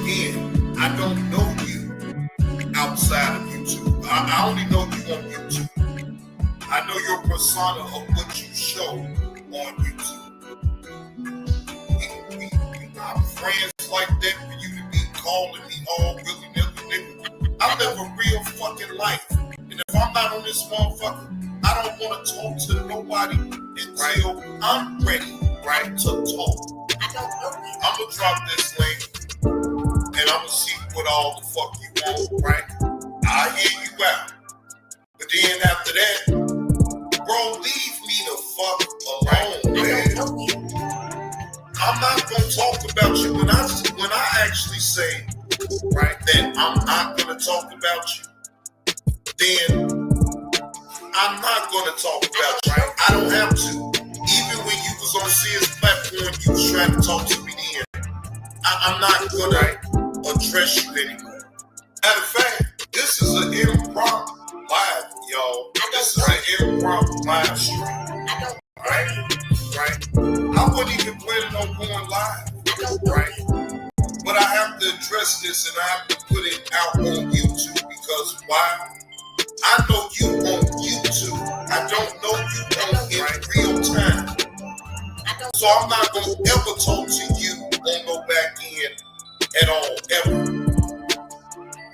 again, I don't know you outside of YouTube. I only know you on YouTube. I know your persona of what you show on YouTube. We not friends like that for you to be calling me all willy-nilly, nigga. I live a real fucking life. And if I'm not on this motherfucker, I don't want to talk to nobody until I'm ready, right, to talk. I'm going to drop this link and I'm going to see what all the fuck you want, right? I'll hear you out. But then after that, bro, leave me the fuck alone, man. I'm not going to talk about you when I actually say, right, that I'm not going to talk about you. Then I'm not going to talk about you. Right? I don't have to. Even when you was on Sears platform, you was trying to talk to me then. I'm not going to address you anymore. Matter of fact, this is an impromptu live, y'all. This is an impromptu live stream. Right? I wasn't even planning on going live. Right? But I have to address this and I have to put it out on YouTube because why? I know you on YouTube. I don't know you on in real time. So I'm not going to ever talk to you on no back end at all, ever.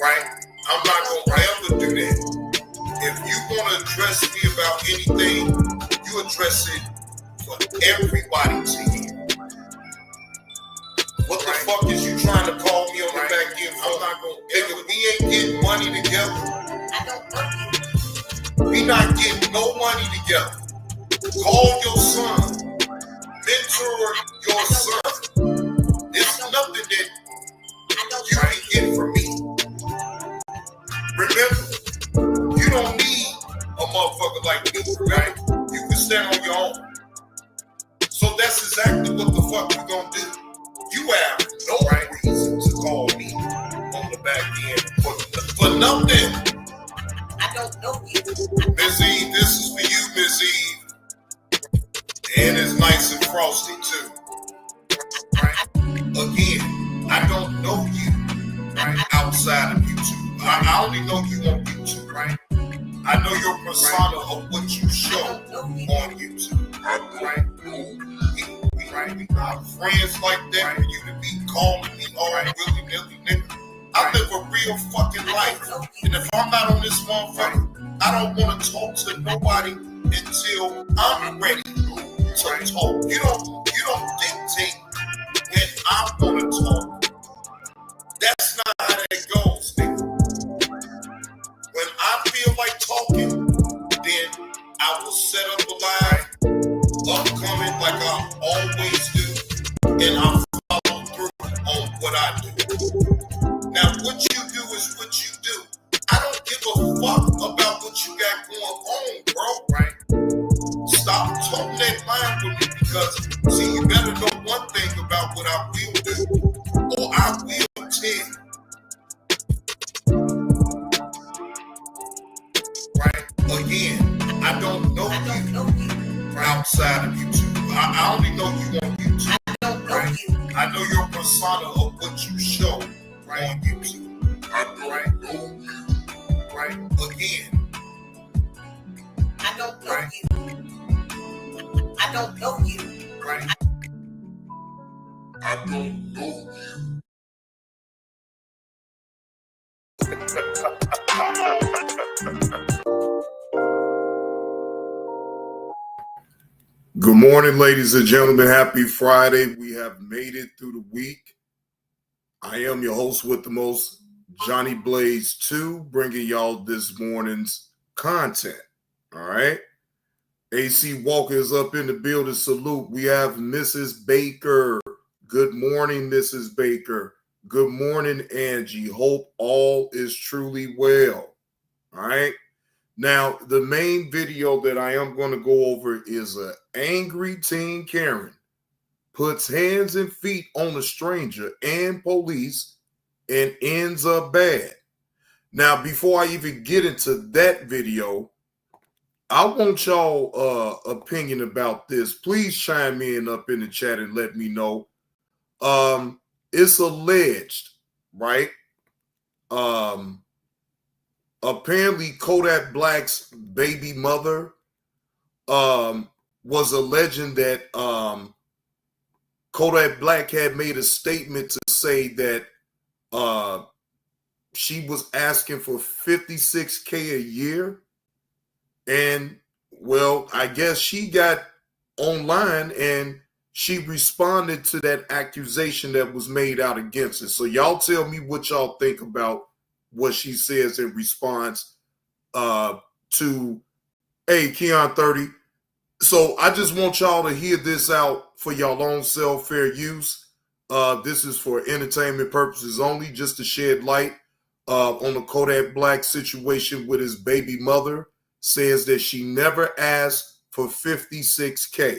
Right? I'm not going to ever do that. If you want to address me about anything, you address it for everybody to hear. What the fuck is you trying to call me on the back end? I'm not going to. Nigga, we ain't getting money together. We not getting no money together. Call your son. Mentor your son. There's nothing that you can get from me. Remember, you don't need a motherfucker like me, right? You can stand on your own. So that's exactly what the fuck you gonna do. You have no reason to call me on the back end for nothing. I don't know you. Miss Eve, this is for you, Miss Eve. And it's nice and frosty too. Right? Again, I don't know you right outside of YouTube. I only know you on YouTube, right? I know your persona of what you show on YouTube. Right? We not friends like that for you to be calling me all willy-nilly, nigga. I live a real fucking life. And if I'm not on this motherfucker, I don't want to talk to nobody until I'm ready to talk. You don't dictate when I'm gonna talk. That's not how that goes, nigga. When I feel like talking, then I will set up a line, upcoming like I always do, and I'll follow through on what I do. Now, what you do is what you do. I don't give a fuck about what you got going on, bro, right? Stop talking that line with me because, see, you better know one thing about what I will do, or I will tell. Right? Again, I don't know you outside of YouTube. I only know you on YouTube. Right? I know your persona of what you show on YouTube. I don't know you. Right? Again. I don't know you. I don't know you. Right? I don't know you. Good morning, ladies and gentlemen. Happy Friday. We have made it through the week. I am your host with the most, Johnny Blaze 2, bringing y'all this morning's content. All right. AC Walker is up in the building. Salute. We have Mrs. Baker. Good morning, Mrs. Baker. Good morning, Angie. Hope all is truly well. All right. Now, the main video that I am going to go over is an angry teen Karen puts hands and feet on a stranger and police and ends up bad. Now, before I even get into that video, I want y'all opinion about this. Please chime in up in the chat and let me know. It's alleged right? Apparently Kodak Black's baby mother was alleging that Kodak Black had made a statement to say that she was asking for $56K a year. And, well, I guess she got online and she responded to that accusation that was made out against it. So y'all tell me what y'all think about what she says in response to, hey, Keon 30. So I just want y'all to hear this out for y'all own self, fair use. This is for entertainment purposes only, just to shed light on the Kodak Black situation with his baby mother. Says that she never asked for $56K.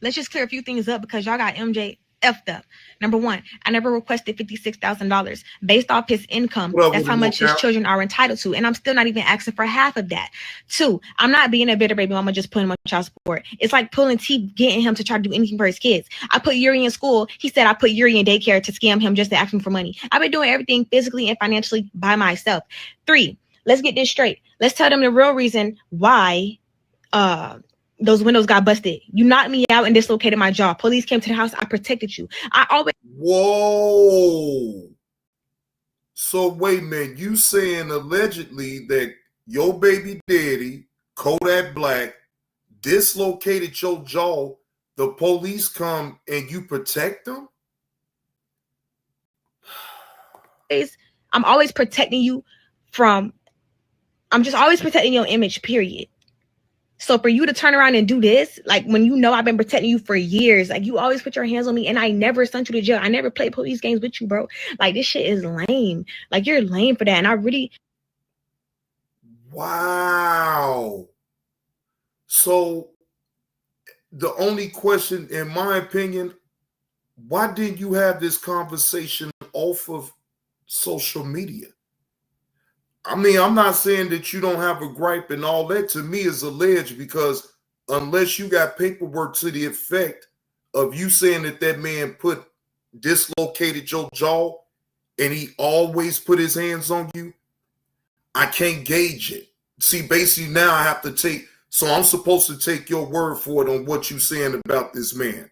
Let's just clear a few things up because y'all got MJ effed up. Number one, I never requested $56,000 based off his income. That's how much his children are entitled to. And I'm still not even asking for half of that. Two, I'm not being a bitter baby mama just putting him on child support. It's like pulling teeth, getting him to try to do anything for his kids. I put Yuri in school. He said I put Yuri in daycare to scam him just to ask him for money. I've been doing everything physically and financially by myself. Three, let's get this straight. Let's tell them the real reason why those windows got busted. You knocked me out and dislocated my jaw. Police came to the house. I protected you. I always... Whoa. So wait a minute. You saying allegedly that your baby daddy, Kodak Black, dislocated your jaw, the police come and you protect them? I'm always protecting you from... I'm just always protecting your image, period. So for you to turn around and do this, like when you know I've been protecting you for years, like you always put your hands on me and I never sent you to jail. I never played police games with you, bro. Like this shit is lame. Like you're lame for that. And I really... Wow. So the only question, in my opinion, why didn't you have this conversation off of social media? I mean, I'm not saying that you don't have a gripe and all that. To me is alleged, because unless you got paperwork to the effect of you saying that that man dislocated your jaw and he always put his hands on you, I can't gauge it. See, basically now I have to so I'm supposed to take your word for it on what you're saying about this man.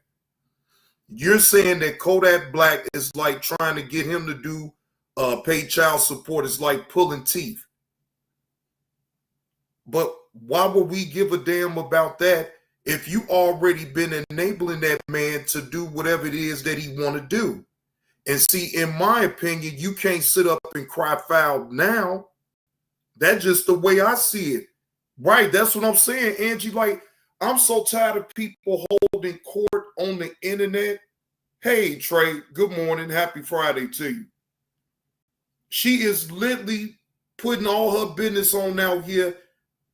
You're saying that Kodak Black is like trying to get him to do pay child support is like pulling teeth. But why would we give a damn about that if you already been enabling that man to do whatever it is that he want to do? And see, in my opinion, you can't sit up and cry foul now. That's just the way I see it. Right, that's what I'm saying, Angie. Like, I'm so tired of people holding court on the internet. Hey, Trey, good morning. Happy Friday to you. She is literally putting all her business on out here.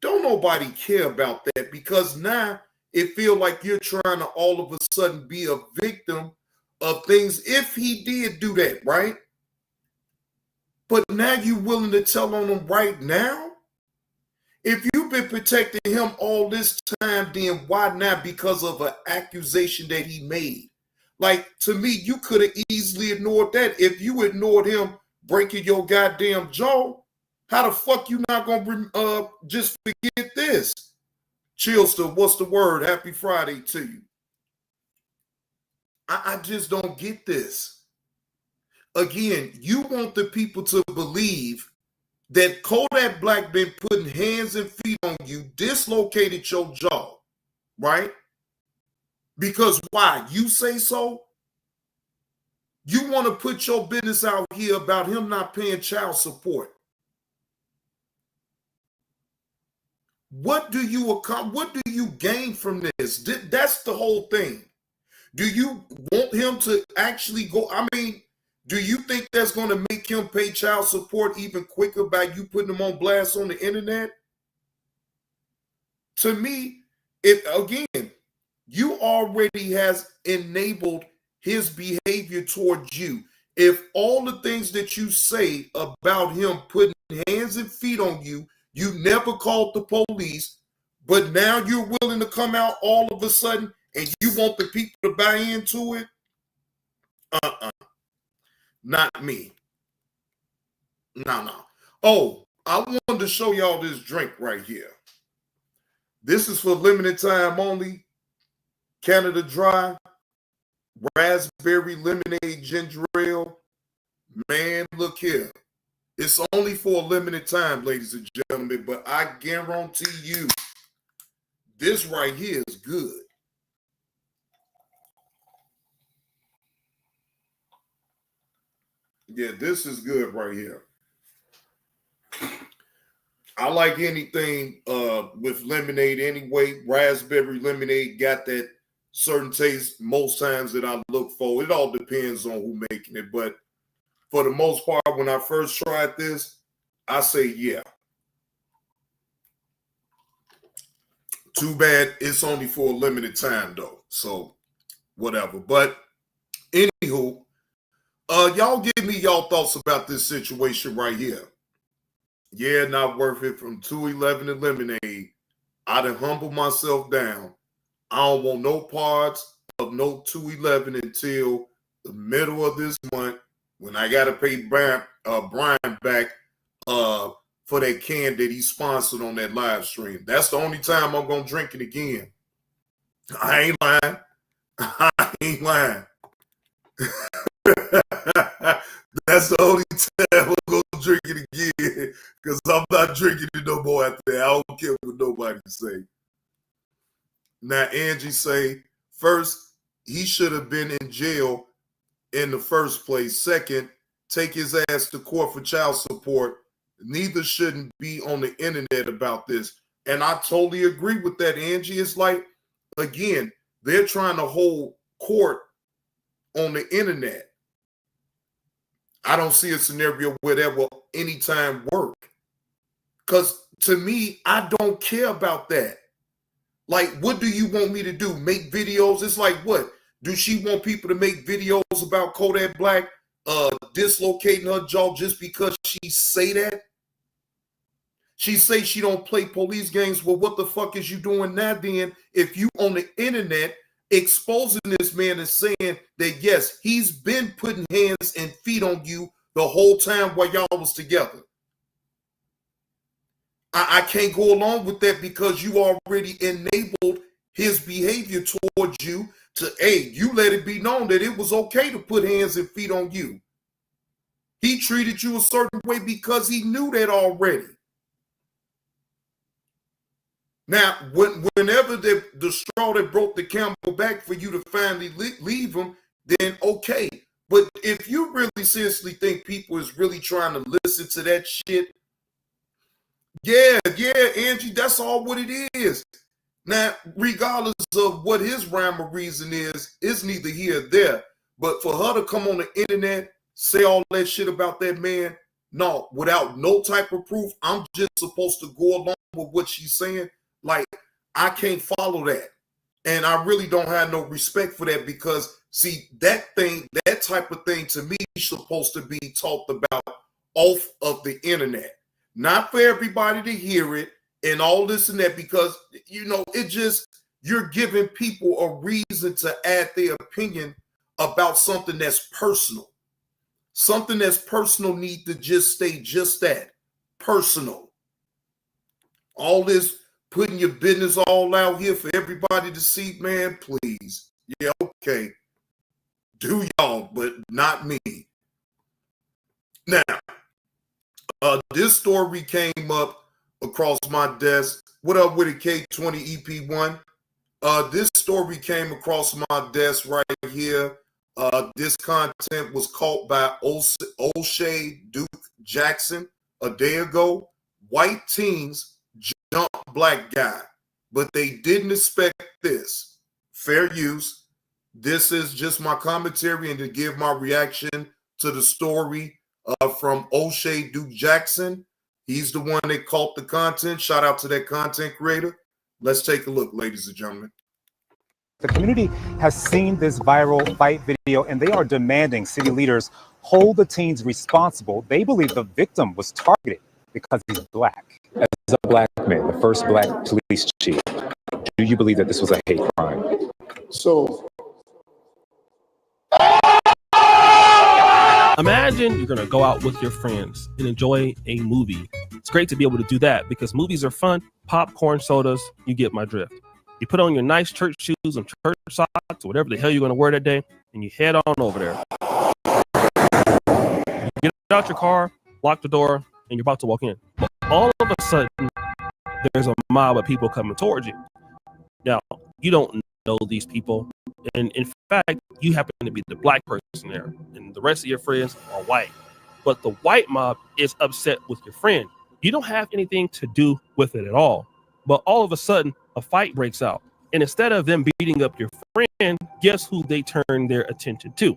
Don't nobody care about that, because now it feels like you're trying to all of a sudden be a victim of things if he did do that, right? But now you're willing to tell on him right now? If you've been protecting him all this time, then why not because of an accusation that he made? Like, to me, you could have easily ignored that. If you ignored him breaking your goddamn jaw, how the fuck you not gonna just forget this? Chillster, what's the word? Happy Friday to you. I just don't get this. Again, you want the people to believe that Kodak Black been putting hands and feet on you, dislocated your jaw, right? Because why? You say so? You want to put your business out here about him not paying child support. What do you gain from this? That's the whole thing. Do you want him to actually go? I mean, do you think that's going to make him pay child support even quicker by you putting him on blast on the internet? To me, you already has enabled his behavior towards you. If all the things that you say about him putting hands and feet on you, you never called the police, but now you're willing to come out all of a sudden and you want the people to buy into it? not me. No. Oh, I wanted to show y'all this drink right here. This is for limited time only. Canada Dry, raspberry lemonade ginger ale. Man, look here. It's only for a limited time, ladies and gentlemen, but I guarantee you this right here is good. Yeah, this is good right here. I like anything with lemonade anyway. Raspberry lemonade got that certain taste most times that I look for. It all depends on who making it, but for the most part, when I first tried this, I say yeah. Too bad it's only for a limited time though, so whatever. But anywho, y'all give me y'all thoughts about this situation right here. Yeah, not worth it from 211 to lemonade. I done humbled myself down. I don't want no parts of no 211 until the middle of this month when I got to pay Brian back for that can that he sponsored on that live stream. That's the only time I'm going to drink it again. I ain't lying. I ain't lying. That's the only time I'm going to drink it again because I'm not drinking it no more after that. I don't care what nobody say. Now, Angie say, first, he should have been in jail in the first place. Second, take his ass to court for child support. Neither shouldn't be on the internet about this. And I totally agree with that, Angie. It's like, again, they're trying to hold court on the internet. I don't see a scenario where that will anytime work. Because to me, I don't care about that. Like, what do you want me to do? Make videos? It's like, what? Do she want people to make videos about Kodak Black dislocating her jaw just because she say that? She say she don't play police games. Well, what the fuck is you doing now then if you on the internet exposing this man and saying that, yes, he's been putting hands and feet on you the whole time while y'all was together? I can't go along with that because you already enabled his behavior towards you to, hey, you let it be known that it was okay to put hands and feet on you. He treated you a certain way because he knew that already. Now, whenever the straw that broke the camel back for you to finally leave him, then okay. But if you really seriously think people is really trying to listen to that shit, yeah, Angie, that's all what it is. Now, regardless of what his rhyme or reason is, it's neither here nor there. But for her to come on the internet, say all that shit about that man, no, without no type of proof, I'm just supposed to go along with what she's saying. Like, I can't follow that. And I really don't have no respect for that because, see, that type of thing to me is supposed to be talked about off of the internet. Not for everybody to hear it and all this and that because, you know, it just, you're giving people a reason to add their opinion about something that's personal. Something that's personal need to just stay just that, personal. All this putting your business all out here for everybody to see, man, please. Yeah, okay. Do y'all, but not me. Now, this story came up across my desk. What up with it, K20 EP1? This story came across my desk right here. This content was caught by O'Shea Duke Jackson a day ago. White teens jump black guy, but they didn't expect this. Fair use. This is just my commentary and to give my reaction to the story from O'Shea Duke Jackson. He's the one that caught the content. Shout out to that content creator. Let's take a look, ladies and gentlemen. The community has seen this viral fight video and they are demanding city leaders hold the teens responsible. They believe the victim was targeted because he's black. As a black man, the first black police chief, do you believe that this was a hate crime? So Imagine you're going to go out with your friends and enjoy a movie. It's great to be able to do that because movies are fun. Popcorn, sodas, you get my drift. You put on your nice church shoes and church socks or whatever the hell you're going to wear that day, and you head on over there. You get out your car, lock the door, and you're about to walk in. But all of a sudden, there's a mob of people coming towards you. Now, you don't know these people. And in fact, you happen to be the black person there, and the rest of your friends are white. But the white mob is upset with your friend. You don't have anything to do with it at all. But all of a sudden, a fight breaks out. And instead of them beating up your friend, guess who they turn their attention to?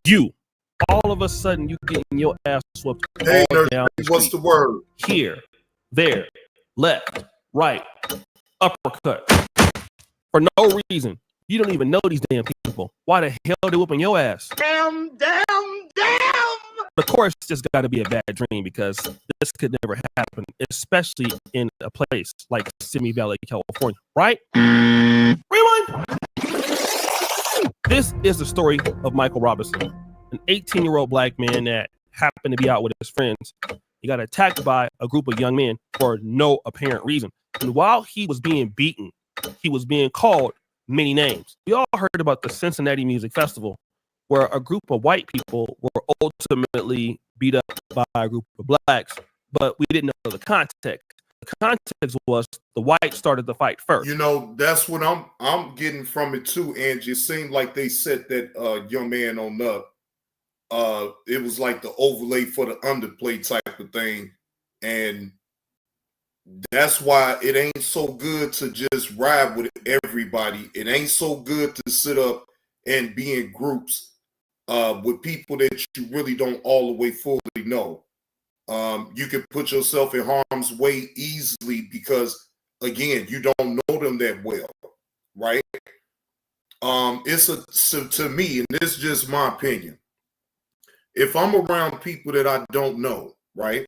You. All of a sudden, you getting your ass whooped all down the street. What's the word? Here, there, left, right, uppercut. For no reason. You don't even know these damn people. Why the hell are they whooping your ass? Damn. Of course, it's just got to be a bad dream because this could never happen, especially in a place like Simi Valley, California, right? Rewind. This is the story of Michael Robinson, an 18-year-old black man that happened to be out with his friends. He got attacked by a group of young men for no apparent reason. And while he was being beaten, he was being called many names. We all heard about the Cincinnati Music Festival, where a group of white people were ultimately beat up by a group of blacks, but we didn't know the context. The context was the whites started the fight first. You know, that's what I'm getting from it too, Angie. It seemed like they set that young man on up. It was like the overlay for the underplay type of thing, and that's why it ain't so good to just ride with everybody. It ain't so good to sit up and be in groups with people that you really don't all the way fully know. You can put yourself in harm's way easily because, again, you don't know them that well, right? So to me, and this is just my opinion, if I'm around people that I don't know, right,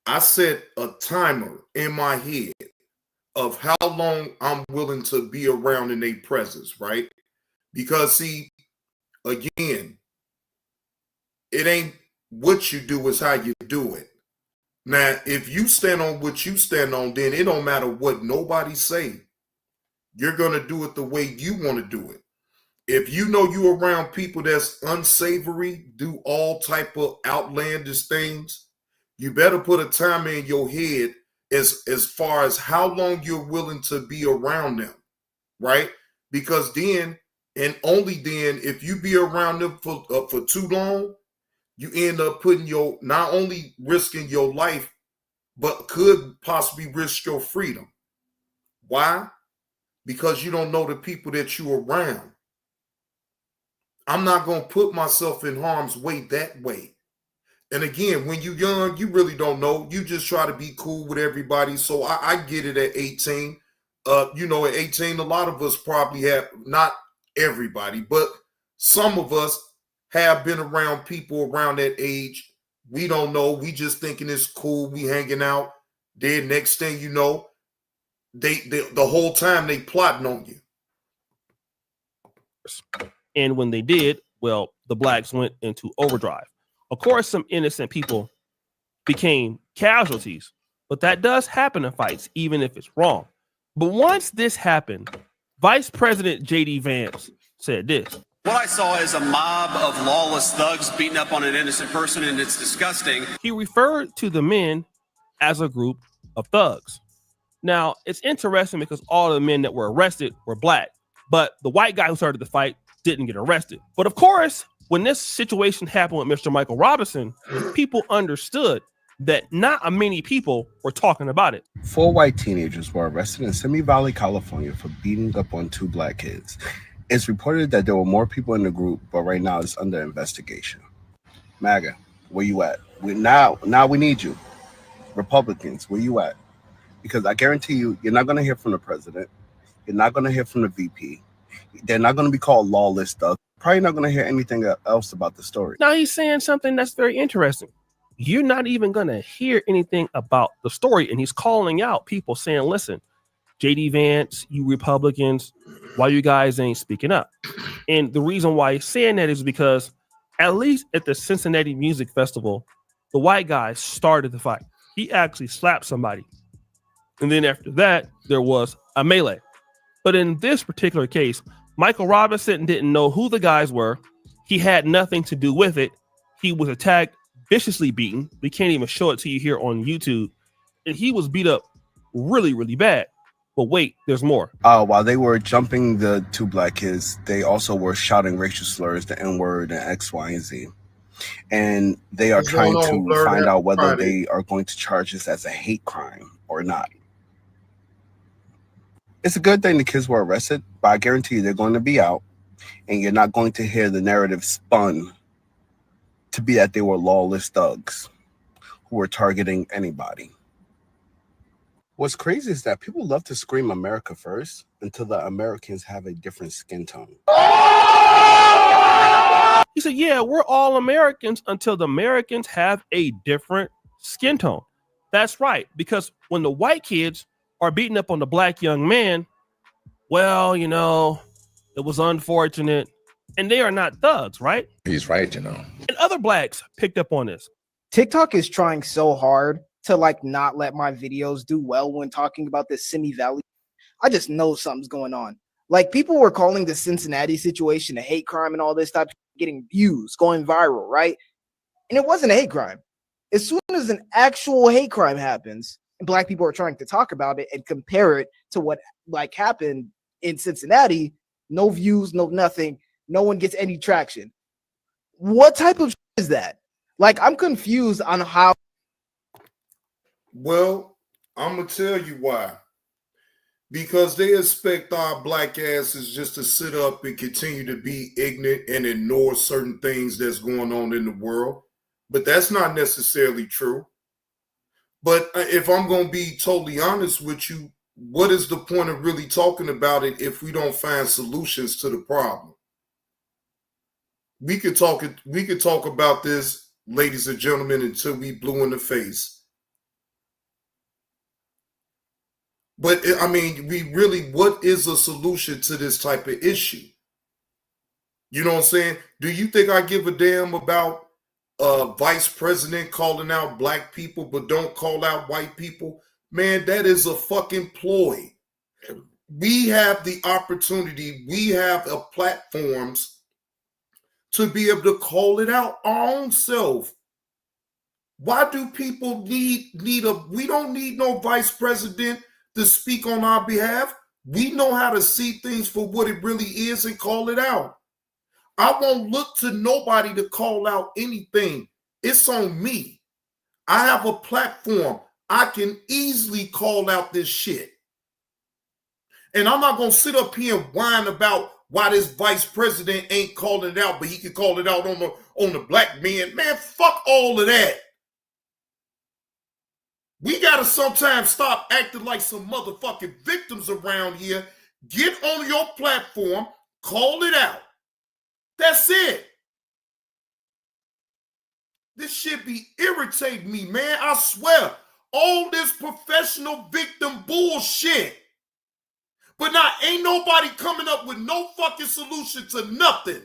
I set a timer in my head of how long I'm willing to be around in their presence, right? Because, see, again, it ain't what you do, is how you do it. Now, if you stand on what you stand on, then it don't matter what nobody say. You're going to do it the way you want to do it. If you know you around people that's unsavory, do all type of outlandish things, you better put a timer in your head as far as how long you're willing to be around them, right? Because then, and only then, if you be around them for too long, you end up putting not only risking your life, but could possibly risk your freedom. Why? Because you don't know the people that you're around. I'm not going to put myself in harm's way that way. And again, when you're young, you really don't know. You just try to be cool with everybody. So I get it at 18. At 18, a lot of us probably have, not everybody, but some of us have been around people around that age. We don't know. We just thinking it's cool. We hanging out. Then next thing you know, they the whole time they plotting on you. And when they did, well, the blacks went into overdrive. Of course, some innocent people became casualties, but that does happen in fights, even if it's wrong. But once this happened, Vice President J.D. Vance said this. What I saw is a mob of lawless thugs beating up on an innocent person, and it's disgusting. He referred to the men as a group of thugs. Now, it's interesting because all the men that were arrested were black, but the white guy who started the fight didn't get arrested. But of course, when this situation happened with Mr. Michael Robinson, people understood that not many people were talking about it. 4 white teenagers were arrested in Simi Valley, California for beating up on 2 black kids. It's reported that there were more people in the group, but right now it's under investigation. MAGA, where you at? Now we need you. Republicans, where you at? Because I guarantee you're not going to hear from the president. You're not going to hear from the VP. They're not going to be called lawless thugs. Probably not going to hear anything else about the story. Now he's saying something that's very interesting. You're not even going to hear anything about the story. And he's calling out people saying, listen, J.D. Vance, you Republicans, why you guys ain't speaking up? And the reason why he's saying that is because at least at the Cincinnati Music Festival, the white guy started the fight. He actually slapped somebody. And then after that, there was a melee. But in this particular case, Michael Robinson didn't know who the guys were. He had nothing to do with it. He was attacked, viciously beaten. We can't even show it to you here on YouTube. And he was beat up really, really bad. But wait, there's more. While they were jumping the two black kids, they also were shouting racial slurs, the N-word and X, Y, and Z. And they are trying to find out whether they are going to charge this as a hate crime or not. It's a good thing the kids were arrested, but I guarantee you they're going to be out, and you're not going to hear the narrative spun to be that they were lawless thugs who were targeting anybody. What's crazy is that people love to scream America first until the Americans have a different skin tone. He said, yeah, we're all Americans until the Americans have a different skin tone. That's right, because when the white kids are beating up on the black young man, well, you know, it was unfortunate. And they are not thugs, right? He's right, you know. And other blacks picked up on this. TikTok is trying so hard to like not let my videos do well when talking about this Simi Valley. I just know something's going on. Like, people were calling the Cincinnati situation a hate crime and all this stuff, getting views, going viral, right? And it wasn't a hate crime. As soon as an actual hate crime happens, and black people are trying to talk about it and compare it to what like happened in Cincinnati, no views, no nothing, no one gets any traction. What type of is that? Like, I'm confused on how. Well, I'm going to tell you why. Because they expect our black asses just to sit up and continue to be ignorant and ignore certain things that's going on in the world. But that's not necessarily true. But if I'm going to be totally honest with you, what is the point of really talking about it if we don't find solutions to the problem? We could talk about this, ladies and gentlemen, until we blue in the face. But I mean, what is a solution to this type of issue? You know what I'm saying? Do you think I give a damn about vice president calling out black people but don't call out white people? Man, that is a fucking ploy. We have the opportunity, we have the platforms to be able to call it out our own self. Why do people we don't need no vice president to speak on our behalf. We know how to see things for what it really is and call it out. I won't look to nobody to call out anything. It's on me. I have a platform. I can easily call out this shit. And I'm not going to sit up here and whine about why this vice president ain't calling it out, but he can call it out on the black man. Man, fuck all of that. We got to sometimes stop acting like some motherfucking victims around here. Get on your platform, call it out. That's it. This shit be irritating me, man. I swear. All this professional victim bullshit. But now ain't nobody coming up with no fucking solution to nothing.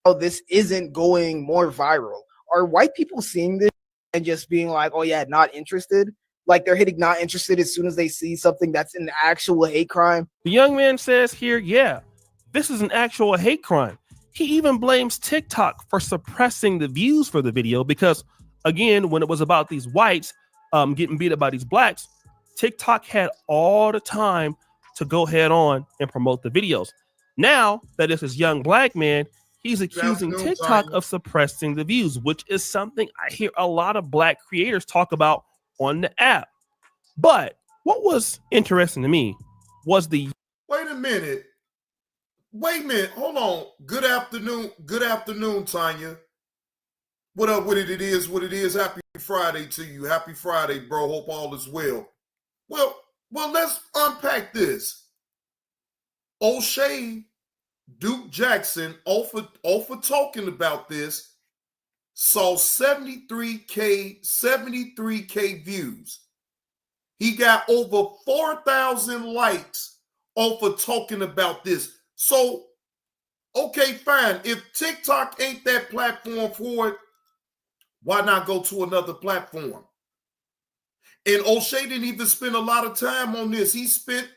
Oh, this isn't going more viral. Are white people seeing this and just being like, oh yeah, not interested? Like they're hitting not interested as soon as they see something that's an actual hate crime? The young man says here, yeah, this is an actual hate crime. He even blames TikTok for suppressing the views for the video because, again, when it was about these whites getting beat up by these blacks, TikTok had all the time to go head on and promote the videos. Now that it's this young black man, he's accusing TikTok of suppressing the views, which is something I hear a lot of black creators talk about on the app. But what was interesting to me was the... Wait a minute. Hold on. Good afternoon, Tanya. What up with it? It is what it is. Happy Friday to you. Happy Friday, bro. Hope all is well. Well, let's unpack this. O'Shea Duke Jackson, off for talking about this, saw 73K views. He got over 4,000 likes over talking about this. So, okay, fine. If TikTok ain't that platform for it, why not go to another platform? And O'Shea didn't even spend a lot of time on this. He spent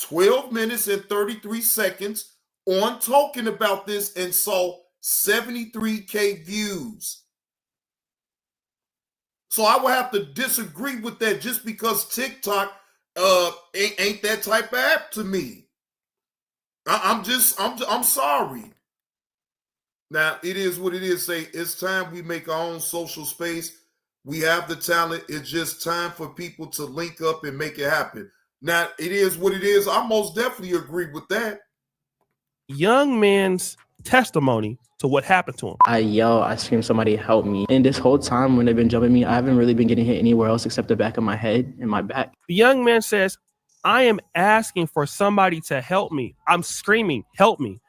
12 minutes and 33 seconds on talking about this and saw 73K views. So I will have to disagree with that just because TikTok ain't that type of app to me. I'm sorry. Now, it is what it is. Say it's time we make our own social space. We have the talent. It's just time for people to link up and make it happen. Now, it is what it is. I most definitely agree with that. Young man's testimony to what happened to him. I yell, I scream, somebody help me. And this whole time when they've been jumping me, I haven't really been getting hit anywhere else except the back of my head and my back. The young man says, I am asking for somebody to help me. I'm screaming, help me.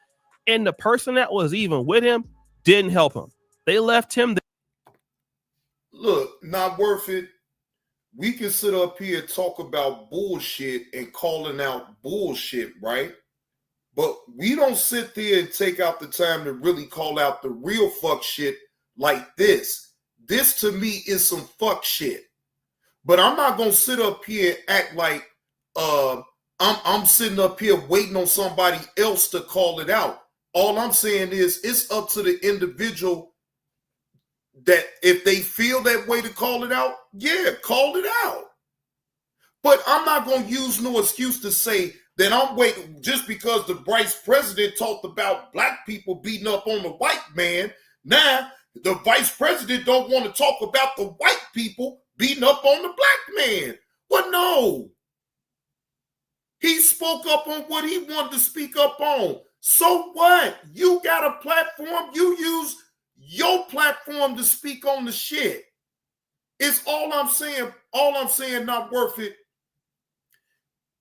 And the person that was even with him didn't help him. They left him there. Look, not worth it. We can sit up here and talk about bullshit and calling out bullshit, right? But we don't sit there and take out the time to really call out the real fuck shit like this. This to me is some fuck shit. But I'm not gonna sit up here and act like I'm sitting up here waiting on somebody else to call it out. All I'm saying is it's up to the individual that if they feel that way to call it out, yeah, call it out. But I'm not going to use no excuse to say that I'm waiting just because the vice president talked about black people beating up on the white man. Now, the vice president don't want to talk about the white people beating up on the black man. Well, no. He spoke up on what he wanted to speak up on. So what? You got a platform. You use your platform to speak on the shit. It's all I'm saying. All I'm saying, not worth it.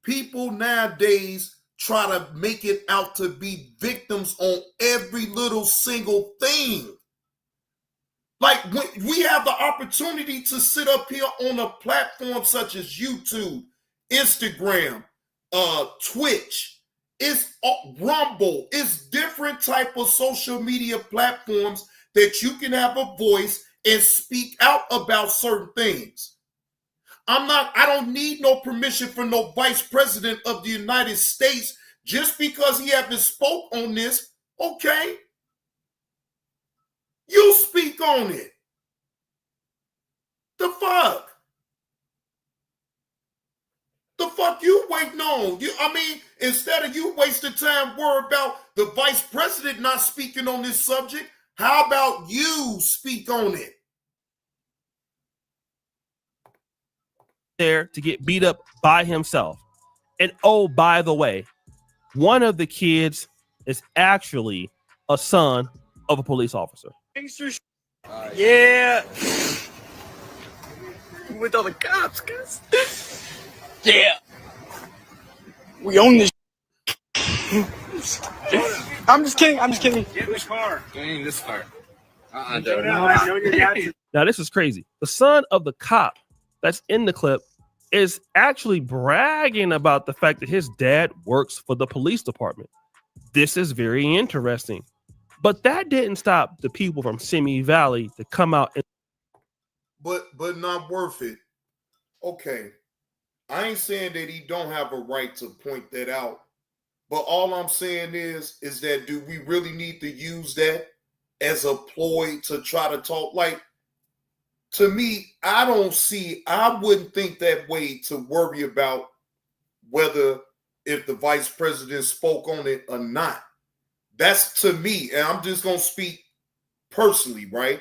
People nowadays try to make it out to be victims on every little single thing. Like when we have the opportunity to sit up here on a platform such as YouTube, Instagram, Twitch, it's Rumble, it's different type of social media platforms that you can have a voice and speak out about certain things. I don't need no permission from no vice president of the United States just because he haven't spoke on this. Okay. You speak on it. The fuck? The fuck you waiting on? Instead of you wasting time worrying about the vice president not speaking on this subject, how about you speak on it? There to get beat up by himself. And oh, by the way, one of the kids is actually a son of a police officer. Yeah. With all the cops, guys. Yeah. We own this. I'm just kidding. Get in this car. Get in this car. Now, this is crazy. The son of the cop that's in the clip is actually bragging about the fact that his dad works for the police department. This is very interesting. But that didn't stop the people from Simi Valley to come out and but not worth it. Okay. I ain't saying that he don't have a right to point that out. But all I'm saying is that do we really need to use that as a ploy to try to talk? Like, to me, I wouldn't think that way to worry about whether if the vice president spoke on it or not. That's to me, and I'm just going to speak personally, right?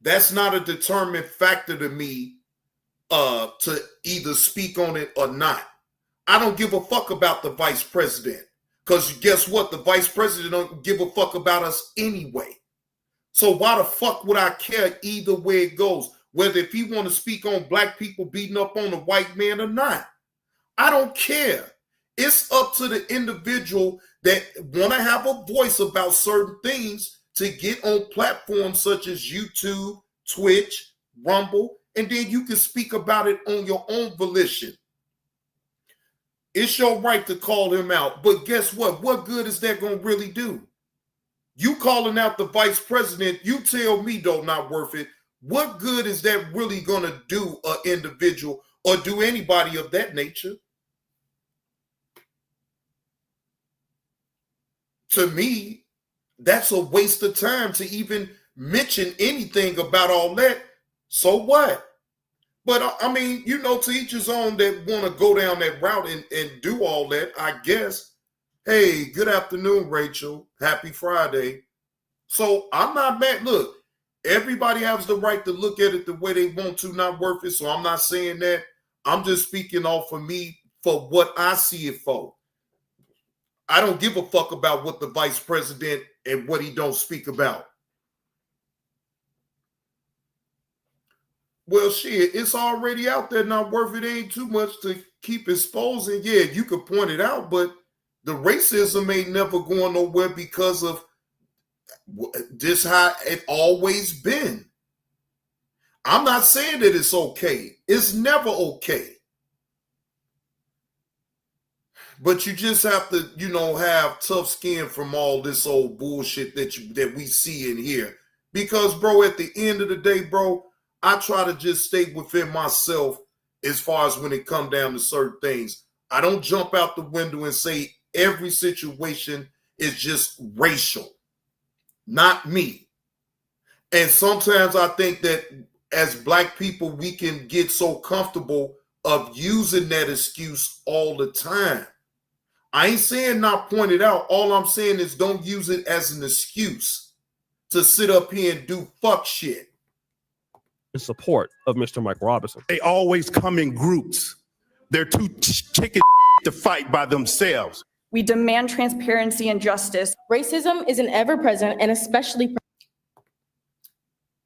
That's not a determined factor to me to either speak on it or not. I don't give a fuck about the vice president because guess what? The vice president don't give a fuck about us anyway. So why the fuck would I care either way it goes? Whether if he want to speak on black people beating up on a white man or not. I don't care. It's up to the individual that want to have a voice about certain things to get on platforms such as YouTube, Twitch, Rumble, and then you can speak about it on your own volition. It's your right to call him out. But guess what? What good is that going to really do? You calling out the vice president, you tell me, though, not worth it. What good is that really going to do an individual or do anybody of that nature? To me, that's a waste of time to even mention anything about all that. So what? But I mean, you know, to each his own that want to go down that route and do all that, I guess. Hey, good afternoon, Rachel. Happy Friday. So I'm not mad. Look, everybody has the right to look at it the way they want to, not worth it. So I'm not saying that. I'm just speaking off of me for what I see it for. I don't give a fuck about what the vice president and what he don't speak about. Well, shit, it's already out there, not worth it. Ain't too much to keep exposing. Yeah, you could point it out, but the racism ain't never going nowhere because of this how it always been. I'm not saying that it's okay. It's never okay. But you just have to, you know, have tough skin from all this old bullshit that we see in here. Because, bro, at the end of the day, bro, I try to just stay within myself as far as when it comes down to certain things. I don't jump out the window and say every situation is just racial. Not me. And sometimes I think that as Black people, we can get so comfortable of using that excuse all the time. I ain't saying not point it out. All I'm saying is don't use it as an excuse to sit up here and do fuck shit. In support of Mr. Mike Robinson. They always come in groups. They're too chicken to fight by themselves. We demand transparency and justice. Racism is an ever-present and especially...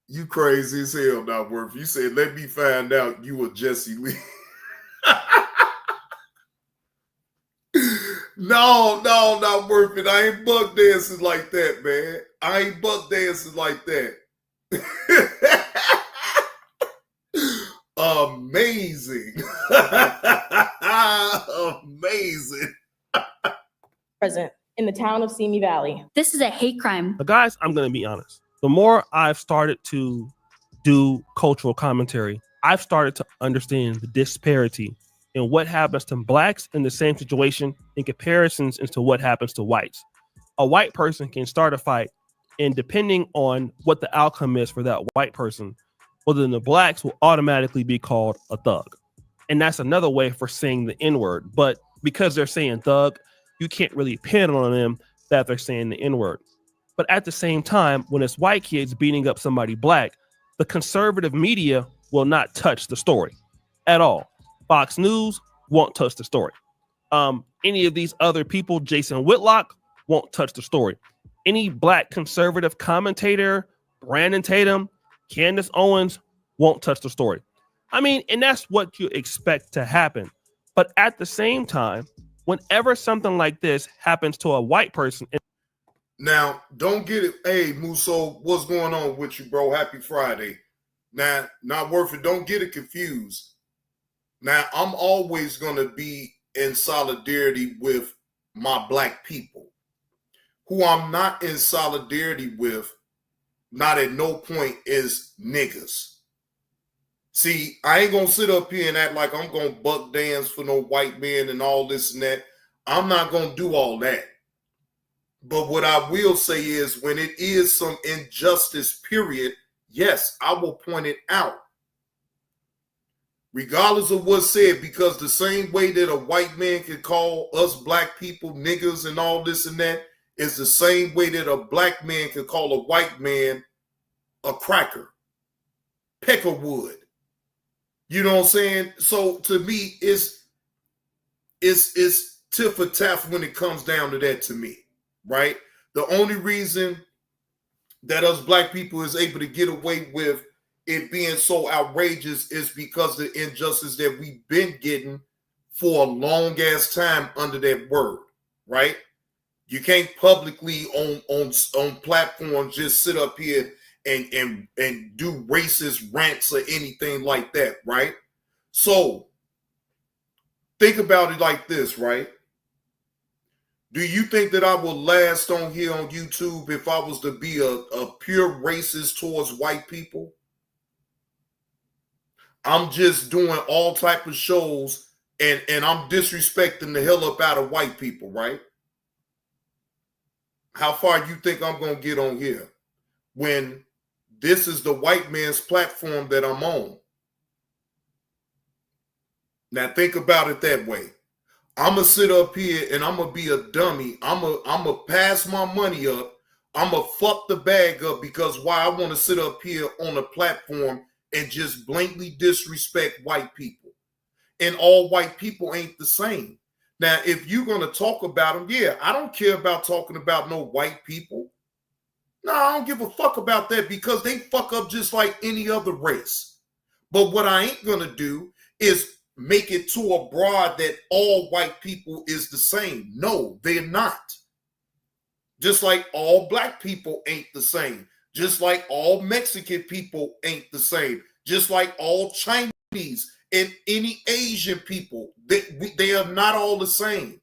You crazy as hell, not worth. You said, let me find out you were Jesse Lee. No, not worth it. I ain't buck dancing like that, man. I ain't buck dancing like that. Amazing. Amazing. Present in the town of Simi Valley. This is a hate crime. But guys, I'm going to be honest. The more I've started to do cultural commentary, I've started to understand the disparity in what happens to Blacks in the same situation in comparisons into what happens to whites. A white person can start a fight, and depending on what the outcome is for that white person, well, then the Blacks will automatically be called a thug. And that's another way for saying the N-word. But because they're saying thug, you can't really pin on them that they're saying the N-word. But at the same time, when it's white kids beating up somebody Black, the conservative media will not touch the story at all. Fox News won't touch the story. Any of these other people, Jason Whitlock, won't touch the story. Any Black conservative commentator, Brandon Tatum, Candace Owens, won't touch the story. I mean, and that's what you expect to happen. But at the same time, whenever something like this happens to a white person... Now, don't get it. Hey, Musso, what's going on with you, bro? Happy Friday. Now, not worth it. Don't get it confused. Now, I'm always going to be in solidarity with my Black people. Who I'm not in solidarity with, not at no point, is niggas. See, I ain't going to sit up here and act like I'm going to buck dance for no white men and all this and that. I'm not going to do all that. But what I will say is when it is some injustice, period, yes, I will point it out. Regardless of what's said, because the same way that a white man can call us Black people niggas and all this and that is the same way that a Black man can call a white man a cracker, peckerwood. You know what I'm saying? So to me, it's tit for tat when it comes down to that to me, right? The only reason that us Black people is able to get away with it being so outrageous is because the injustice that we've been getting for a long ass time under that word, right? You can't publicly on platforms just sit up here and do racist rants or anything like that, right? So think about it like this, right? Do you think that I will last on here on YouTube if I was to be a pure racist towards white people? I'm just doing all type of shows and I'm disrespecting the hell up out of white people, right? How far you think I'm going to get on here when this is the white man's platform that I'm on? Now think about it that way. I'm going to sit up here and I'm going to be a dummy. I'm going to pass my money up. I'm going to fuck the bag up because why I want to sit up here on a platform and just blatantly disrespect white people. And all white people ain't the same. Now, if you're going to talk about them, yeah, I don't care about talking about no white people. No, I don't give a fuck about that because they fuck up just like any other race. But what I ain't going to do is make it too abroad that all white people is the same. No, they're not. Just like all black people ain't the same. Just like all Mexican people ain't the same. Just like all Chinese and any Asian people, they are not all the same.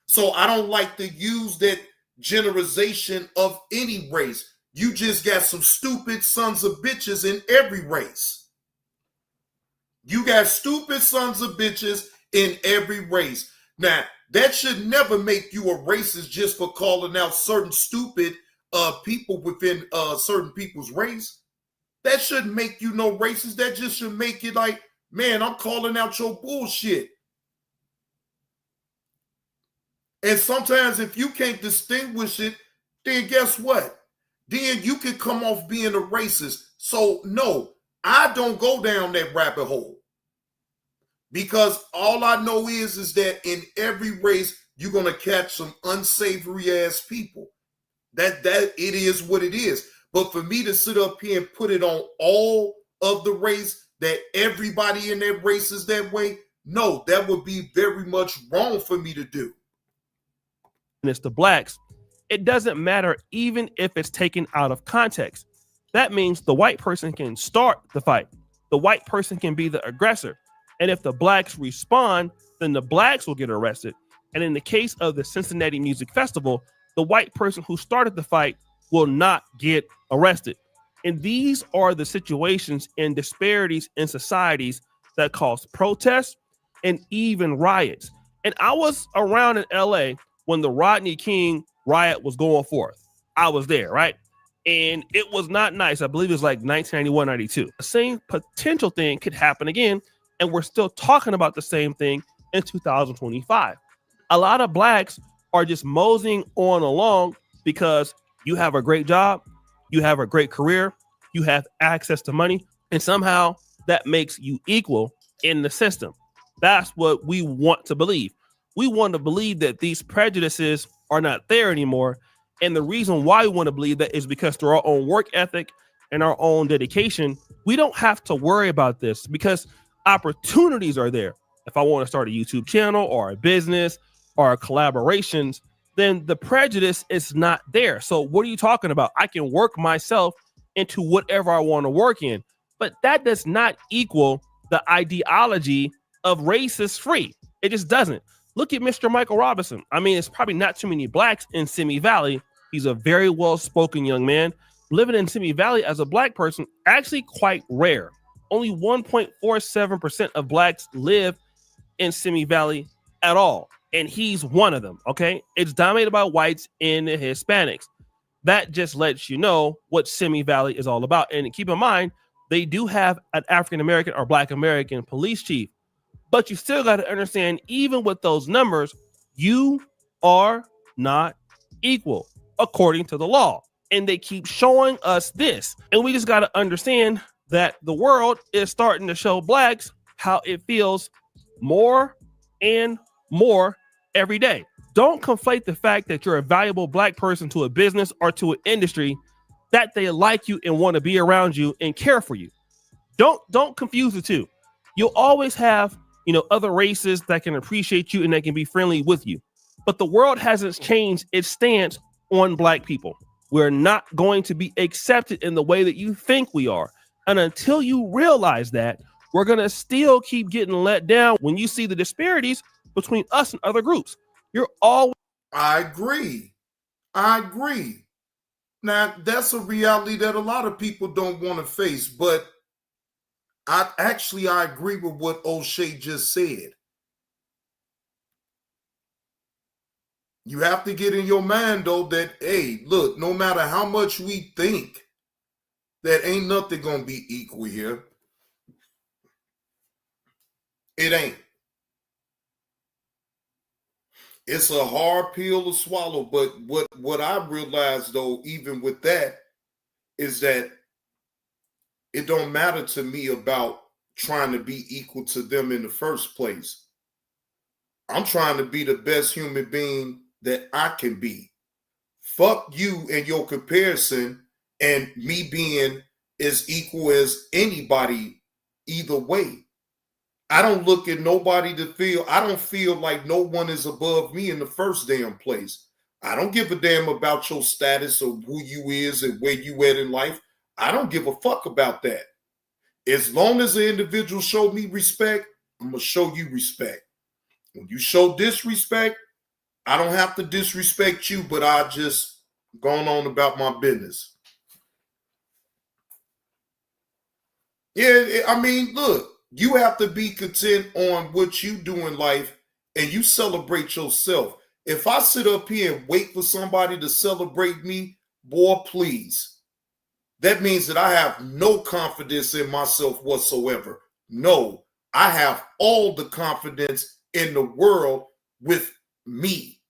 So I don't like to use that generalization of any race. You just got some stupid sons of bitches in every race. You got stupid sons of bitches in every race. Now, that should never make you a racist just for calling out certain stupid people within certain people's race. That shouldn't make you no racist. That just should make it like, man, I'm calling out your bullshit. And sometimes if you can't distinguish it, then guess what? Then you can come off being a racist. So no, I don't go down that rabbit hole. Because all I know is that in every race, you're going to catch some unsavory ass people. That it is what it is. But for me to sit up here and put it on all of the race, that everybody in that race is that way, no, that would be very much wrong for me to do. And it's the blacks. It doesn't matter even if it's taken out of context. That means the white person can start the fight. The white person can be the aggressor. And if the blacks respond, then the blacks will get arrested. And in the case of the Cincinnati Music Festival, the white person who started the fight will not get arrested. And these are the situations and disparities in societies that cause protests and even riots. And I was around in LA when the Rodney King riot was going forth. I was there, right? And it was not nice. I believe it was like 1991, 92. The same potential thing could happen again. And we're still talking about the same thing in 2025. A lot of blacks are just moseying on along because you have a great job, you have a great career, you have access to money, and somehow that makes you equal in the system. That's what we want to believe. We want to believe that these prejudices are not there anymore. And the reason why we want to believe that is because through our own work ethic and our own dedication, we don't have to worry about this because opportunities are there. If I want to start a YouTube channel or a business or collaborations, then the prejudice is not there. So what are you talking about? I can work myself into whatever I want to work in, but that does not equal the ideology of race is free. It just doesn't. Look at Mr. Michael Robinson. I mean, it's probably not too many blacks in Simi Valley. He's a very well-spoken young man. Living in Simi Valley as a black person, actually quite rare. Only 1.47% of blacks live in Simi Valley at all. And he's one of them, okay? It's dominated by whites and Hispanics. That just lets you know what Simi Valley is all about. And keep in mind, they do have an African-American or Black American police chief. But you still got to understand, even with those numbers, you are not equal according to the law. And they keep showing us this. And we just got to understand that the world is starting to show blacks how it feels more and more every day. Don't conflate the fact that you're a valuable black person to a business or to an industry that they like you and want to be around you and care for you. Don't confuse the two. You'll always have, other races that can appreciate you and that can be friendly with you. But the world hasn't changed its stance on black people. We're not going to be accepted in the way that you think we are. And until you realize that, we're going to still keep getting let down when you see the disparities between us and other groups. You're always. I agree. Now, that's a reality that a lot of people don't want to face, but I agree with what O'Shea just said. You have to get in your mind, though, that, hey, look, no matter how much we think, that ain't nothing going to be equal here. It ain't. It's a hard pill to swallow, but what I realized, though, even with that, is that it don't matter to me about trying to be equal to them in the first place. I'm trying to be the best human being that I can be. Fuck you and your comparison and me being as equal as anybody either way. I don't look at nobody to feel, I don't feel like no one is above me in the first damn place. I don't give a damn about your status or who you is and where you at in life. I don't give a fuck about that. As long as the individual show me respect, I'm going to show you respect. When you show disrespect, I don't have to disrespect you, but I just gone on about my business. Yeah, I mean, look, you have to be content on what you do in life and you celebrate yourself. If I sit up here and wait for somebody to celebrate me, boy, please. That means that I have no confidence in myself whatsoever. No, I have all the confidence in the world with me.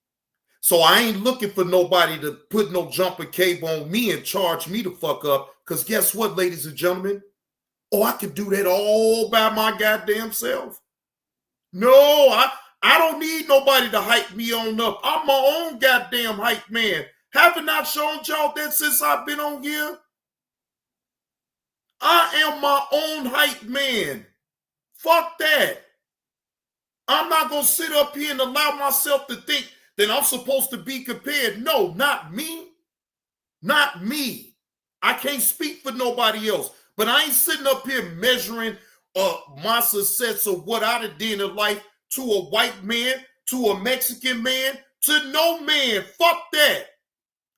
So I ain't looking for nobody to put no jumper cape on me and charge me to fuck up. Because guess what, ladies and gentlemen? Oh, I can do that all by my goddamn self. No, I don't need nobody to hype me on up. I'm my own goddamn hype man. Haven't I shown y'all that since I've been on here? I am my own hype man. Fuck that. I'm not going to sit up here and allow myself to think that I'm supposed to be compared. No, not me. Not me. I can't speak for nobody else. But I ain't sitting up here measuring my success of what I did in life to a white man, to a Mexican man, to no man. Fuck that.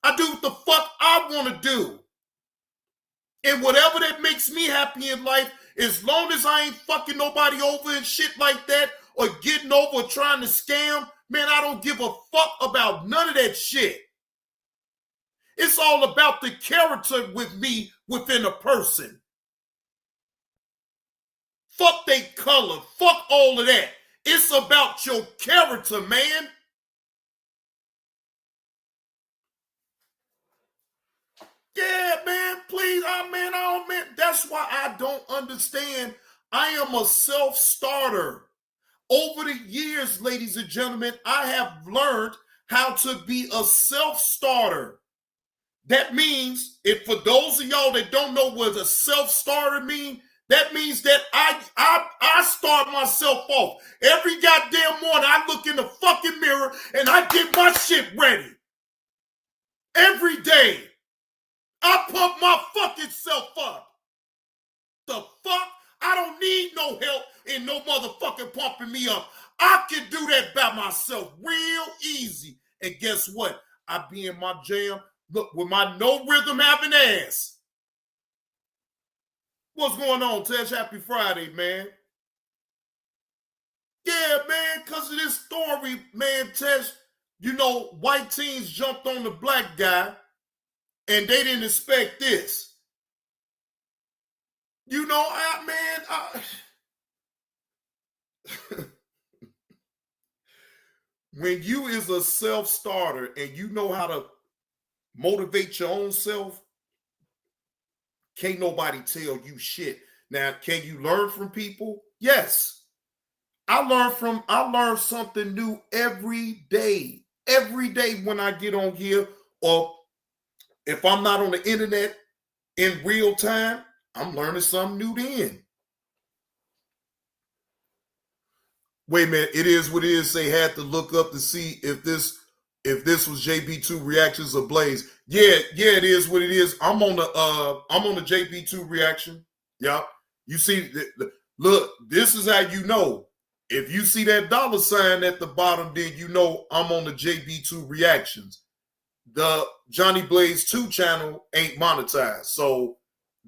I do what the fuck I want to do. And whatever that makes me happy in life, as long as I ain't fucking nobody over and shit like that, or getting over or trying to scam, man, I don't give a fuck about none of that shit. It's all about the character with me within a person. Fuck they color. Fuck all of that. It's about your character, man. Yeah, man, please. That's why I don't understand. I am a self-starter. Over the years, ladies and gentlemen, I have learned how to be a self-starter. That means, if for those of y'all that don't know what a self-starter means, that means that I start myself off. Every goddamn morning, I look in the fucking mirror and I get my shit ready. Every day. I pump my fucking self up. The fuck? I don't need no help in no motherfucking pumping me up. I can do that by myself real easy. And guess what? I be in my jam. Look, with my no rhythm having ass. What's going on, Tesh? Happy Friday, man. Yeah, man, because of this story, man, Tesh, you know, white teens jumped on the black guy and they didn't expect this. You know, when you is a self-starter and you know how to motivate your own self, can't nobody tell you shit. Now, can you learn from people? Yes. I learn something new every day. Every day when I get on here, or if I'm not on the internet in real time, I'm learning something new then. Wait a minute, it is what it is. They had to look up to see if this was JB2 reactions or Blaze. Yeah, it is what it is. I'm on the JB2 reaction. Yeah, you see Look, this is how you know. If you see that $ at the bottom, then you know I'm on the JB2 reactions. The Johnny Blaze 2 channel ain't monetized. So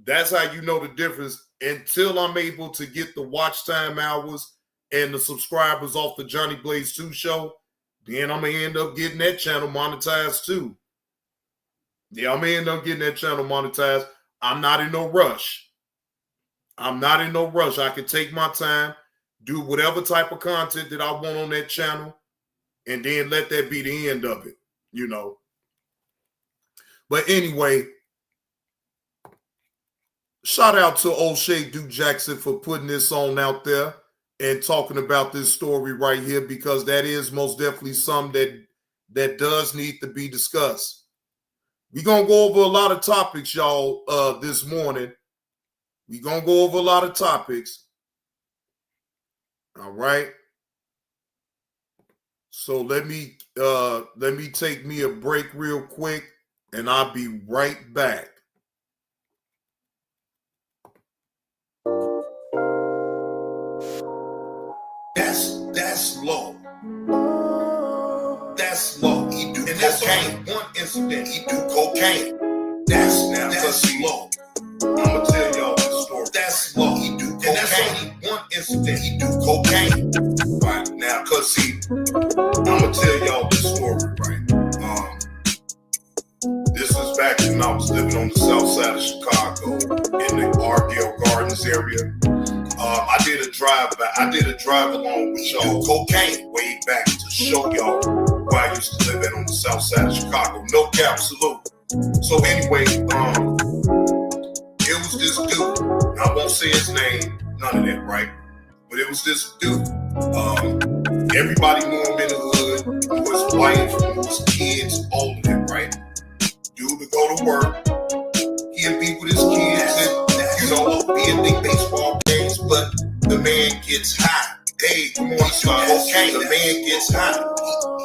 that's how you know the difference. Until I'm able to get the watch time hours and the subscribers off the Johnny Blaze 2 show, then I'm going to end up getting that channel monetized too. Yeah, I'm going to end up getting that channel monetized. I'm not in no rush. I can take my time, do whatever type of content that I want on that channel, and then let that be the end of it, you know. But anyway, shout out to O'Shea Duke Jackson for putting this on out there and talking about this story right here, because that is most definitely something that does need to be discussed. We're going to go over a lot of topics, y'all, this morning. We're going to go over a lot of topics. All right. So let me take me a break real quick, and I'll be right back. That's low. That's low. He do cocaine. One incident, he do cocaine. That's low. I'ma tell y'all this story. That's low. He do cocaine. And that's only one incident, he do cocaine. Right now, cause see, I'ma tell y'all this story, right? This is back when I was living on the south side of Chicago in the Ardell Gardens area. I did a drive along with y'all cocaine way back to show y'all where I used to live on the south side of Chicago. No cap, salute. So anyway, it was this dude. I won't say his name, none of that, right? But it was this dude. Everybody knew him in the hood. Knew his wife, knew his kids, all of them, right? Dude would go to work. He'd be with his kids and, you know, be at the baseball games, but the man gets high. Hey, come on, he's cocaine. The man gets high.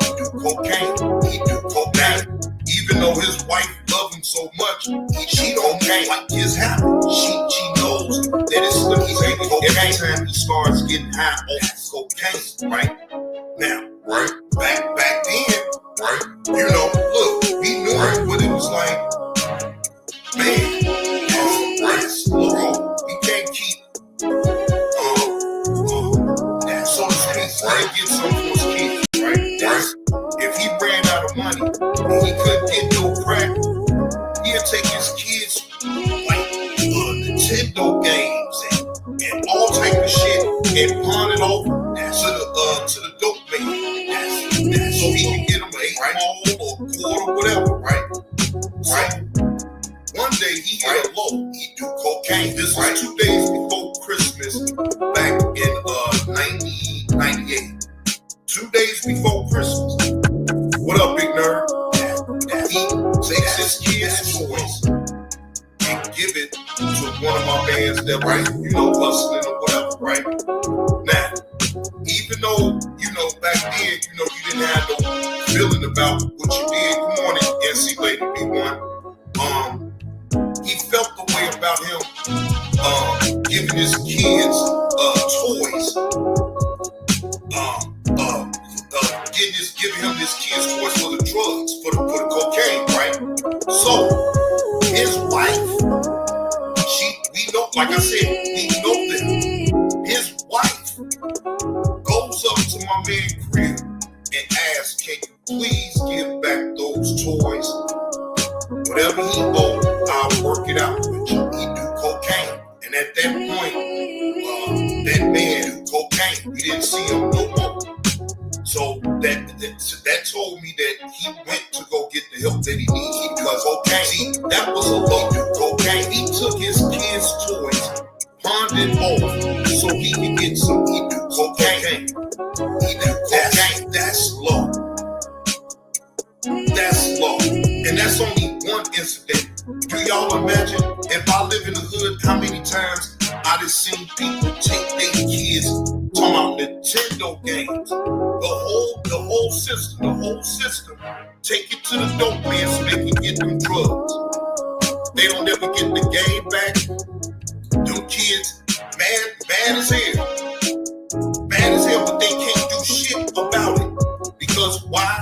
He do cocaine. He do cocaine. Even though his wife loved him so much, she don't like his habit. She knows that it's every time he starts getting high off cocaine, right? Now, right? Back then, right? You know, look, we knew it, but it was like, man, that's right. We can't keep so to speak, right? Get some for his kids, right? That's, if he ran out of money and he couldn't get no crack, he'll take his kids like Nintendo games and all type of shit and pawn it over to the dope man. That's so he can get him an 8 ball or quarter, whatever, right? Right. One day he hit a low. He do cocaine. This was 2 days before Christmas, back in 1998. 2 days before Christmas. What up, big nerd? He takes his kids' toys and give it to one of my bands that right, you know, hustling or whatever, right? Now, even though, you know, back then, you know, you didn't have no feeling about what you did. Good morning, NC Lady B1. He felt the way about him giving his kids toys. Giving him his kids toys for the drugs, for the cocaine, right? So his wife, we know, like I said, we know that his wife goes up to my man's crib and asks, can you please give back those toys? Whatever he owed, I'll work it out with you. He do cocaine. And at that point, that man do cocaine. We didn't see him no more. So that told me that he went to go get the help that he needed because cocaine. See, that was a low do cocaine. He took his kids' toys, pawned it off so he could get some. He do cocaine. He do cocaine. That's low. That's low. And that's only one incident. Do y'all imagine if I live in the hood, how many times I done seen people take their kids, talking about Nintendo games, the whole system, take it to the dope man so they can get them drugs. They don't ever get the game back. Them kids, mad mad as hell. Mad as hell, but they can't do shit about it. Because why?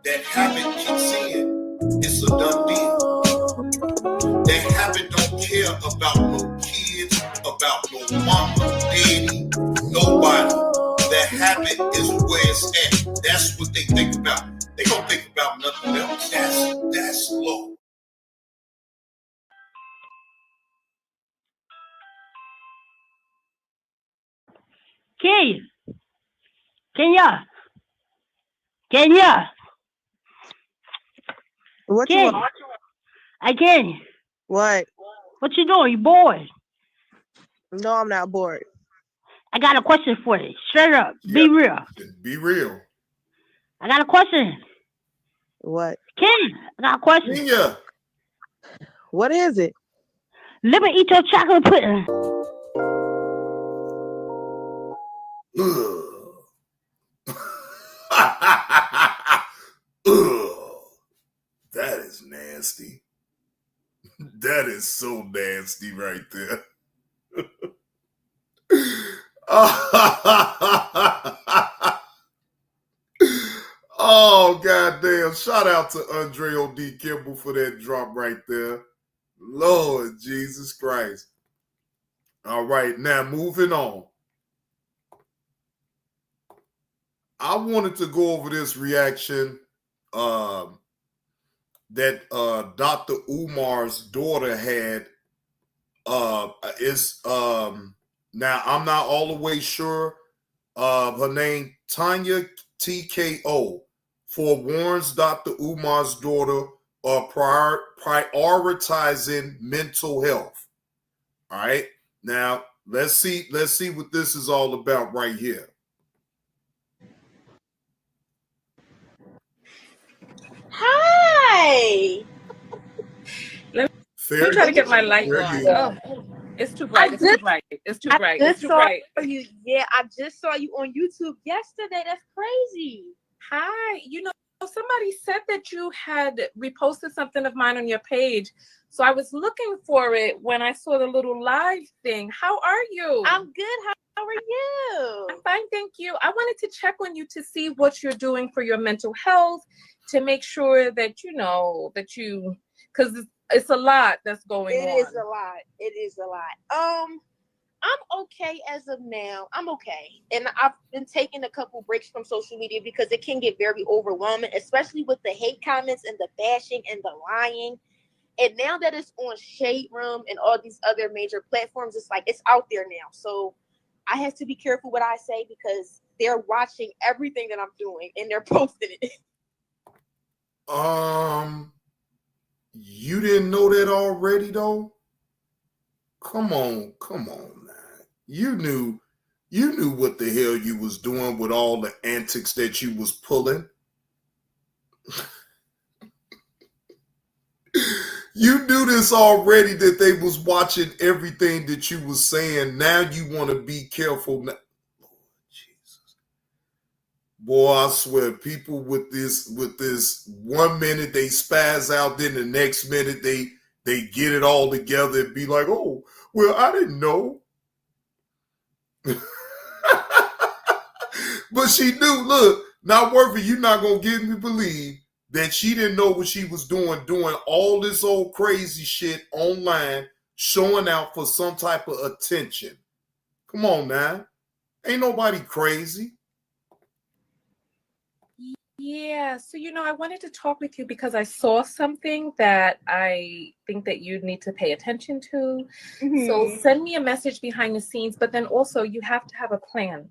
That habit kicks in. It's a done deal. That habit don't care about no kids, about no mama, daddy, nobody. That habit is where it's at. That's what they think about. They don't think about nothing else. That's low. Kenya. What you Kenya. want? I can. What? What you doing? You bored? No, I'm not bored. I got a question for you. Straight up. Be real. Be real. I got a question. What? Kenya, I got a question. Kenya. What is it? Let me eat your chocolate pudding. That is nasty. That is so nasty right there. Oh, goddamn. Shout out to Andre O.D. Kimball for that drop right there. Lord Jesus Christ. All right, now moving on. I wanted to go over this reaction that Dr. Umar's daughter had. Now I'm not all the way sure. Her name, Tanya TKO, forewarns Dr. Umar's daughter of prioritizing mental health. All right. Now let's see what this is all about right here. Hi. Let me try to get my light on. Oh, it's too bright. It's too bright. It's too bright. It's too bright. You. Yeah, I just saw you on YouTube yesterday. That's crazy. Hi. You know, somebody said that you had reposted something of mine on your page. So I was looking for it when I saw the little live thing. How are you? I'm good. How are you? I'm fine, thank you. I wanted to check on you to see what you're doing for your mental health, to make sure that you know that you, because it's a lot that's going on. It is a lot. It is a lot. I'm okay as of now. I'm okay. And I've been taking a couple breaks from social media because it can get very overwhelming, especially with the hate comments and the bashing and the lying. And now that it's on Shade Room and all these other major platforms, it's like it's out there now. So I have to be careful what I say because they're watching everything that I'm doing and they're posting it. You didn't know that already though? Come on now. You knew what the hell you was doing with all the antics that you was pulling. You knew this already, that they was watching everything that you was saying. Now you want to be careful. Lord Jesus. Boy, I swear, people with this 1 minute they spaz out, then the next minute they get it all together and be like, oh, well, I didn't know. But she knew. Look, now Worthy, you're not going to get me to believe that she didn't know what she was doing all this old crazy shit online, showing out for some type of attention. Come on now. Ain't nobody crazy. Yeah, so I wanted to talk with you because I saw something that I think that you need to pay attention to. Mm-hmm. So send me a message behind the scenes, but then also you have to have a plan.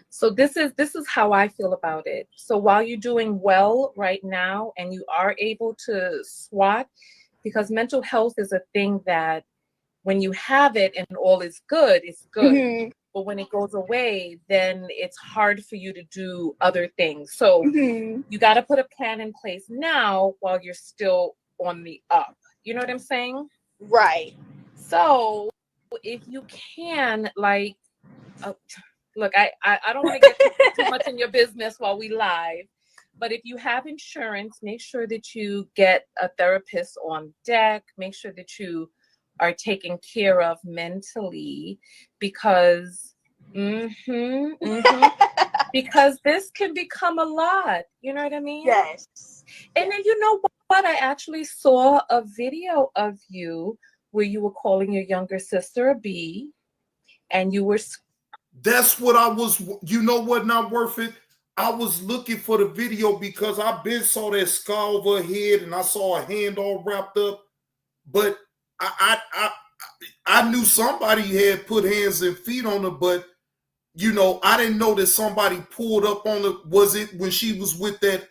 So this is how I feel about it. So while you're doing well right now and you are able to SWAT, because mental health is a thing that when you have it and all is good, it's good. Mm-hmm. But when it goes away, then it's hard for you to do other things. So you got to put a plan in place now while you're still on the up. You know what I'm saying? Right. So if you can, look, I don't want to get too much in your business while we live, but if you have insurance, make sure that you get a therapist on deck. Make sure that you are taken care of mentally, because because this can become a lot. You know what I mean? Yes. And then you know what? I actually saw a video of you where you were calling your younger sister a B, and you were. That's what I was. You know what? Not worth it. I was looking for the video because I been saw that scar over her head and I saw a hand all wrapped up, but I knew somebody had put hands and feet on her, but you know, I didn't know that somebody pulled up on her. Was it when she was with that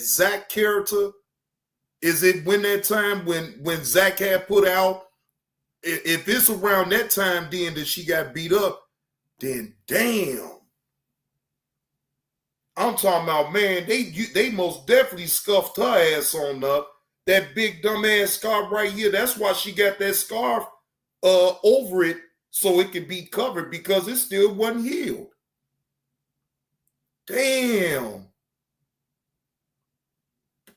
Zach character? Is it when that time when Zach had put out? If it's around that time then that she got beat up, then damn. I'm talking about, man, they most definitely scuffed her ass on up. That big dumb ass scarf right here. That's why she got that scarf over it so it could be covered, because it still wasn't healed. Damn.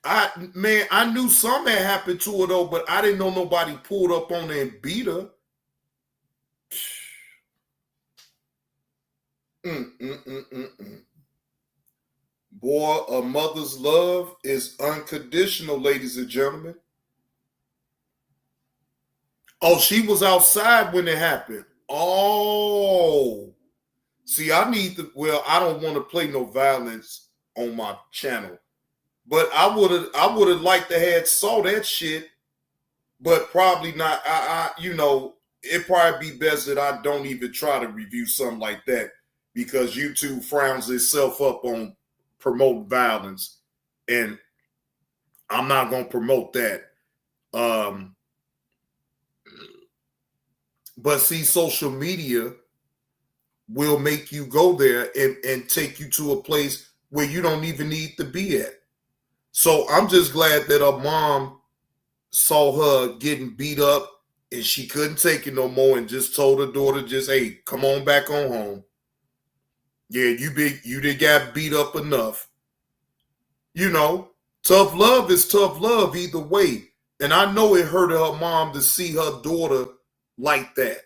I knew something had happened to her though, but I didn't know nobody pulled up on her and beat her. Boy, a mother's love is unconditional, ladies and gentlemen. Oh, she was outside when it happened. Oh. See, I don't want to play no violence on my channel. But I would have liked to have saw that shit, but probably not. It'd probably be best that I don't even try to review something like that, because YouTube frowns itself up on promote violence, and I'm not going to promote that. But see, social media will make you go there and take you to a place where you don't even need to be at. So I'm just glad that her mom saw her getting beat up and she couldn't take it no more and just told her daughter, just, hey, come on back on home. Yeah, you did got beat up enough. You know, tough love is tough love either way. And I know it hurt her mom to see her daughter like that.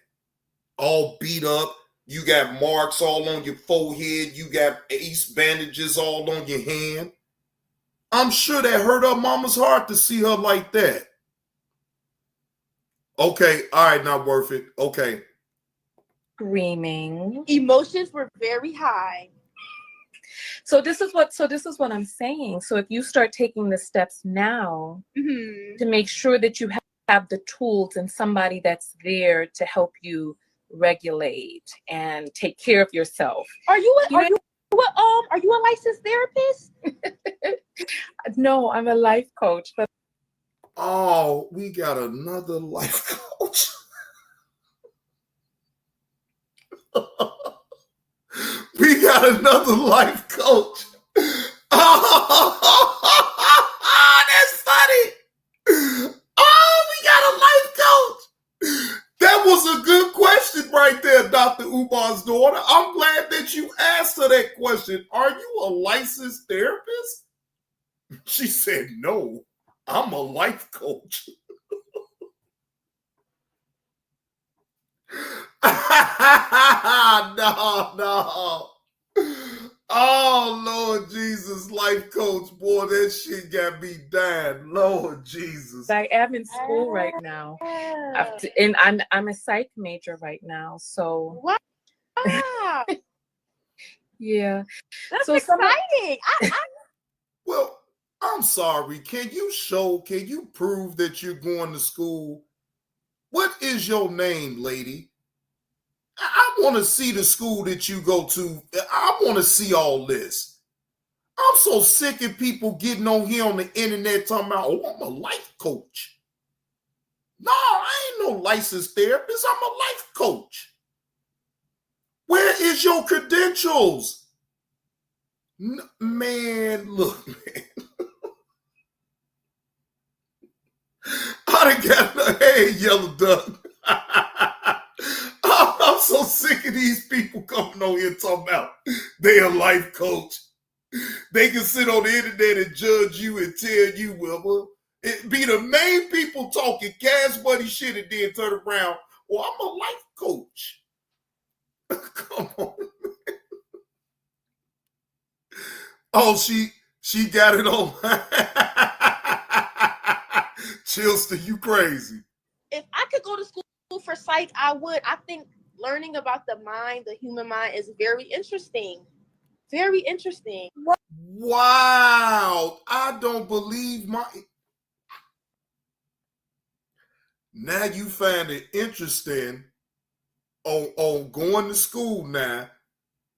All beat up. You got marks all on your forehead. You got ace bandages all on your hand. I'm sure that hurt her mama's heart to see her like that. Okay, all right, not worth it. Okay. Screaming. Emotions were very high. So this is what I'm saying. So if you start taking the steps now to make sure that you have the tools and somebody that's there to help you regulate and take care of yourself. Are you a licensed therapist? No, I'm a life coach. But oh, we got another life coach. We got another life coach. Oh, that's funny. Oh, we got a life coach. That was a good question right there, Dr. Umar's daughter. I'm glad that you asked her that question. Are you a licensed therapist? She said, no, I'm a life coach. No. Oh, Lord Jesus, life coach. Boy, that shit got me dying. Lord Jesus. I am in school right now. And I'm a psych major right now. So wow. Yeah. That's exciting. Well, I'm sorry. Can you prove that you're going to school? What is your name, lady? I want to see the school that you go to. I want to see all this. I'm so sick of people getting on here on the internet talking about, oh, I'm a life coach. No, I ain't no licensed therapist. I'm a life coach. Where is your credentials? Man, look, man. I done got hey, yellow duck. I'm so sick of these people coming on here talking about they a life coach. They can sit on the internet and judge you and tell you, well, It be the main people talking Cash Money shit and then turn around. Well, I'm a life coach. Come on. Oh, she got it on. Chilster, you crazy. If I could go to school for psych, I would. I think learning about the mind, the human mind, is very interesting. Very interesting. Wow. I don't believe my... Now you find it interesting on going to school now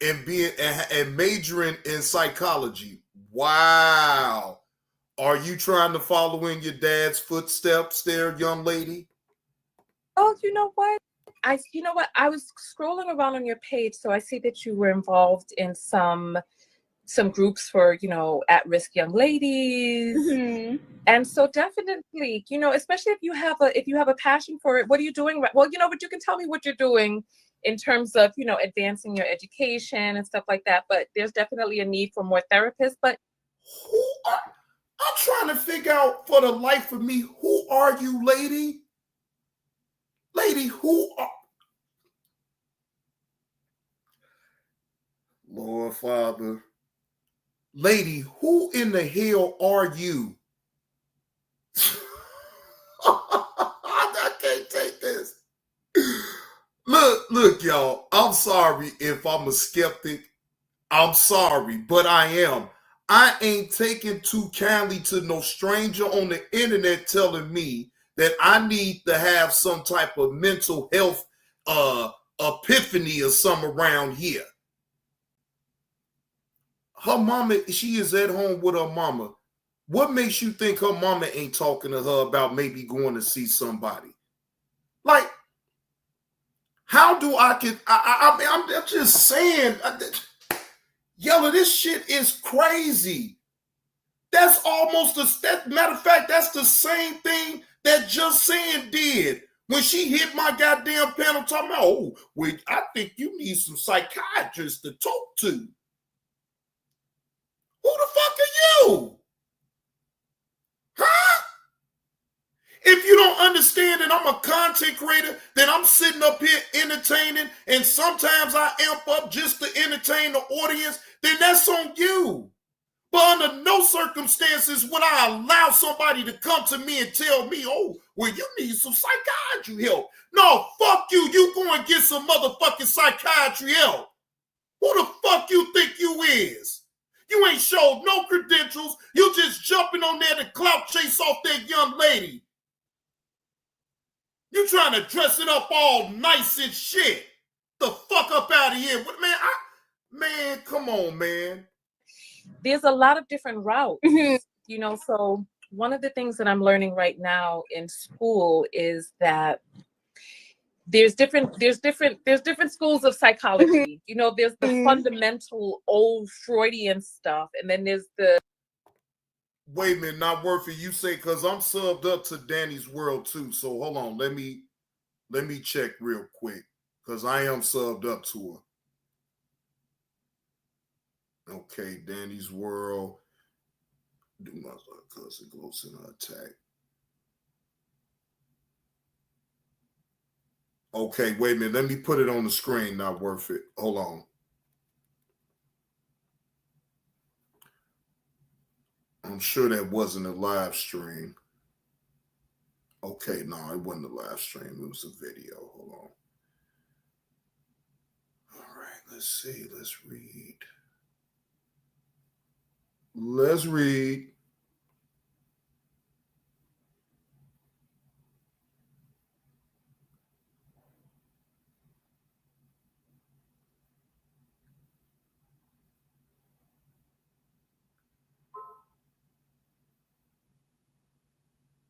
and being and majoring in psychology. Wow. Are you trying to follow in your dad's footsteps there, young lady? Oh, you know what? I was scrolling around on your page, so I see that you were involved in some groups for, at-risk young ladies. Mm-hmm. And so definitely, especially if you have a passion for it, what are you doing? Well, but you can tell me what you're doing in terms of, advancing your education and stuff like that. But there's definitely a need for more therapists. But I'm trying to figure out for the life of me, who are you, lady? Lady, who are... Lord Father. Lady, who in the hell are you? I can't take this. Look, y'all. I'm sorry if I'm a skeptic. I'm sorry, but I am. I ain't taking too kindly to no stranger on the internet telling me that I need to have some type of mental health epiphany or something around here. Her mama, she is at home with her mama. What makes you think her mama ain't talking to her about maybe going to see somebody? Like, how do I get... I'm just saying... Yella, this shit is crazy. That's almost matter of fact, that's the same thing that Just Saying did when she hit my goddamn panel talking about, oh, wait, I think you need some psychiatrists to talk to. Who the fuck are you? Huh? If you don't understand that I'm a content creator, then I'm sitting up here entertaining, and sometimes I amp up just to entertain the audience, then that's on you. But under no circumstances would I allow somebody to come to me and tell me, oh, well, you need some psychiatry help. No, fuck you. You go and get some motherfucking psychiatry help. Who the fuck you think you is? You ain't showed no credentials. You just jumping on there to clout chase off that young lady. You trying to dress it up all nice and shit. The fuck up out of here. Man, come on, man. There's a lot of different routes, so one of the things that I'm learning right now in school is that there's different schools of psychology. There's the fundamental old Freudian stuff, and then there's the... Wait a minute, not worth it. You say, because I'm subbed up to Danny's World too. So hold on, let me check real quick, because I am subbed up to her. Okay, Danny's World. Do my cousin goes in attack. Okay, wait a minute. Let me put it on the screen. Not worth it. Hold on. I'm sure that wasn't a live stream. Okay, no, it wasn't a live stream. It was a video. Hold on. All right, let's see. Let's read. Let's read.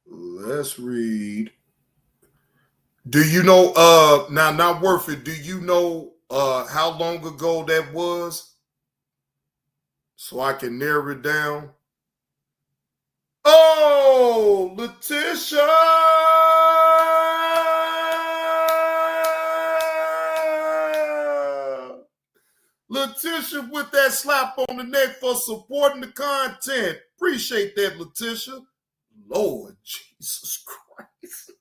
Let's read. Do you know, now not worth it, do you know how long ago that was? So I can narrow it down. Oh, Letitia! Letitia with that slap on the neck for supporting the content. Appreciate that, Letitia. Lord Jesus Christ.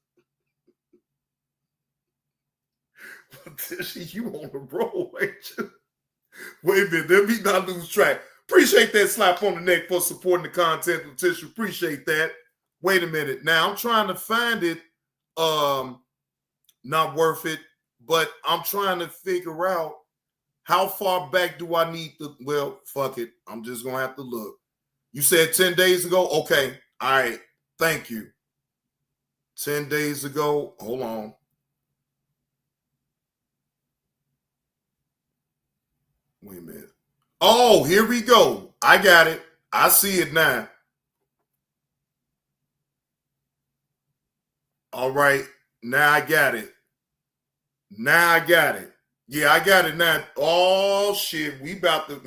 Tisha, you on the roll, ain't you? Wait a minute, let me not lose track. Appreciate that slap on the neck for supporting the content, Letitia. Appreciate that. Wait a minute. Now I'm trying to find it. Not worth it, but I'm trying to figure out how far back do I need to. Well, fuck it. I'm just gonna have to look. You said 10 days ago? Okay. All right. Thank you. 10 days ago. Hold on. Wait a minute. Oh, here we go. I got it. I see it now. All right. Now I got it. Now I got it. Yeah, I got it now. Oh, shit. We about to.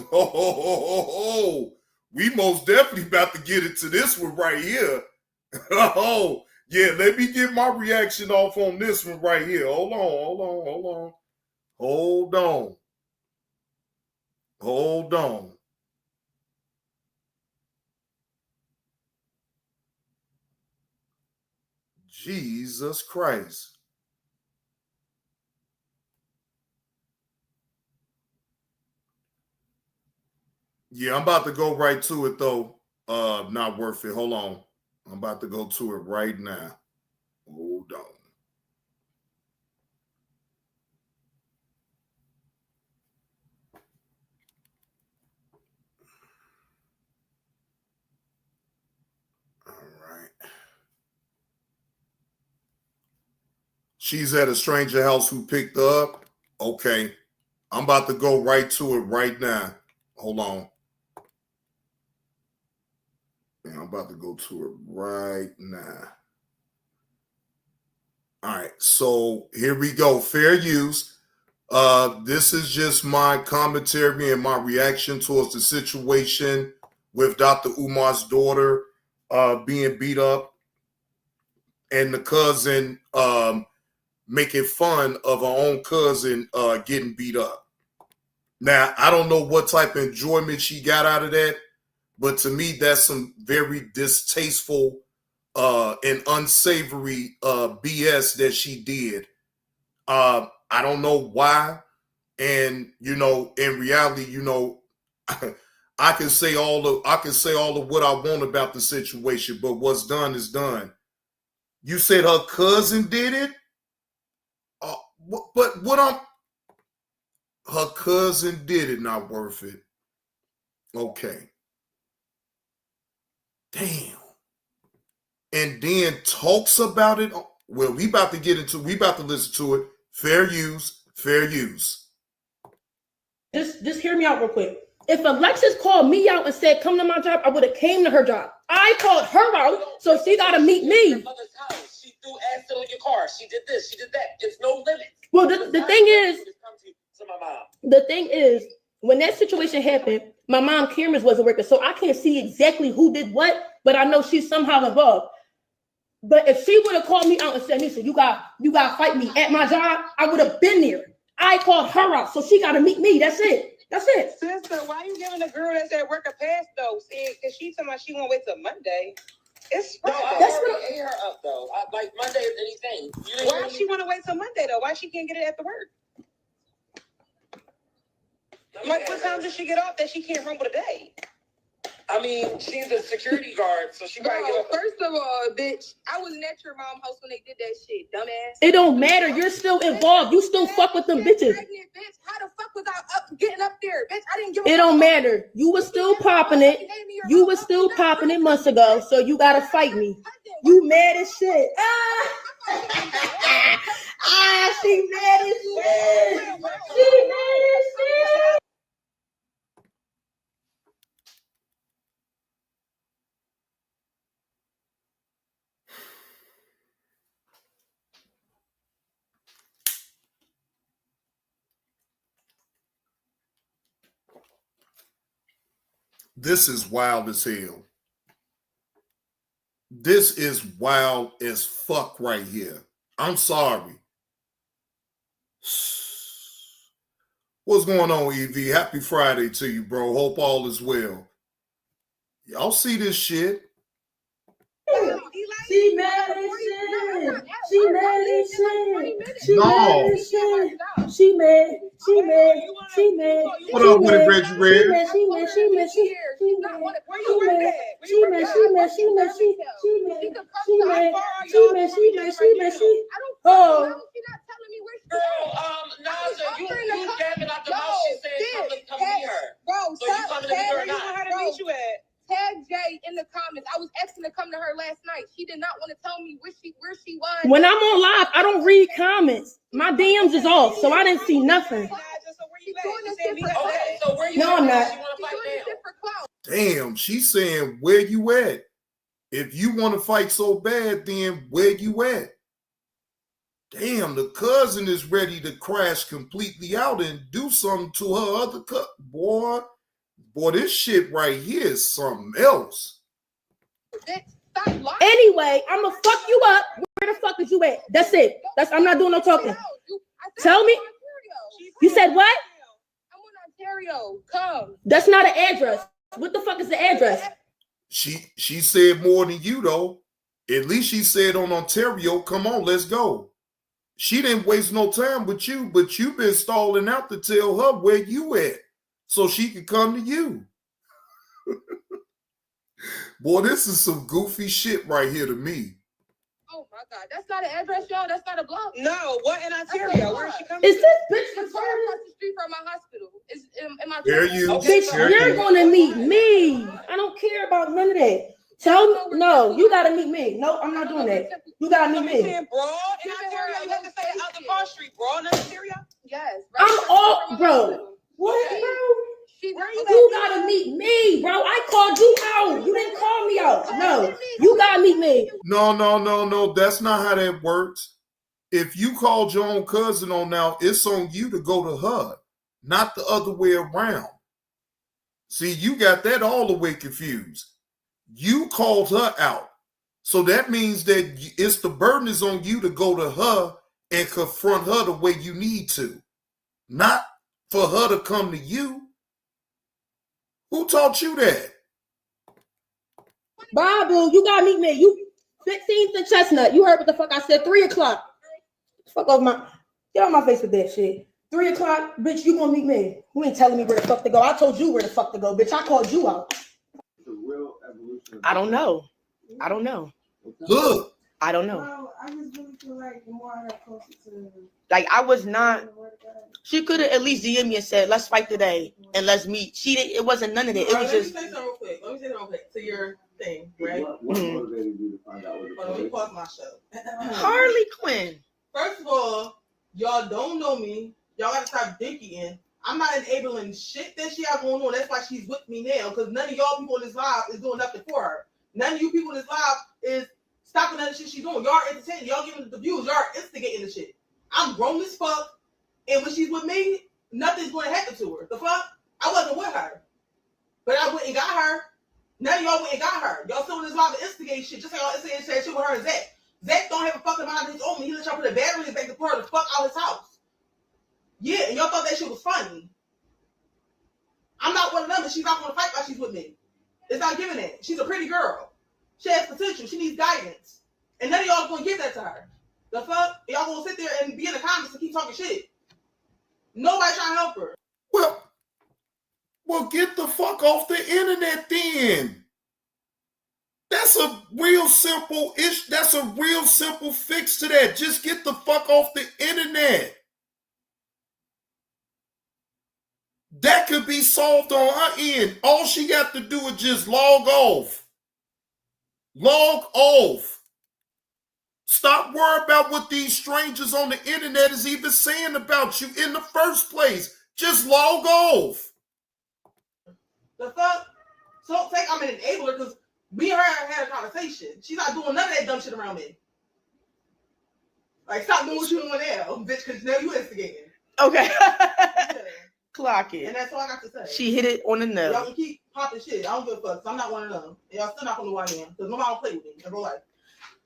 We most definitely about to get into this one right here. Oh, yeah. Let me get my reaction off on this one right here. Hold on. Jesus Christ. Yeah, I'm about to go right to it, though. Not worth it. Hold on. I'm about to go to it right now. Hold on. She's at a stranger house who picked her up. Okay. I'm about to go right to it right now. Hold on. Yeah, I'm about to go to it right now. All right. So here we go. Fair use. This is just my commentary and my reaction towards the situation with Dr. Umar's daughter being beat up and the cousin making fun of her own cousin getting beat up. Now, I don't know what type of enjoyment she got out of that, but to me, that's some very distasteful and unsavory BS that she did. I don't know why. And, you know, in reality, you know, I can say all of what I want about the situation, but what's done is done. You said her cousin did it? Her cousin did it, not worth it. Okay. Damn. And then talks about it. Well, we about to listen to it. Fair use. Just hear me out real quick. If Alexis called me out and said, come to my job, I would have came to her job. I called her out, so she got to meet me. She threw acid on your car. She did this. She did that. There's no limit. Well, the thing is, when that situation happened, my mom cameras wasn't working, so I can't see exactly who did what, but I know she's somehow involved. But if she would have called me out and said, Nisha, you got to fight me at my job, I would have been there. I called her out, so she got to meet me. That's it. Sister, why you giving a girl that's at work a pass though? See, because she talking about she won't wait till Monday. It's Friday. No, that's what I ate her up though. Like Monday is anything. Why she want to wait till Monday though? Why she can't get it at the work? Like, what time does she get off that she can't run with a day? I mean, she's a security guard, so she probably get off. First of all, bitch, I wasn't at your mom's house when they did that shit, dumbass. It don't matter. You're still involved. You still fuck with them bitches. Pregnant, bitch. How the fuck was I getting up there, bitch? I didn't give a It don't matter. You was still popping it. You was still popping it months ago, so you gotta fight me. You mad as shit. She mad as shit. She mad as shit. This is wild as hell. This is wild as fuck right here. I'm sorry. What's going on, EV? Happy Friday to you, bro. Hope all is well. Y'all see this shit? She mad as shit. She mad as shit. She No. mad as shit. She mad. She mad. She mad. What up with it, Reggie Red? She mad. She mad. She mad. She mad. She mad. She mad. She mad. She mad. She mad. She mad. She mad. She mad. She mad. She. Oh. Naja, you gabbing out the mouth. She said come meet her. Bro, so you coming to meet her or not? How to meet you at? Tag Jay in the comments. I was asking to come to her last night. She did not want to tell me where she was. When I'm on live, I don't read comments. My DMs is off, so I didn't see nothing. No, I'm not. Damn, she's saying where you at? If you want to fight so bad, then where you at? Damn, the cousin is ready to crash completely out and do something to her other cousin. Boy, this shit right here is something else. Anyway, I'm gonna fuck you up. Where the fuck is you at? That's it. I'm not doing no talking. Tell me. You said what? I'm in Ontario. Come. That's not an address. What the fuck is the address? She said more than you though. At least she said on Ontario, come on, let's go. She didn't waste no time with you, but you've been stalling out to tell her where you at so she could come to you. Boy, this is some goofy shit right here to me. Oh my God, that's not an address, y'all. That's not a block. No, what in Ontario? Where is she coming Is from? this bitch It's right across the street from my hospital. It's in my There you go. Bitch, you're gonna meet me. I don't care about none of that. Tell me, no, you gotta meet me. No, I'm not doing that. You gotta meet me. Broad in Ontario? You have to say out the Park Street. Broad in Ontario? Yes. I'm all, bro. What, bro? You gotta meet me, bro. I called you out. You didn't call me out. No, you gotta meet me. No. That's not how that works. If you called your own cousin on now, it's on you to go to her, not the other way around. See, you got that all the way confused. You called her out. So that means that it's the burden is on you to go to her and confront her the way you need to, not for her to come to you. Who taught you that? Babu, you gotta meet me. You 15th and Chestnut. You heard what the fuck I said. 3 o'clock. Fuck off my. Get on my face with that shit. 3 o'clock, bitch. You gonna meet me? You ain't telling me where the fuck to go. I told you where the fuck to go, bitch. I called you out. I don't know. Look. I don't know. I just really feel like the more I got closer to. Like I was not. She could have at least DM'd me and said, "Let's fight today and let's meet." She didn't. It wasn't none of that. It was just. Let me say something real quick to your thing, right? What motivated you to find out what let me pause my show. Harley Quinn. First of all, y'all don't know me. Y'all gotta stop dinking. I'm not enabling shit that she got going on. That's why she's with me now. Because none of y'all people in this live is doing nothing for her. None of you people in this live is stopping none of the shit she's doing. Y'all are entertaining. Y'all giving the views. Y'all are instigating the shit. I'm grown as fuck. And when she's with me, nothing's going to happen to her. The fuck? I wasn't with her. But I went and got her. None of y'all went and got her. Y'all still in this live to instigate shit. Just like y'all instigating shit with her and Zach. Zach don't have a fucking mind of his own. He let y'all put a battery in his back to put her the fuck out of his house. Yeah, and y'all thought that shit was funny. I'm not one of them, and she's not going to fight while she's with me. It's not giving it. She's a pretty girl. She has potential. She needs guidance. And none of y'all going to give that to her. The fuck? Y'all going to sit there and be in the comments and keep talking shit. Nobody trying to help her. Well, get the fuck off the internet then. That's a real simple That's a real simple fix to that. Just get the fuck off the internet. That could be solved on her end. All she got to do is just log off. Log off. Stop worrying about what these strangers on the internet is even saying about you in the first place. Just log off. The fuck? So take I'm an enabler because me and her had a conversation. She's not doing none of that dumb shit around me. Like, stop doing what you doing now, bitch, because now you instigating. Okay. Yeah. Clock it. And that's all I got to say. She hit it on the nail. Y'all can keep popping shit. I don't give a fuck. So I'm not one of them. And y'all still not gonna know who I am. Because nobody don't play with me in real life.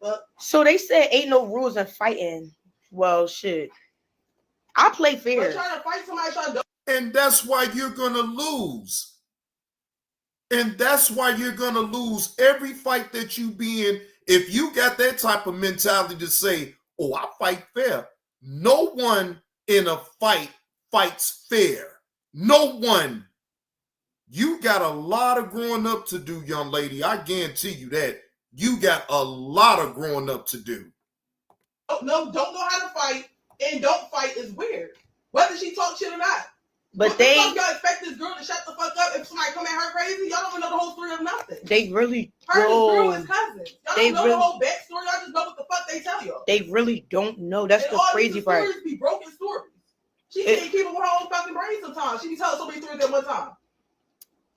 But So they said ain't no rules in fighting. Well, shit. I play fair. trying to fight somebody trying to And that's why you're going to lose. And that's why you're going to lose every fight that you be in if you got that type of mentality to say, oh, I fight fair. No one in a fight fights fair. No one. You got a lot of growing up to do, young lady. I guarantee you that. You got a lot of growing up to do. No, don't know how to fight and don't fight is weird. Whether she talk shit or not. But what they the fuck y'all expect this girl to shut the fuck up if somebody come at her crazy? Y'all don't even know the whole story of nothing. They really her and this don't. girl is cousins. Y'all don't know the whole backstory. Y'all just know what the fuck they tell y'all. They really don't know. That's and the all crazy these part. Stories be broken stories. She can't keep it with her own fucking brain sometimes. She be telling so many stories at one time.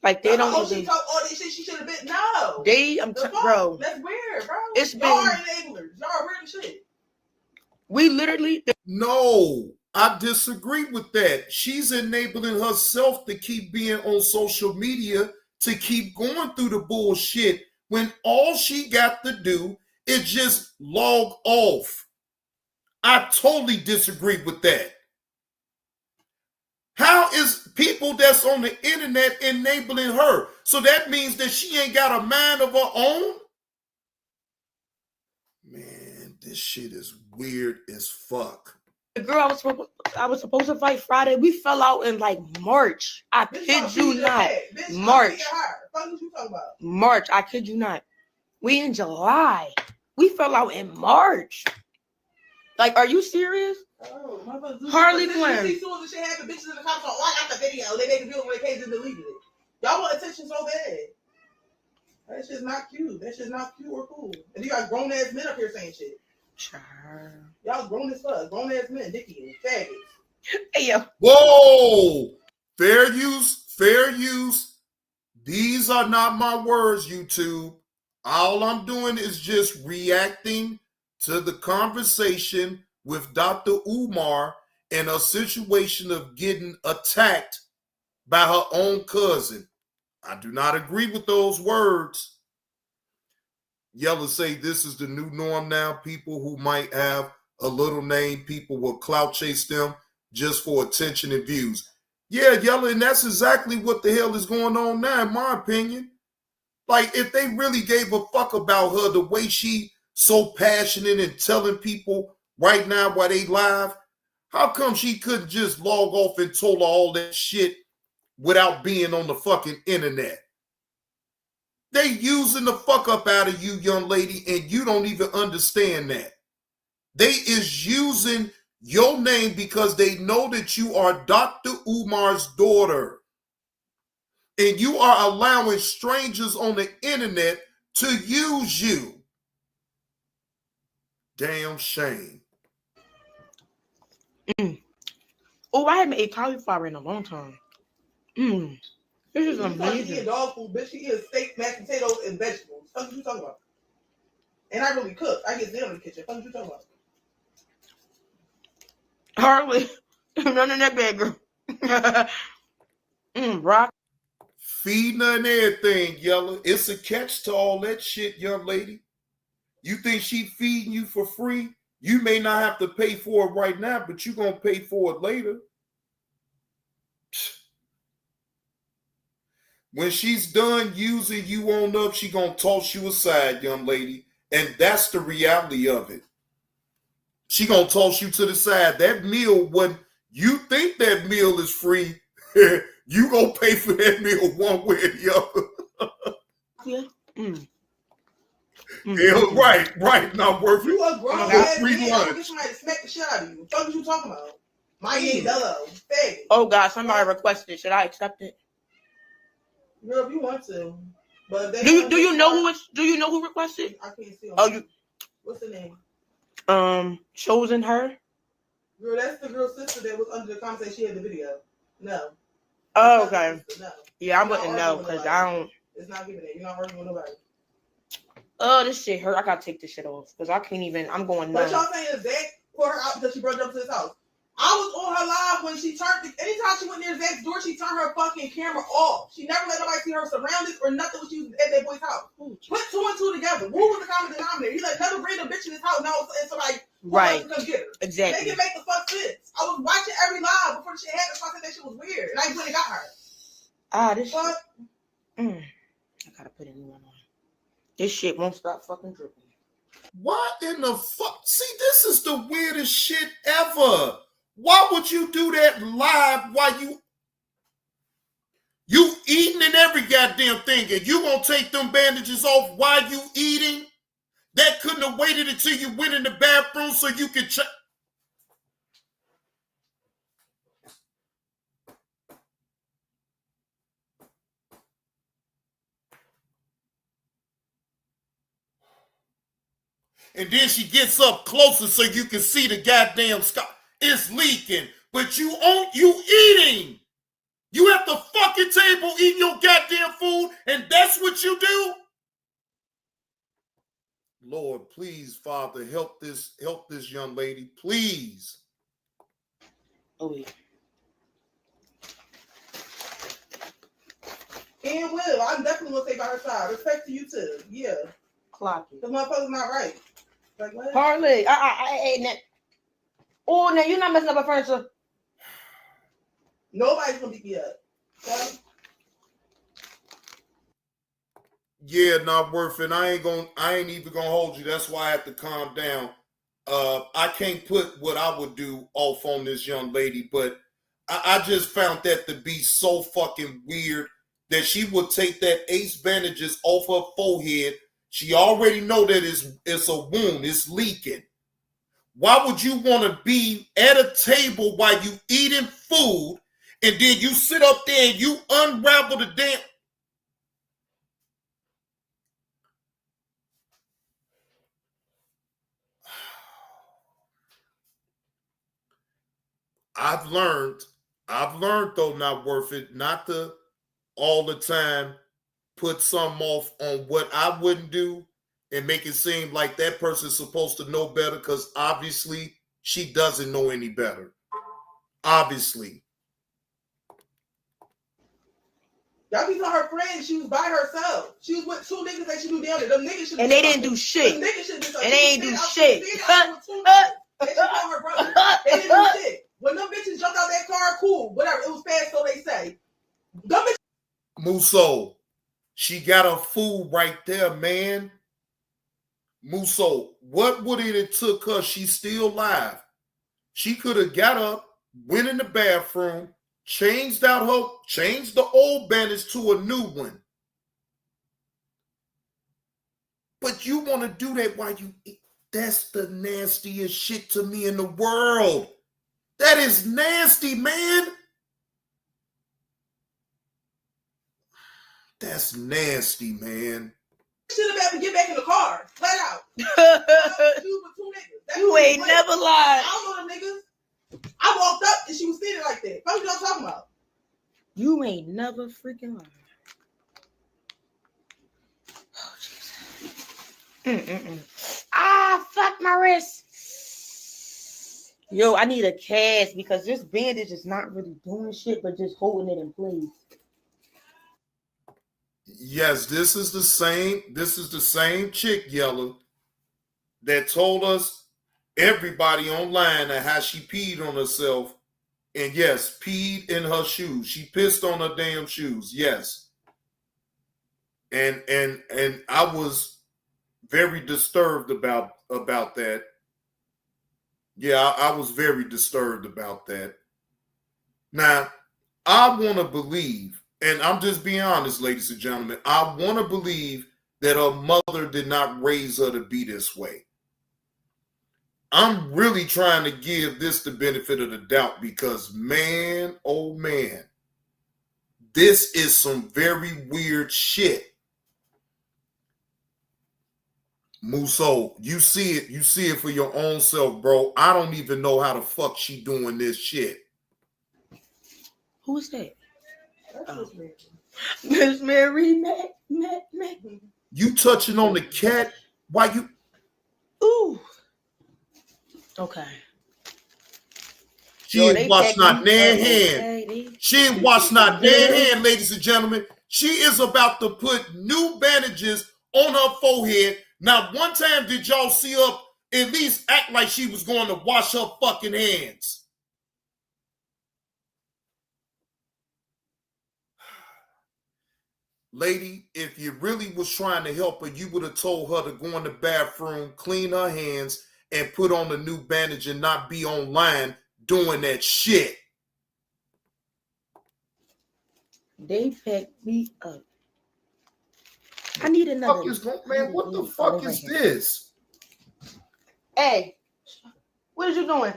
Like they don't. She talk all this shit. She should have been. No. Bro. That's weird, bro. It's y'all are been. enablers. Y'all are weird as shit. We literally. No, I disagree with that. She's enabling herself to keep being on social media, to keep going through the bullshit when all she got to do is just log off. I totally disagree with that. How is people that's on the internet enabling her? So that means that she ain't got a mind of her own? Man, this shit is weird as fuck. The girl I was supposed to fight Friday, we fell out in like March. I kid you not. March. March. I kid you not. We in July. We fell out in March. Like, are you serious? Harley Quinn. As soon as the shit happened, bitches in the comments on, I got the video. They made a video when they came and deleted it. Y'all want attention so bad. That shit's not cute. That shit's not cute or cool. And you got grown ass men up here saying shit. Y'all grown as fuck. Grown ass men, dicky and faggots. Hey yo. Whoa! Fair use, fair use. These are not my words, YouTube. All I'm doing is just reacting to the conversation with Dr. Umar in a situation of getting attacked by her own cousin. I do not agree with those words. Yella say this is the new norm now. People who might have a little name, people will clout chase them just for attention and views. Yeah, Yella, and that's exactly what the hell is going on now, in my opinion. Like, if they really gave a fuck about her the way she so passionate and telling people right now while they live, how come she couldn't just log off and told her all that shit without being on the fucking internet? They using the fuck up out of you, young lady, and you don't even understand that. They is using your name because they know that you are Dr. Umar's daughter. And you are allowing strangers on the internet to use you. Damn shame. Oh, I haven't ate cauliflower in a long time. This is amazing. She eat dog food, bitch. She eat steak, mashed potatoes, and vegetables. What are you talking about? And I really cook. I get them in the kitchen. What are you talking about? Harley, none of that bad girl. Brock. Feeding her and everything, Yella. It's a catch to all that shit, young lady. You think she feeding you for free? You may not have to pay for it right now, but you're going to pay for it later. When she's done using you on up, she going to toss you aside, young lady. And that's the reality of it. She going to toss you to the side. That meal, when you think that meal is free, you going to pay for that meal one way or the other. Yeah. Yeah, right. Not worth it. You a grown ass man. You get somebody to smack the shit out of you. What are you talking about? My name Bello. Oh God, somebody requested it. Should I accept it? Girl, if you want to. But do you know who requested? I can't see. Oh, you. What's the name? Chosen Her. Girl, that's the girl's sister that was under the conversation. She had the video. No. Oh, okay. No. Yeah, I wouldn't know because I don't. It's not giving it. You're not arguing with nobody. Oh, this shit hurt. I gotta take this shit off because I can't even. I'm going nuts. nuts. But y'all saying is Zach put her out because she brought it up to his house. I was on her live when she turned. Anytime she went near Zach's door, she turned her fucking camera off. She never let nobody see her surroundings or nothing when she was at that boy's house. Put two and two together. Who was the common denominator? He let another random bitch in his house. Now it's somebody right. To come get her. Exactly. They can make the fuck sense. I was watching every live before the shit happened, so I said that shit was weird, and I went and got her. This shit. I gotta put a new one on. This shit won't stop fucking dripping. What in the fuck? See, this is the weirdest shit ever. Why would you do that live while you eating and every goddamn thing, and you gonna take them bandages off while you eating? That couldn't have waited until you went in the bathroom so you could check. And then she gets up closer so you can see the goddamn sky. It's leaking, but you eating. You at the fucking table eating your goddamn food, and that's what you do? Lord, please, Father, help this young lady, please. Oh, yeah. And Will, I'm definitely gonna stay by her side. Respect to you too. Yeah. Clock it. The motherfucker's not right. Like what? Harley, I ain't that. Oh, now you're not messing up her furniture. Nobody's gonna beat me up. Okay? Yeah, not worth it. I ain't even gonna hold you. That's why I have to calm down. I can't put what I would do off on this young lady, but I just found that to be so fucking weird that she would take that ace bandages off her forehead. She already know that it's a wound, it's leaking. Why would you want to be at a table while you eating food and then you sit up there and you unravel the damn... I've learned though, not worth it, not to all the time put some off on what I wouldn't do and make it seem like that person's supposed to know better, because obviously she doesn't know any better. Obviously. Y'all be telling her friends she was by herself. She was with two niggas that she knew down there. Them niggas should. And they didn't do shit. Them niggas should do something. And they ain't do shit. They called her brother. They didn't do shit. When them bitches jumped out that car, cool, whatever. It was fast, so they say. Them bitches. Muso, she got her food right there, man. Muso, what would it have took her? She's still alive. She could have got up, went in the bathroom, changed the old bandage to a new one. But you want to do that while you eat? That's the nastiest shit to me in the world. That is nasty, man. That's nasty, man. Should have had to get back in the car. Flat out. You ain't never lied. I don't know them niggas. I walked up and she was sitting like that. What are y'all talking about? You ain't never freaking lied. Oh, Jesus. Ah, fuck my wrist. Yo, I need a cast because this bandage is not really doing shit, but just holding it in place. Yes, this is the same chick, Yella, that told us, everybody online, that how she peed on herself. And yes, peed in her shoes. She pissed on her damn shoes. Yes. And I was very disturbed about that. Yeah, I was very disturbed about that. Now, I want to believe, and I'm just being honest, ladies and gentlemen, I want to believe that her mother did not raise her to be this way. I'm really trying to give this the benefit of the doubt because, man, oh man, this is some very weird shit. Muso, you see it for your own self, bro. I don't even know how the fuck she doing this shit. Who is that? Miss Mary, Mac. You touching on the cat? Why you? Ooh. Okay. She ain't washed not damn hand. She ain't washed not damn hand, ladies and gentlemen. She is about to put new bandages on her forehead. Now, one time did y'all see her at least act like she was going to wash her fucking hands? Lady, if you really was trying to help her, you would have told her to go in the bathroom, clean her hands, and put on a new bandage and not be online doing that shit. They packed me up. I need another. Man, what the fuck is this? Hey, what are you doing?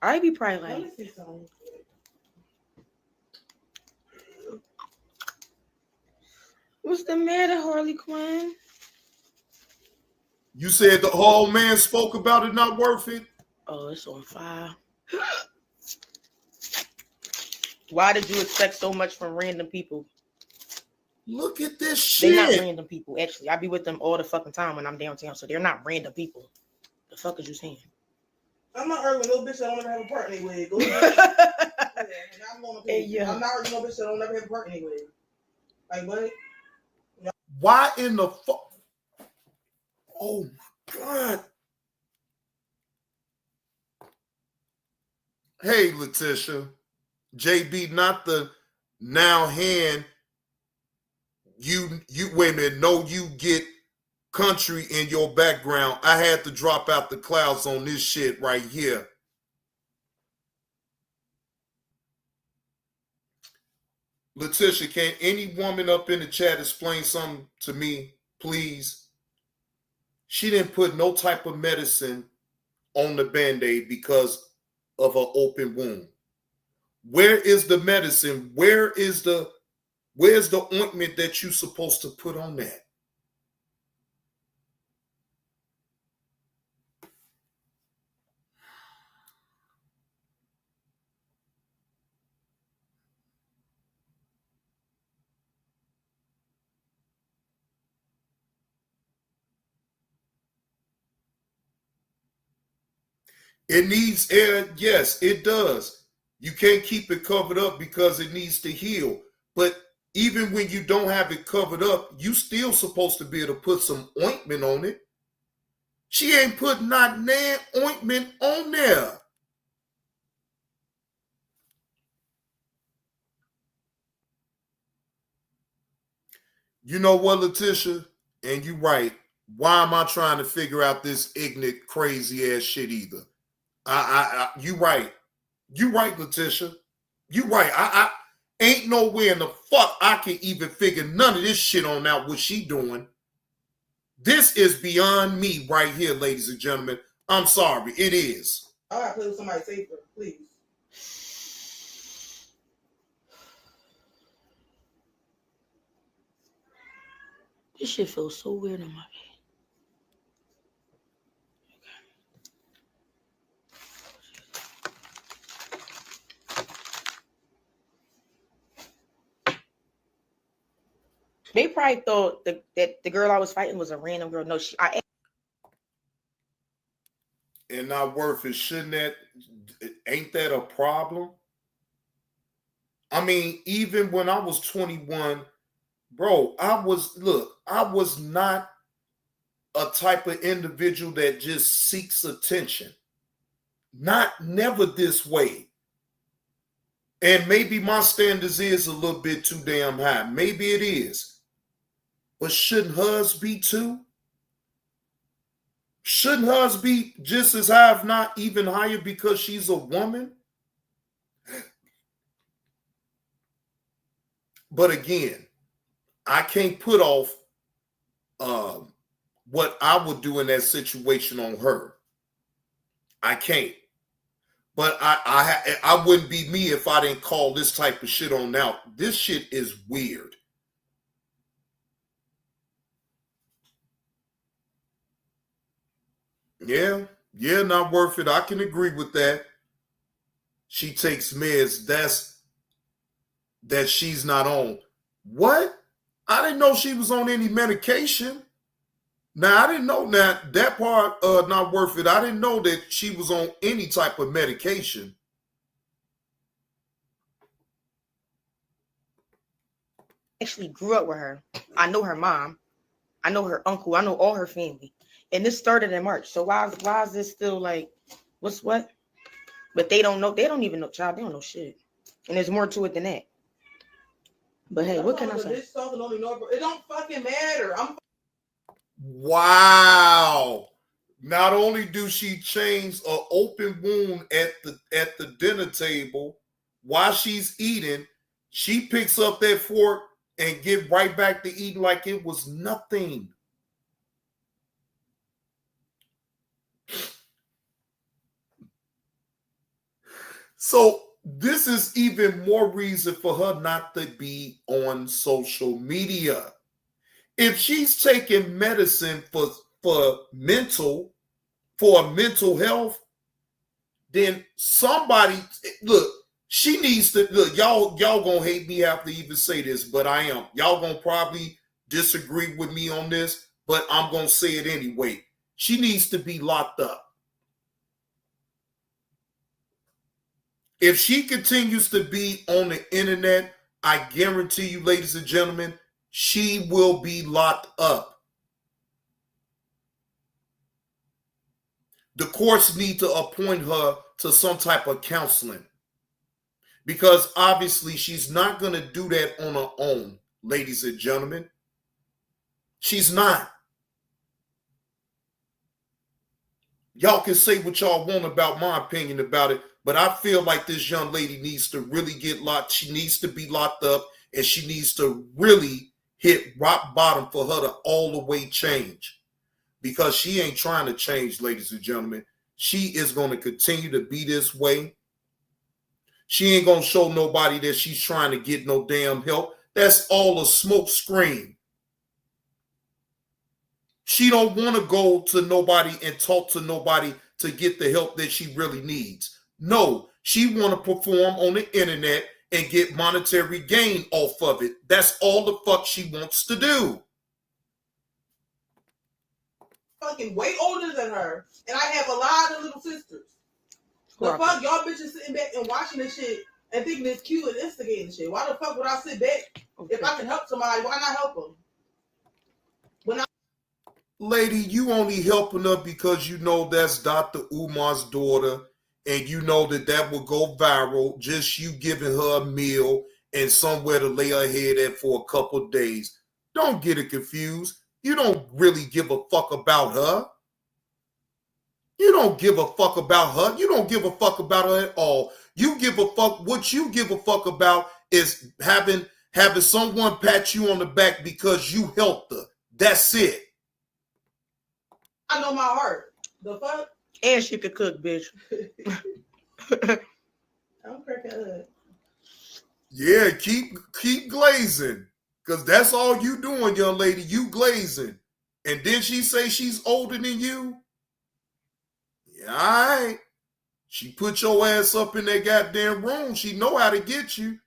I be probably like. What's the matter, Harley Quinn? You said the whole man spoke about it not worth it? Oh, it's on fire. Why did you expect so much from random people? Look at this shit. They're not random people, actually. I be with them all the fucking time when I'm downtown, so they're not random people. The fuck is you saying? I'm not arguing no bitch that don't ever have a partner with. Go ahead. I'm not arguing no bitch that don't ever have a partner with. Like, what? Why in the fuck? Oh my God. Hey, Letitia. JB, not the now hand. You wait a minute. No, you get country in your background. I had to drop out the clouds on this shit right here. Letitia, can any woman up in the chat explain something to me, please? She didn't put no type of medicine on the Band-Aid because of an open wound. Where is the medicine? Where's the ointment that you're supposed to put on that? It needs air. Yes, it does. You can't keep it covered up because it needs to heal. But even when you don't have it covered up, you still supposed to be able to put some ointment on it. She ain't put not nan ointment on there. You know what, Letitia? And you're right. Why am I trying to figure out this ignorant, crazy ass shit either? You right. You right, Letitia. You right. I ain't nowhere in the fuck I can even figure none of this shit on out what she doing. This is beyond me right here, ladies and gentlemen. I'm sorry. It is. I gotta play with somebody safer, please. This shit feels so weird in my head. They probably thought that the girl I was fighting was a random girl. No, and not worth it. Ain't that a problem? I mean, even when I was 21, bro, I was not a type of individual that just seeks attention. Never this way. And maybe my standards is a little bit too damn high. Maybe it is. But shouldn't hers be too? Shouldn't hers be just as high, if not even higher, because she's a woman? But again, I can't put off what I would do in that situation on her. I can't. But I wouldn't be me if I didn't call this type of shit on out. This shit is weird. Yeah, not worth it. I can agree with that. She takes meds. That she's not on. What? I didn't know she was on any medication. Now, I didn't know that part, not worth it. I didn't know that she was on any type of medication. Actually grew up with her. I know her mom. I know her uncle. I know all her family. And this started in March. So why is this still like, what? But they don't know. They don't even know, child. They don't know shit. And there's more to it than that. But hey, what can I say? It don't fucking matter. Wow. Not only do she change an open wound at the dinner table while she's eating, she picks up that fork and get right back to eating like it was nothing. So this is even more reason for her not to be on social media. If she's taking medicine for mental health, then somebody, look, she needs to, look, y'all gonna hate me after even say this, but I am. Y'all gonna probably disagree with me on this, but I'm gonna say it anyway. She needs to be locked up. If she continues to be on the internet, I guarantee you, ladies and gentlemen, she will be locked up. The courts need to appoint her to some type of counseling, because obviously she's not going to do that on her own, ladies and gentlemen. She's not. Y'all can say what y'all want about my opinion about it, but I feel like this young lady needs to really get locked. She needs to be locked up, and she needs to really hit rock bottom for her to all the way change, because she ain't trying to change, ladies and gentlemen. She is going to continue to be this way. She ain't going to show nobody that she's trying to get no damn help. That's all a smoke screen. She don't want to go to nobody and talk to nobody to get the help that she really needs. No, she want to perform on the internet and get monetary gain off of it. That's all the fuck she wants to do. Fucking way older than her, and I have a lot of little sisters. The fuck y'all bitches sitting back and watching this shit and thinking it's cute and instigating shit. Why the fuck would I sit back? If I can help somebody, why not help them? Lady, you only helping her because you know that's Dr. Umar's daughter, and you know that will go viral, just you giving her a meal and somewhere to lay her head at for a couple of days. Don't get it confused. You don't really give a fuck about her. You don't give a fuck about her. You don't give a fuck about her at all. You give a fuck. What you give a fuck about is having someone pat you on the back because you helped her. That's it. I know my heart. The fuck? And she could cook, bitch. I'm cracking up. Yeah, keep glazing. Because that's all you doing, young lady. You glazing. And then she say she's older than you? Yeah, all right. She put your ass up in that goddamn room. She know how to get you.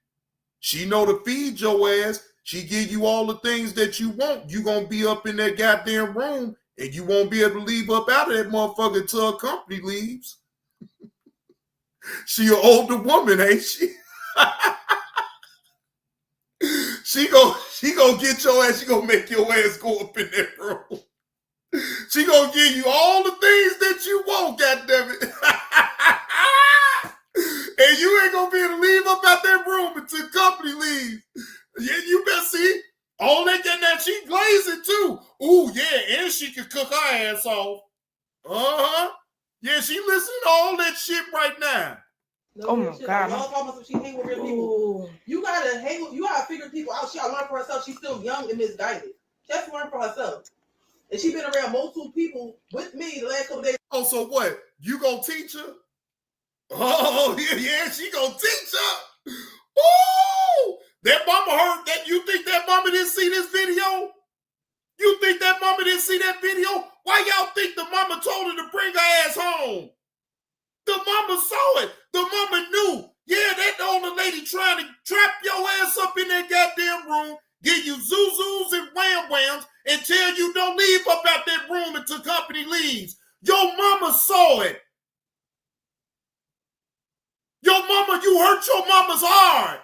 She know to feed your ass. She give you all the things that you want. You gonna be up in that goddamn room, and you won't be able to leave up out of that motherfucker until her company leaves. She an older woman, ain't she? She gonna get your ass. She gonna make your ass go up in that room. She gonna give you all the things that you want, goddammit. And you ain't gonna be able to leave up out that room until company leaves. Yeah, you better see. All that getting that, she glazing too. Ooh, yeah, and she can cook her ass off. Uh-huh. Yeah, she listening to all that shit right now. Oh my God. Y'all talking about she hang with real people. You gotta figure people out. She gotta learn for herself. She's still young and misguided. She has to learn for herself. And she been around multiple people with me the last couple days. Oh, so what? You gonna teach her? Oh, yeah, she gonna teach her. Ooh! That mama heard that. You think that mama didn't see this video? You think that mama didn't see that video? Why y'all think the mama told her to bring her ass home? The mama saw it. The mama knew. Yeah, that older lady trying to trap your ass up in that goddamn room, give you zuzus and wham-whams, and tell you don't leave up out that room until company leaves. Your mama saw it. Your mama, you hurt your mama's heart.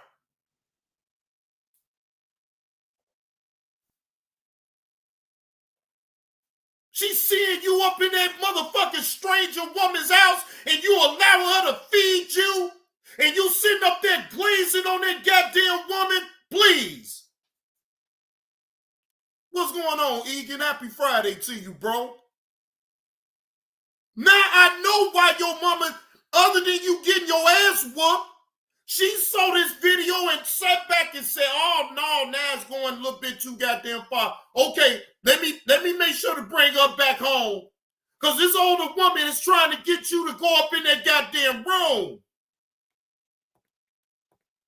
She's seeing you up in that motherfucking stranger woman's house, and you allow her to feed you, and you sitting up there glazing on that goddamn woman. Please. What's going on, Egan? Happy Friday to you, bro. Now I know why your mama, other than you getting your ass whooped, she saw this video and sat back and said, oh, no, now it's going a little bit too goddamn far. Okay, let me make sure to bring her back home. Because this older woman is trying to get you to go up in that goddamn room.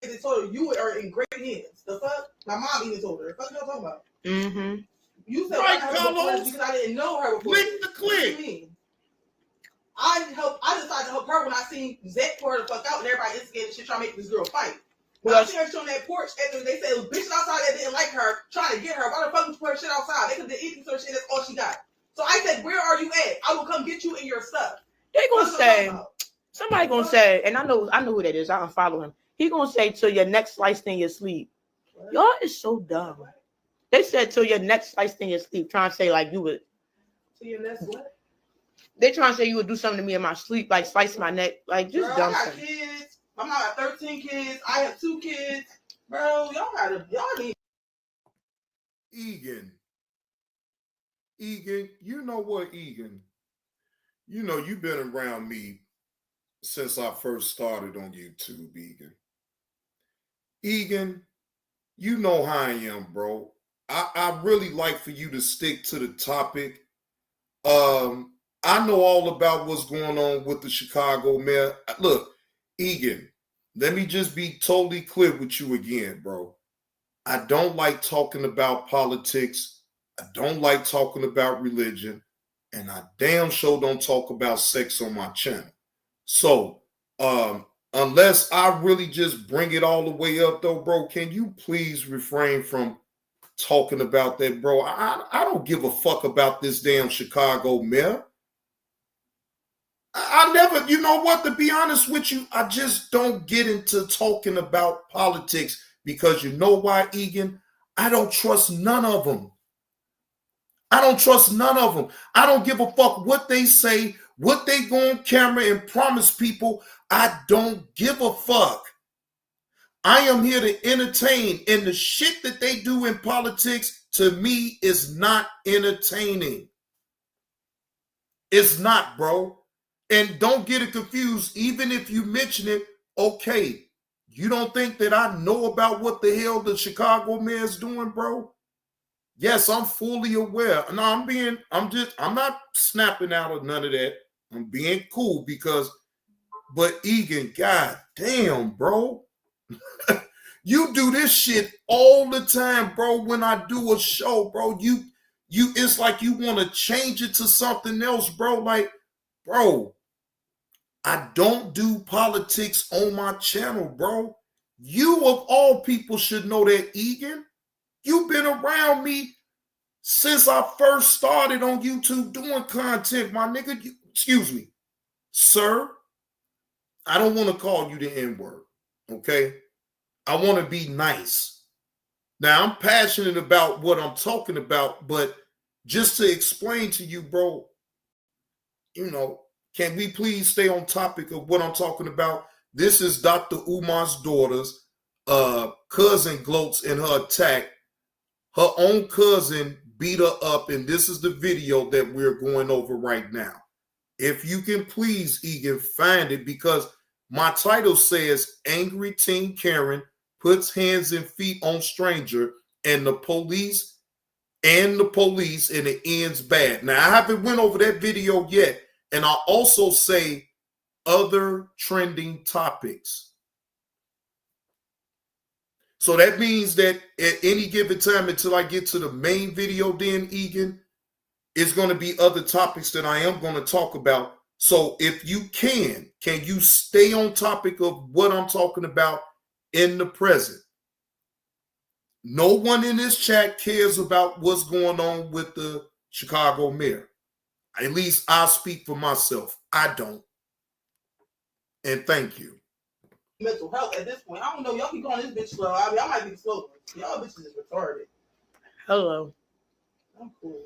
They told her you are in great hands. The fuck? My mom even told her. The fuck y'all talking about? Mm-hmm. You said right, I Carlos. because I didn't know her before. Click the click. What do you mean? I decided to help her when I seen Zach pour her the fuck out and everybody instigated shit trying to make this girl fight. When I seen her on that porch, after they said it was bitches outside that didn't like her, trying to get her. Why the fuck would you put her shit outside? They could have eaten some shit. That's all she got. So I said, where are you at? I will come get you and your stuff. They gonna say, somebody gonna say, and I know who that is. I don't follow him. He gonna say till your neck sliced in your sleep. What? Y'all is so dumb. What? They said till your neck sliced in your sleep, trying to say like you would. Till your neck what? They trying to say you would do something to me in my sleep, like slice my neck, like just Girl, dumb I got stuff. kids. My mom got 13 kids. I have 2 kids. Bro, y'all need. Egan, you know what, Egan? You know, you've been around me since I first started on YouTube, Egan. Egan, you know how I am, bro. I really like for you to stick to the topic. I know all about what's going on with the Chicago mayor. Look, Egan, let me just be totally clear with you again, bro. I don't like talking about politics. I don't like talking about religion. And I damn sure don't talk about sex on my channel. So, unless I really just bring it all the way up, though, bro, can you please refrain from talking about that, bro? I don't give a fuck about this damn Chicago mayor. I never, you know what, to be honest with you, I just don't get into talking about politics because you know why, Egan? I don't trust none of them. I don't trust none of them. I don't give a fuck what they say, what they go on camera and promise people. I don't give a fuck. I am here to entertain, and the shit that they do in politics to me is not entertaining. It's not, bro. And don't get it confused. Even if you mention it, okay, you don't think that I know about what the hell the Chicago mayor's doing, bro? Yes, I'm fully aware. No, I'm not snapping out of none of that. I'm being cool but Egan, god damn, bro. You do this shit all the time, bro. When I do a show, bro, it's like you want to change it to something else, bro. Like, bro, I don't do politics on my channel, bro. You of all people should know that, Egan. You've been around me since I first started on YouTube doing content, my nigga. Excuse me, sir. I don't want to call you the N-word, okay? I want to be nice. Now, I'm passionate about what I'm talking about, but just to explain to you, bro, you know, can we please stay on topic of what I'm talking about? This is Dr. Umar's daughter's cousin gloats in her attack. Her own cousin beat her up, and this is the video that we're going over right now. If you can please, Egan, find it, because my title says Angry Teen Karen puts hands and feet on stranger and the police, and it ends bad. Now, I haven't went over that video yet, and I'll also say other trending topics. So that means that at any given time until I get to the main video, then, Egan, it's going to be other topics that I am going to talk about. So if you can you stay on topic of what I'm talking about in the present? No one in this chat cares about what's going on with the Chicago mayor. At least I'll speak for myself. I don't. And thank you. Mental health at this point. I don't know. Y'all keep calling this bitch slow. I mean, I might be slow. Y'all bitches is retarded. Hello. I'm cool.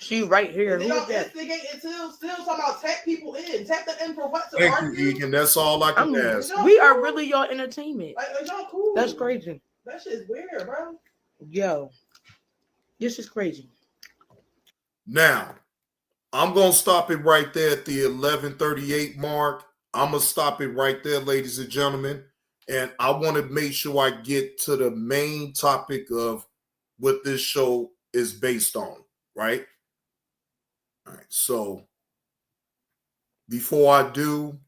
She right here. They Who is don't that? instigate until still talking about tap people in. Tap them in for what? To Thank argue? you, Egan. That's all I can ask. We are really your entertainment. Like, y'all cool. That's crazy. That shit's weird, bro. Yo, this is crazy. Now, I'm going to stop it right there at the 11:38 mark. I'm going to stop it right there, ladies and gentlemen. And I want to make sure I get to the main topic of what this show is based on, right? All right, so before I do,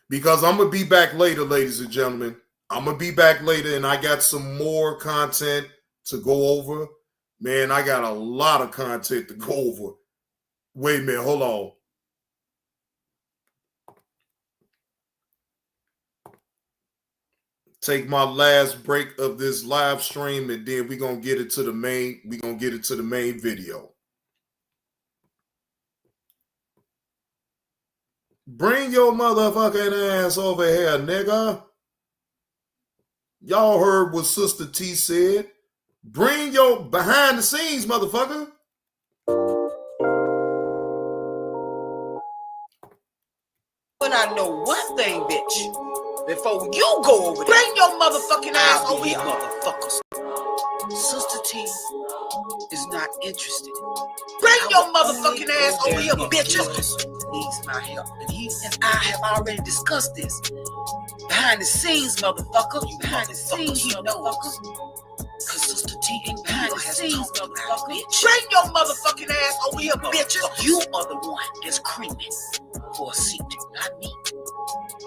because I'm going to be back later, ladies and gentlemen. I'm going to be back later, and I got some more content to go over. Man, I got a lot of content to go over. Wait a minute, hold on. Take my last break of this live stream, and then we're going to get it to the main, video. Bring your motherfucking ass over here, nigga. Y'all heard what Sister T said. Bring your behind the scenes, motherfucker. But I know one thing, bitch. Before you go over there, bring your motherfucking ass over here, motherfuckers. Sister T is not interested. Bring your motherfucking ass over here, bitches. Needs my help, and he and I have already discussed this. Behind the scenes, motherfucker. You behind the scenes, motherfuckers. Cause Sister T ain't behind the scenes, motherfucker. Bring your motherfucking ass over here, bitches. You are the one that's creaming for a seat, not me.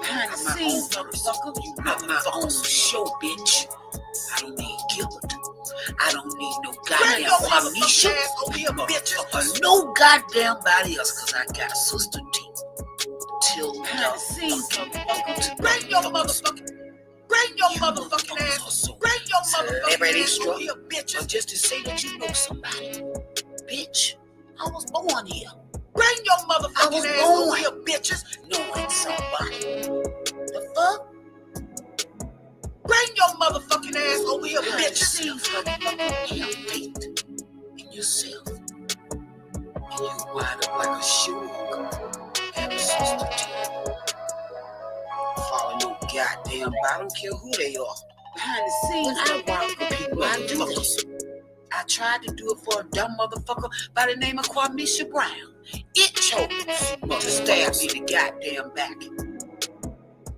Behind the scenes, motherfucker. You run my own show, bitch. I don't need Gilbert. I don't need no goddamn Nisha over here, bitches. Or no goddamn body else, cause I got Sister T. Till behind the scenes, motherfucker. Bring your motherfucking. Bring your motherfucking ass. Bring your motherfucking ass over here, bitches. Just to say that you know somebody. Bitch, I was born here. Bring your motherfucking ass over here, bitches. Knowing somebody. The fuck? Bring your motherfucking ass over here, bitches. Have faith in yourself. And you wind up like a shoe. And Sister T. Follow no goddamn body. I don't care who they are. Behind the scenes, I work with people. I do this. I tried to do it for a dumb motherfucker by the name of Kwamisha Brown. It chose to stab me in the goddamn back.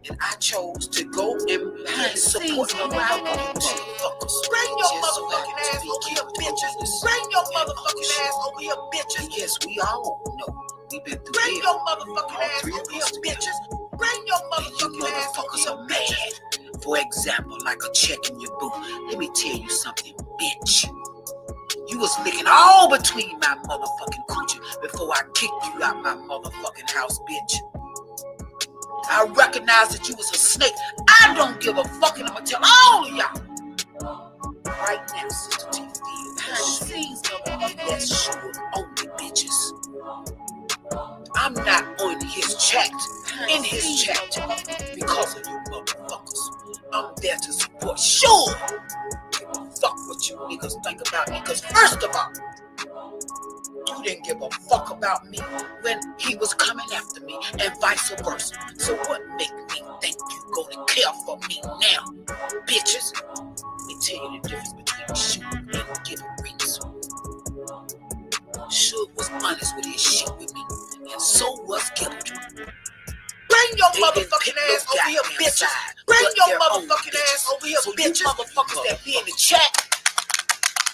And I chose to go and support the motherfuckers. Bring your motherfucking ass over here, bitches. Bring your motherfucking ass over here, bitches. Yes, we all know. We've been through Bring your motherfucking ass over here, bitches. Bring your motherfucking ass over here, bitches. For example, like a check in your boot. Let me tell you something, bitch. You was licking all between my motherfucking coochie before I kicked you out my motherfucking house, bitch. I recognize that you was a snake. I don't give a fuck, and I'm gonna tell all of y'all. Right now, Sister T, behind the scenes, motherfucker, that's sure only bitches. I'm not on his chat, in his chat, because of you motherfuckers. I'm there to support. Sure. Fuck what you niggas think about me, because first of all, you didn't give a fuck about me when he was coming after me, and vice versa. So what make me think you gonna care for me now, bitches? Let me tell you the difference between shooting and giving rings. Suge was honest with his shit with me, and so was Gilbert. Bring your motherfucking ass over here, bitches. Bring your motherfucking ass over here, bitches. Motherfuckers that be in the chat,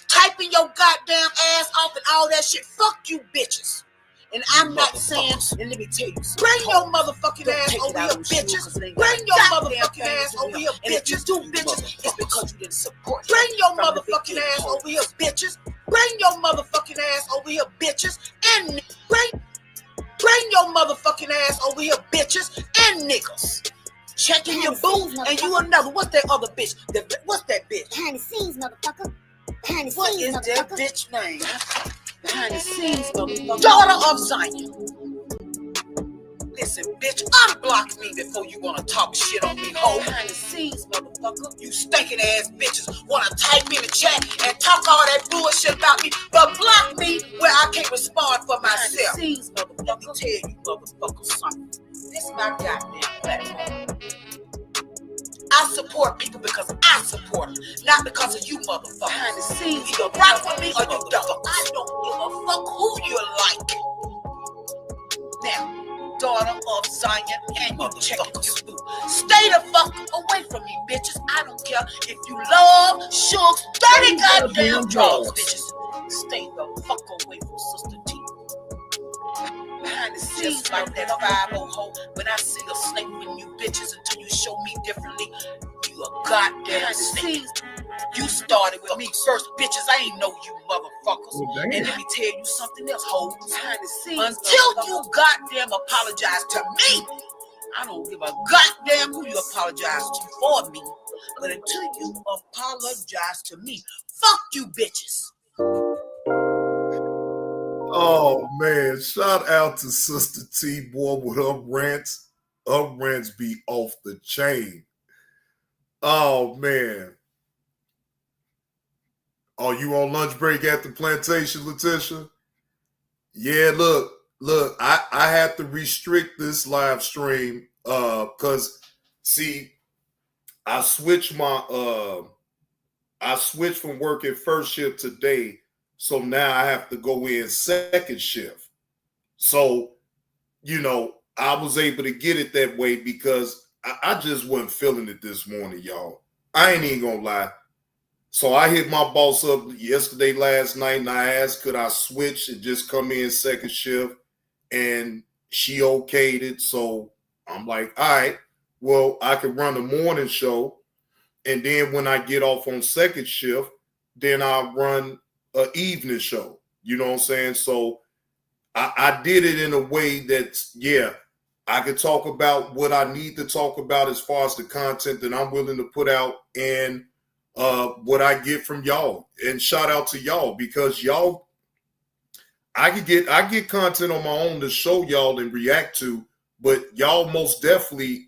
typing your goddamn ass off and all that shit. Fuck you, bitches. And I'm not saying, and let me tell you, bring your motherfucking ass over here, bitches. Bring your motherfucking ass over here, bitches. Do bitches, it's because you didn't support. Bring your motherfucking ass over here, bitches. Bring your motherfucking ass over here, bitches. And bring your motherfucking ass over here, bitches and niggas. Checking your booth, and you another. What's that other bitch? What's that bitch? Behind the scenes, motherfucker. Behind the What scenes, is that motherfucker. bitch name? Behind the scenes, motherfucker. Daughter of Zion. Listen, bitch, unblock me before you wanna talk shit on me, ho. Behind the scenes, motherfucker. You stinking ass bitches wanna type in the chat and talk all that bullshit about me, but block me where my goddamn platform. I support people because I support them, not because of you motherfuckers. Behind the scenes, you rock with me or you don't. I don't give a fuck who you like. Now, daughter of Zion and you checking this boo. Stay the fuck away from me, bitches. I don't care if you love Suge's 30 goddamn drugs, bitches. Stay the fuck away from Sister T. Behind the scenes like that 5-0 hoe. When I see a snake with you bitches until you show me differently, you a goddamn snake. You started with me first, bitches. I ain't know you motherfuckers. Well, and let me tell you something else, ho. Behind the scenes, until you goddamn apologize to me, I don't give a goddamn who you apologize to for me. But until you apologize to me, fuck you bitches. Oh man, shout out to Sister T, boy, with her rants. Her rants be off the chain. Oh man. Are you on lunch break at the plantation, Letitia? Yeah, look, I have to restrict this live stream because see, I switched from working first shift today. So now I have to go in second shift. So, you know, I was able to get it that way because I just wasn't feeling it this morning, y'all. I ain't even gonna lie. So I hit my boss up yesterday, last night, and I asked, could I switch and just come in second shift? And she okayed it. So I'm like, all right, well, I can run the morning show. And then when I get off on second shift, then I'll run an evening show. You know what I'm saying? So I did it in a way that, yeah, I could talk about what I need to talk about as far as the content that I'm willing to put out and what I get from y'all. And shout out to y'all because y'all, I get content on my own to show y'all and react to, but y'all most definitely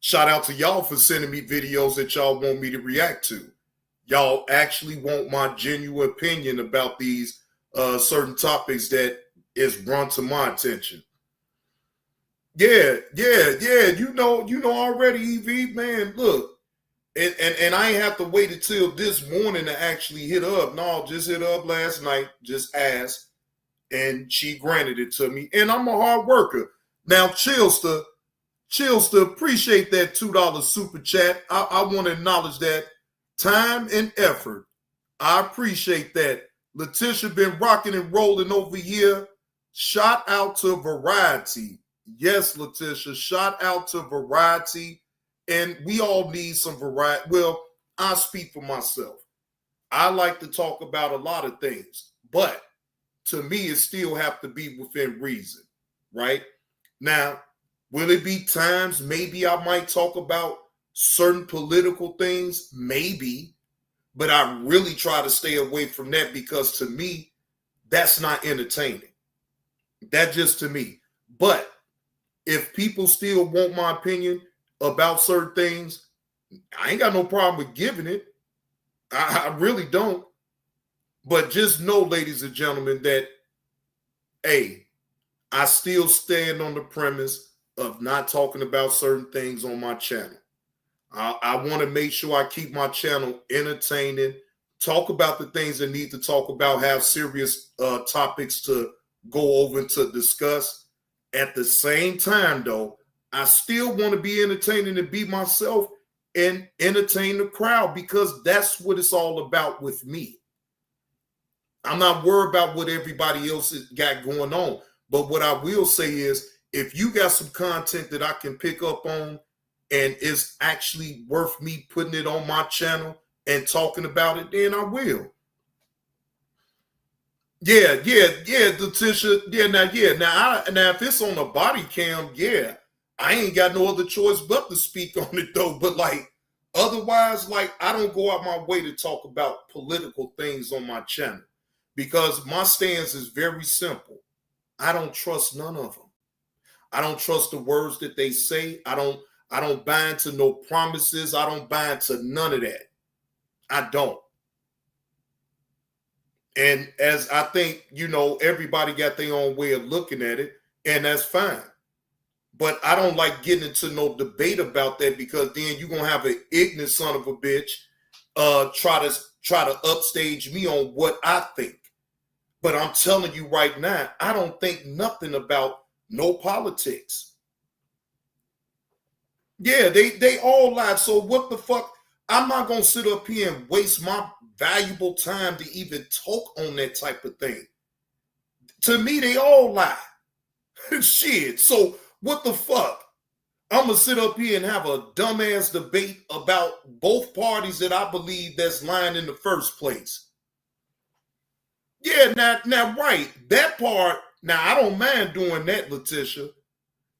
shout out to y'all for sending me videos that y'all want me to react to. Y'all actually want my genuine opinion about these certain topics that is brought to my attention. Yeah. You know already, EV, man. Look, and I ain't have to wait until this morning to actually hit her up. No, just hit her up last night, just asked, and she granted it to me. And I'm a hard worker. Now, Chillster, appreciate that $2 super chat. I want to acknowledge that. Time and effort. I appreciate that. Letitia been rocking and rolling over here. Shout out to Variety. Yes, Letitia, shout out to Variety. And we all need some variety. Well, I speak for myself. I like to talk about a lot of things, but to me, it still have to be within reason, right? Now, will it be times maybe I might talk about certain political things? Maybe, but I really try to stay away from that because to me, that's not entertaining. That's just to me. But if people still want my opinion about certain things, I ain't got no problem with giving it. I really don't. But just know, ladies and gentlemen, that, hey, I still stand on the premise of not talking about certain things on my channel. I want to make sure I keep my channel entertaining, talk about the things that need to talk about, have serious topics to go over and to discuss. At the same time, though, I still want to be entertaining and be myself and entertain the crowd because that's what it's all about with me. I'm not worried about what everybody else has got going on. But what I will say is, if you got some content that I can pick up on and it's actually worth me putting it on my channel and talking about it, then I will. Yeah, Letitia. Now if it's on a body cam, yeah, I ain't got no other choice but to speak on it though. But like otherwise, like I don't go out my way to talk about political things on my channel because my stance is very simple. I don't trust none of them. I don't trust the words that they say. I don't buy into no promises. I don't buy into none of that. I don't. And as I think, everybody got their own way of looking at it, and that's fine. But I don't like getting into no debate about that because then you're gonna have an ignorant son of a bitch try to upstage me on what I think. But I'm telling you right now, I don't think nothing about no politics. Yeah, they all lie. So what the fuck? I'm not gonna sit up here and waste my valuable time to even talk on that type of thing. To me, they all lie. Shit. So what the fuck? I'm gonna sit up here and have a dumbass debate about both parties that I believe that's lying in the first place. Yeah, now, right. That part, now I don't mind doing that, Letitia.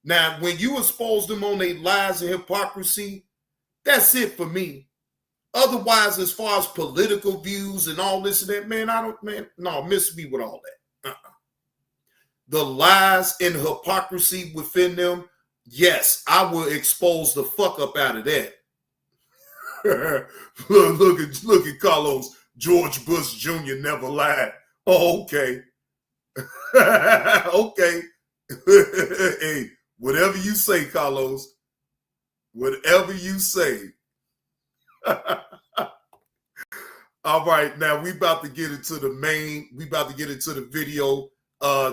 Now, when you expose them on their lies and hypocrisy, that's it for me. Otherwise, as far as political views and all this and that, miss me with all that. The lies and hypocrisy within them, yes, I will expose the fuck up out of that. look at Carlos. George Bush Jr. never lied. Oh, okay. Okay. Hey, whatever you say, Carlos. Whatever you say. All right, now we about to get into the video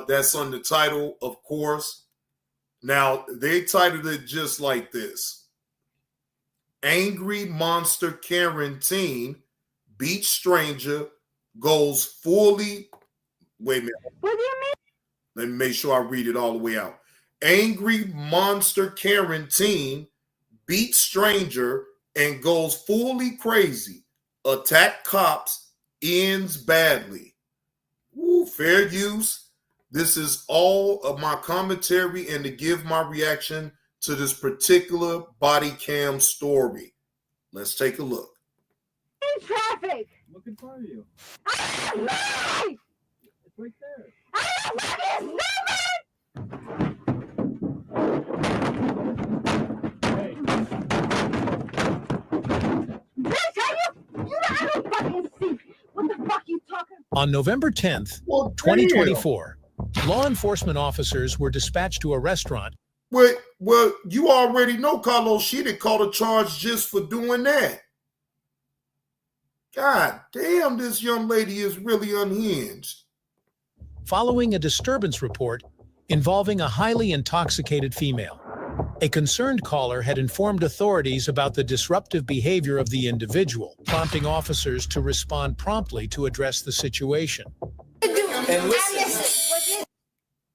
that's on the title, of course. Now, they titled it just like this. Angry Monster Karen teen beats stranger, goes fully... Wait a minute. What do you mean? Let me make sure I read it all the way out. Angry Monster Karen teen beats stranger and goes fully crazy. Attack cops, ends badly. Ooh, fair use. This is all of my commentary and to give my reaction to this particular body cam story. Let's take a look. In traffic. Look in front of you. Right. It's right there. I don't want I don't fucking see. What the fuck you talking about? On November 10th, 2024, law enforcement officers were dispatched to a restaurant. Well, you already know Carlos. She did call a charge just for doing that. God damn, this young lady is really unhinged. Following a disturbance report involving a highly intoxicated female. A concerned caller had informed authorities about the disruptive behavior of the individual, prompting officers to respond promptly to address the situation. And listen.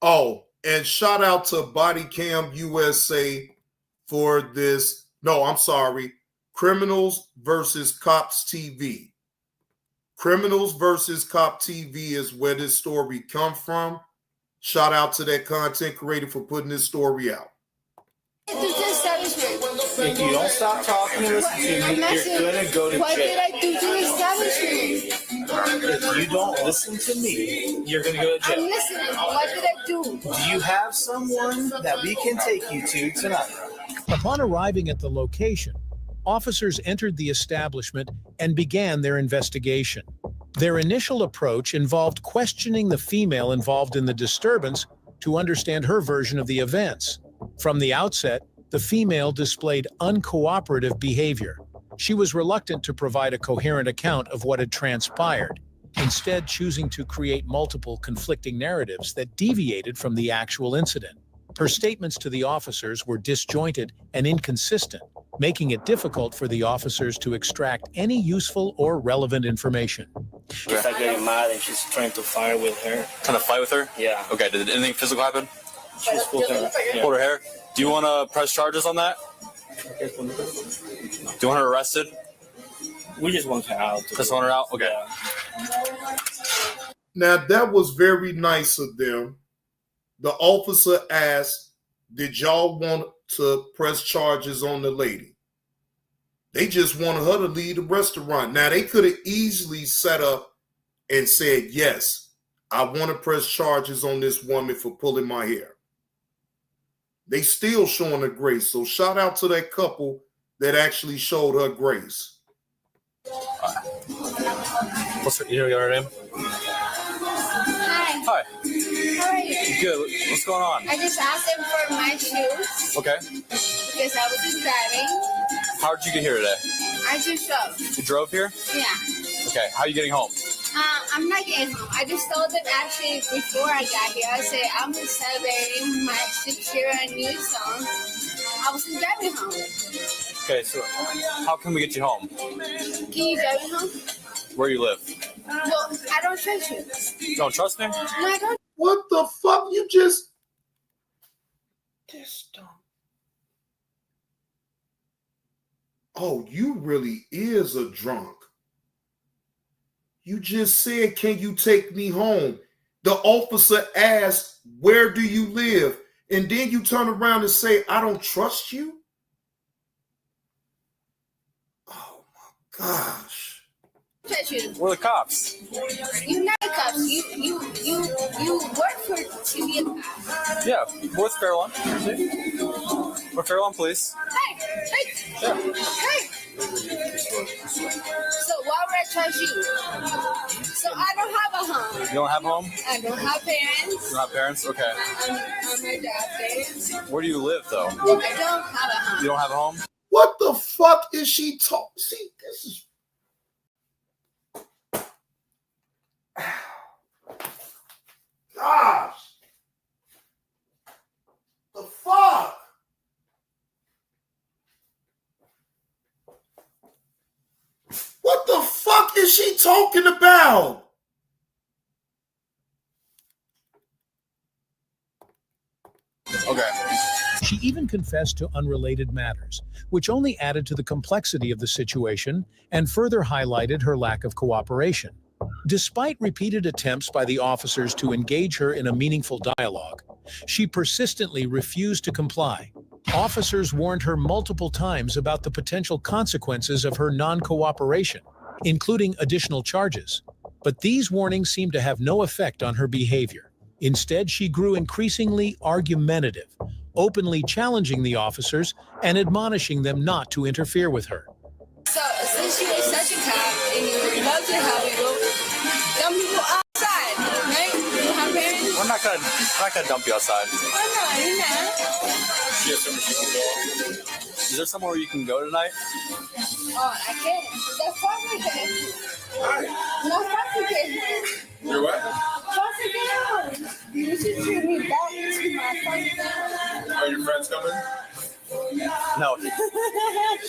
Oh, and shout out to Body Cam USA for this. No, I'm sorry. Criminals versus Cops TV. Criminals versus Cop TV is where this story comes from. Shout out to that content creator for putting this story out. If you don't stop talking and listen to me, you're gonna go to jail. What did I do to establish me? If you don't listen to me, you're gonna go to jail. I'm listening. What did I do? Do you have someone that we can take you to tonight? Upon arriving at the location, officers entered the establishment and began their investigation. Their initial approach involved questioning the female involved in the disturbance to understand her version of the events. From the outset, the female displayed uncooperative behavior. She was reluctant to provide a coherent account of what had transpired, instead choosing to create multiple conflicting narratives that deviated from the actual incident. Her statements to the officers were disjointed and inconsistent, making it difficult for the officers to extract any useful or relevant information. She's like getting mad and she's trying to fight with her. Trying to fight with her? Yeah. Okay, did anything physical happen? She's pulled her. Yeah. Pulled her hair? Do you want to press charges on that? Do you want her arrested? We just want her out. Just want her out? Okay. Yeah. Now, that was very nice of them. The officer asked, did y'all want to press charges on the lady? They just wanted her to leave the restaurant. Now, they could have easily set up and said, yes, I want to press charges on this woman for pulling my hair. They still showing her grace. So shout out to that couple that actually showed her grace. What's her, you know her name? Hi, Hi. Hi. How are you? Good. What's going on? I just asked him for my shoes Okay. because I was just driving. How did you get here today? I just drove. You drove here? Yeah. Okay. How are you getting home? I'm not getting home. I just told him actually before I got here. I said I'm celebrating my 6-year new song. I was just driving home. Okay. So, how can we get you home? Can you drive me home? Where you live? Well, I don't trust you. You don't trust me? No, I don't. What the fuck? You just. This dumb. Oh, you really is a drunk. You just said, can you take me home? The officer asked, where do you live? And then you turn around and say, I don't trust you? Oh my gosh. Trust you. We're the cops. You're not a cop. You work for to be a cop. Yeah, we're with Fairlawn. We're Fairlawn Police. Hey. Yeah. Hey. So why would I trust you? So I don't have a home. You don't have a home? I don't have parents. You don't have parents? Okay. I'm adopted. Where do you live, though? I don't have a home. You don't have a home? What the fuck is she talking? See, this is. Gosh. The fuck? What the fuck is she talking about? Okay. She even confessed to unrelated matters, which only added to the complexity of the situation and further highlighted her lack of cooperation. Despite repeated attempts by the officers to engage her in a meaningful dialogue, she persistently refused to comply. Officers warned her multiple times about the potential consequences of her non-cooperation, including additional charges. But these warnings seemed to have no effect on her behavior. Instead, she grew increasingly argumentative, openly challenging the officers and admonishing them not to interfere with her. So since you are such a cop and you love to help people, dump people outside, right? You have parents? We're not gonna dump you outside. Why not? You're not. She has somewhere she can go. Is there somewhere you can go tonight? Oh, I can't. That's Foster No, Foster Kid. You're what? Foster Kid. You should treat me back to my Foster Kid. Are your friends coming? No.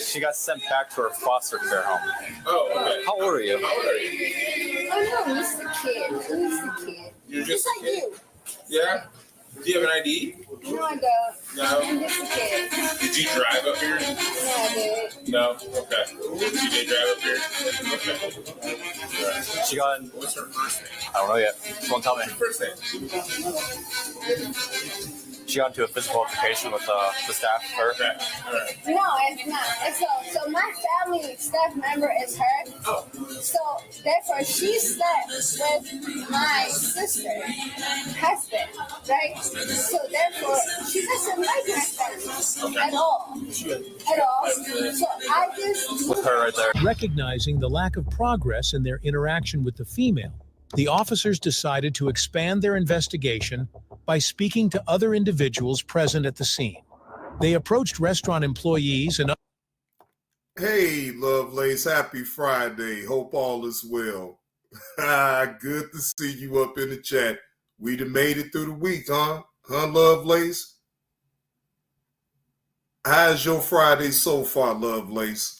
She got sent back to her foster care home. Oh, okay. How old are you? Oh no, he's the kid. He's the kid. You're just like you. Yeah? Do you have an ID? No, I don't. No. I'm just a kid. Did you drive up here? Yeah, I did. No? Okay. You did drive up here? Okay. She got in. What's her first name? I don't know yet. She won't tell me. First name? She got into a physical altercation with the staff, her. Okay. All right. No, it's not. So my family staff member is her. Oh. So therefore she slept with my sister, husband, right? So therefore she doesn't like my family at all. At all. So I just With her right there. Recognizing the lack of progress in their interaction with the female, the officers decided to expand their investigation by speaking to other individuals present at the scene. They approached restaurant employees and Hey, Lovelace, happy Friday. Hope all is well. Good to see you up in the chat. We done made it through the week, huh? Huh, Lovelace? How's your Friday so far, Lovelace?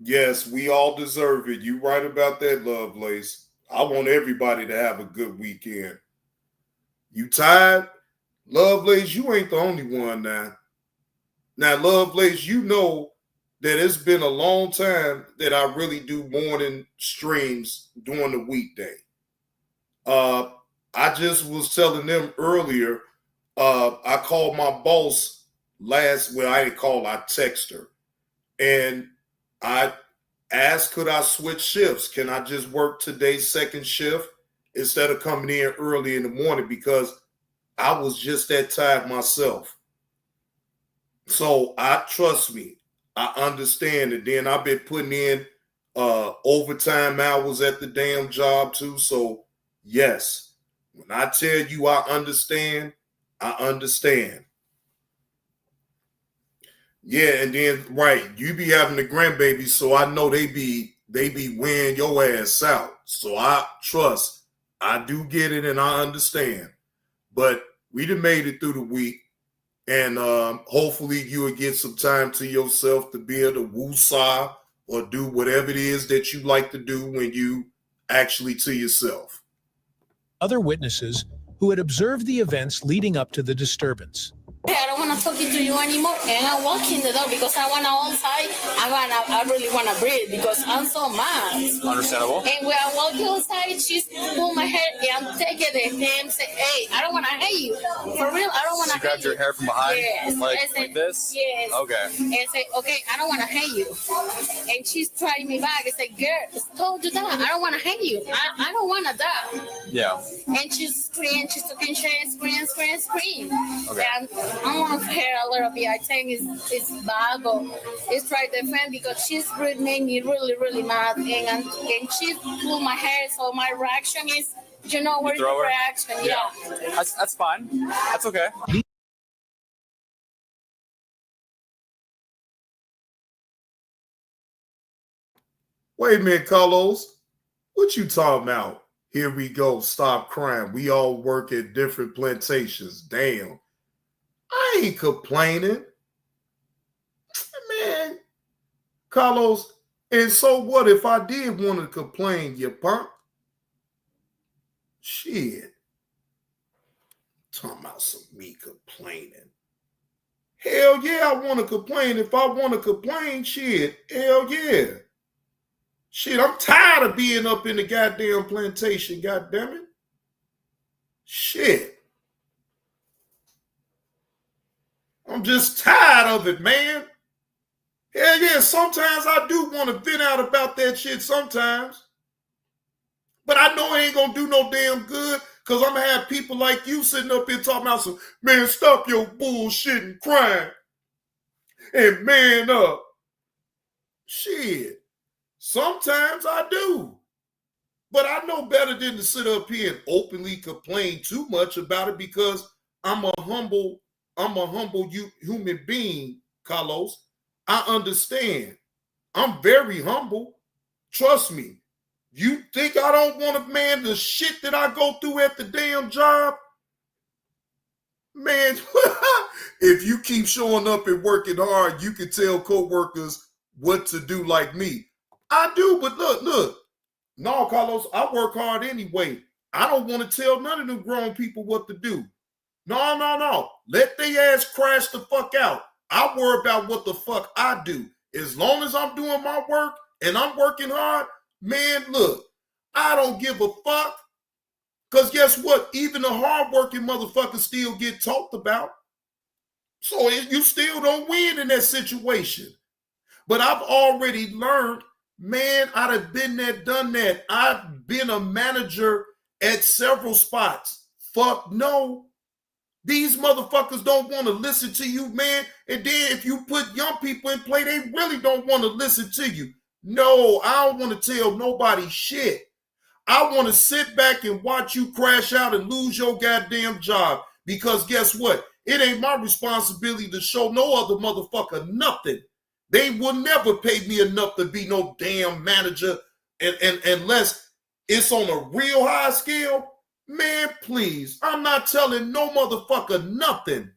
Yes, we all deserve it. You right about that, Lovelace. I want everybody to have a good weekend. You tired? Lovelace, you ain't the only one now. Now, Lovelace, you know that it's been a long time that I really do morning streams during the weekday. I just was telling them earlier, I called my boss I didn't call, I texted her. And I asked, could I switch shifts? Can I just work today's second shift instead of coming in early in the morning? Because I was just that tired myself. So trust me, I understand. And then I've been putting in overtime hours at the damn job too. So yes, when I tell you I understand, I understand. Yeah, and then right, you be having the grandbabies, so I know they be wearing your ass out. So I do get it and I understand. But we done made it through the week, and hopefully you will get some time to yourself to be able to woosah or do whatever it is that you like to do when you actually to yourself. Other witnesses who had observed the events leading up to the disturbance. Hey, I don't want to talk to you anymore, and I walk in the door because I want to outside. I really want to breathe because I'm so mad. Understandable. And when I walk outside, she's pull my hair and I'm taking it and say, "Hey, I don't want to hate you. For real, I don't want to hate you." She grabbed your hair from behind? Yes. Like this? Yes. Okay. And say, "Okay, I don't want to hate you." And she's trying me back and say, "Girl, I told you that. I don't want to hate you. I don't want to die." Yeah. And she's screaming, she's talking shit, scream. Okay. And I want to hear a little bit. I think it's vago. It's try to defend because she's really made me really, really mad. And she pulled my hair, so my reaction is, where's the reaction? Yeah. That's fine. That's okay. Wait a minute, Carlos. What you talking about? Here we go. Stop crying. We all work at different plantations. Damn. I ain't complaining. Man. Carlos, and so what if I did want to complain, you punk? Shit. Talking about some me complaining. Hell yeah, I want to complain. If I want to complain, shit, hell yeah. Shit, I'm tired of being up in the goddamn plantation, goddammit. Shit. I'm just tired of it, man. Hell yeah, sometimes I do want to vent out about that shit sometimes. But I know it ain't gonna do no damn good because I'm gonna have people like you sitting up here talking about some, man, stop your bullshit and crying. And man up. Shit. Sometimes I do. But I know better than to sit up here and openly complain too much about it because I'm a humble human being, Carlos. I understand. I'm very humble. Trust me. You think I don't want to, man, the shit that I go through at the damn job? Man, if you keep showing up and working hard, you can tell coworkers what to do like me. I do, but look. No, Carlos, I work hard anyway. I don't want to tell none of them grown people what to do. No. Let their ass crash the fuck out. I worry about what the fuck I do. As long as I'm doing my work and I'm working hard, man, look, I don't give a fuck. Because guess what? Even the hardworking motherfuckers still get talked about. So you still don't win in that situation. But I've already learned, man, I'd have been there, done that. I've been a manager at several spots. Fuck no. These motherfuckers don't want to listen to you, man. And then if you put young people in play, they really don't want to listen to you. No, I don't want to tell nobody shit. I want to sit back and watch you crash out and lose your goddamn job. Because guess what? It ain't my responsibility to show no other motherfucker nothing. They will never pay me enough to be no damn manager. And unless it's on a real high scale, man, please. I'm not telling no motherfucker nothing.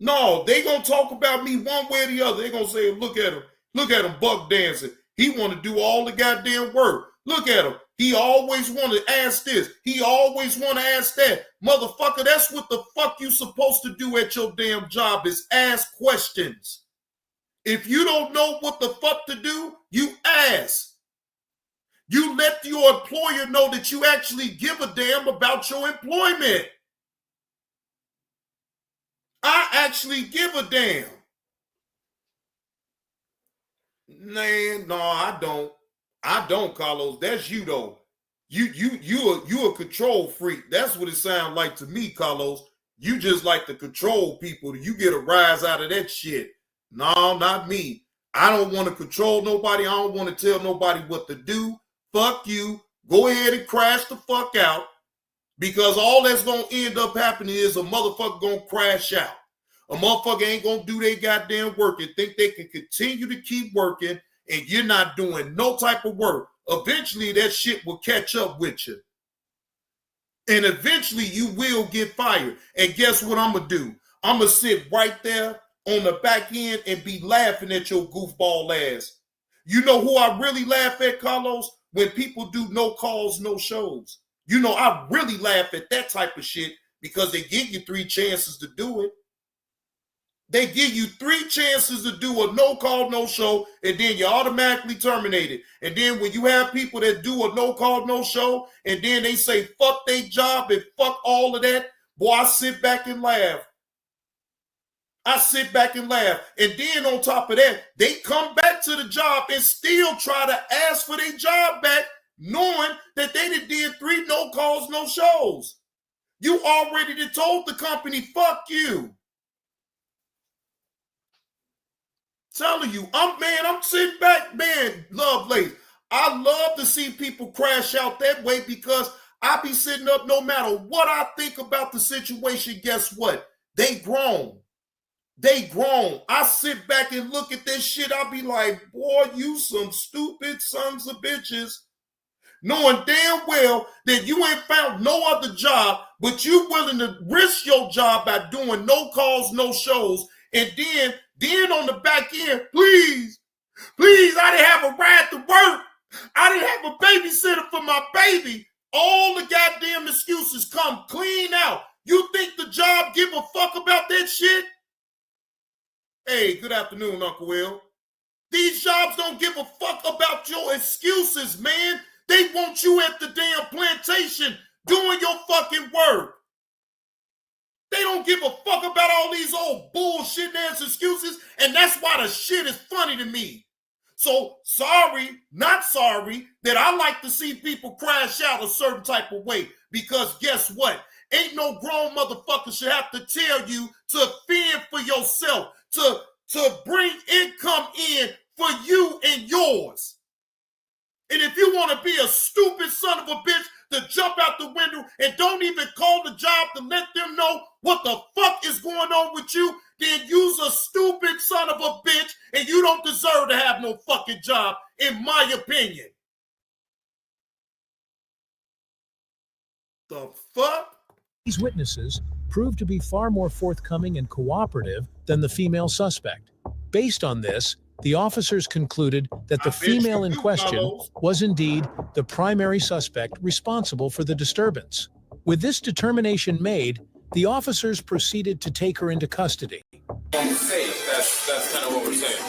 No, they gonna talk about me one way or the other. They gonna say, look at him buck dancing. He want to do all the goddamn work. Look at him. He always want to ask this. He always want to ask that. Motherfucker, that's what the fuck you supposed to do at your damn job is ask questions. If you don't know what the fuck to do, you ask. You let your employer know that you actually give a damn about your employment. I actually give a damn. Man, no, I don't. I don't, Carlos. That's you though. You a control freak. That's what it sounds like to me, Carlos. You just like to control people. You get a rise out of that shit. No, not me. I don't want to control nobody. I don't want to tell nobody what to do. Fuck you. Go ahead and crash the fuck out, because all that's going to end up happening is a motherfucker going to crash out. A motherfucker ain't going to do their goddamn work and think they can continue to keep working, and you're not doing no type of work. Eventually, that shit will catch up with you. And eventually, you will get fired. And guess what I'm going to do? I'm going to sit right there on the back end and be laughing at your goofball ass. You know who I really laugh at, Carlos? When people do no calls, no shows. You know, I really laugh at that type of shit because they give you 3 chances to do it. They give you 3 chances to do a no call, no show, and then you're automatically terminated. And then when you have people that do a no call, no show, and then they say fuck their job and fuck all of that, boy, I sit back and laugh. I sit back and laugh. And then on top of that, they come back to the job and still try to ask for their job back, knowing that they did 3 no calls, no shows. You already told the company, fuck you. Telling you, I'm sitting back, man, Lovelace. I love to see people crash out that way because I be sitting up no matter what I think about the situation. Guess what? They grown. They grown. I sit back and look at this shit. I'll be like, boy, you some stupid sons of bitches. Knowing damn well that you ain't found no other job, but you willing to risk your job by doing no calls, no shows. And then on the back end, please, I didn't have a ride to work. I didn't have a babysitter for my baby. All the goddamn excuses come clean out. You think the job give a fuck about that shit? Hey, good afternoon, Uncle Will. These jobs don't give a fuck about your excuses, man. They want you at the damn plantation doing your fucking work. They don't give a fuck about all these old bullshit ass excuses, and that's why the shit is funny to me. So sorry, not sorry, that I like to see people crash out a certain type of way, because guess what? Ain't no grown motherfucker should have to tell you to fend for yourself, to bring income in for you and yours. And if you want to be a stupid son of a bitch to jump out the window and don't even call the job to let them know what the fuck is going on with you, then you's a stupid son of a bitch and you don't deserve to have no fucking job, in my opinion. The fuck? These witnesses proved to be far more forthcoming and cooperative than the female suspect. Based on this, the officers concluded that the female in question was indeed the primary suspect responsible for the disturbance. With this determination made, the officers proceeded to take her into custody. That's kind of what we're saying.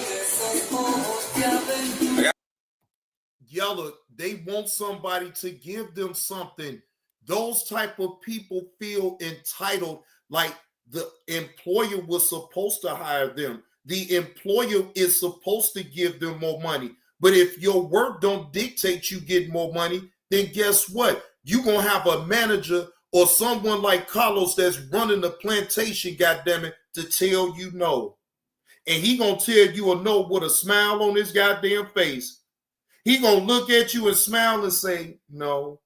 Yella, they want somebody to give them something. Those type of people feel entitled, like the employer was supposed to hire them. The employer is supposed to give them more money. But if your work don't dictate you get more money, then guess what? You're going to have a manager or someone like Carlos that's running the plantation, goddammit, to tell you no. And he going to tell you a no with a smile on his goddamn face. He going to look at you and smile and say, no.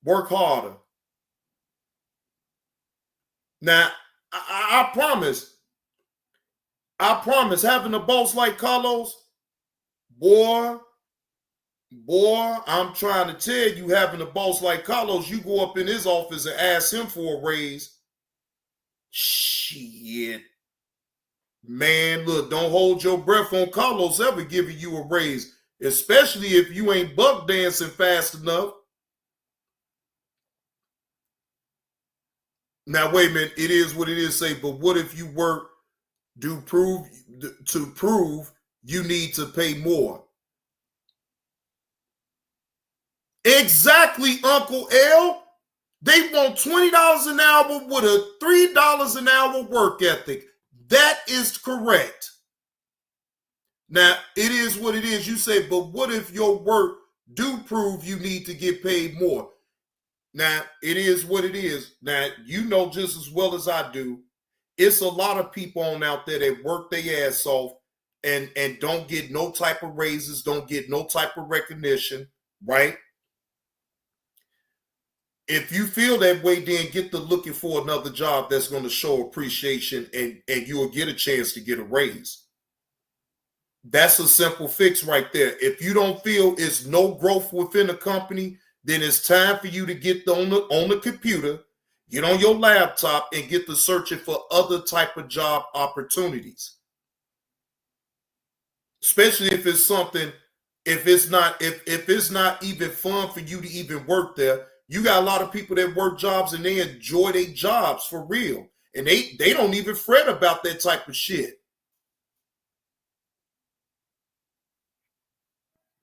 Work harder. Now, I promise, having a boss like Carlos, boy, I'm trying to tell you, having a boss like Carlos, you go up in his office and ask him for a raise. Shit. Man, look, don't hold your breath on Carlos ever giving you a raise, especially if you ain't buck dancing fast enough. Now, wait a minute. It is what it is, say, but what if you work to prove you need to pay more? Exactly, Uncle L. They want $20 an hour with a $3 an hour work ethic. That is correct. Now, it is what it is. You say, but what if your work do prove you need to get paid more? Now, it is what it is. Now, you know just as well as I do, it's a lot of people on out there that work their ass off and don't get no type of raises, don't get no type of recognition, right? If you feel that way, then get to looking for another job that's going to show appreciation, and you will get a chance to get a raise. That's a simple fix right there. If you don't feel it's no growth within the company, then it's time for you to get on the computer, get on your laptop, and get to searching for other type of job opportunities. Especially if it's something, if it's not even fun for you to even work there. You got a lot of people that work jobs and they enjoy their jobs for real. And they don't even fret about that type of shit.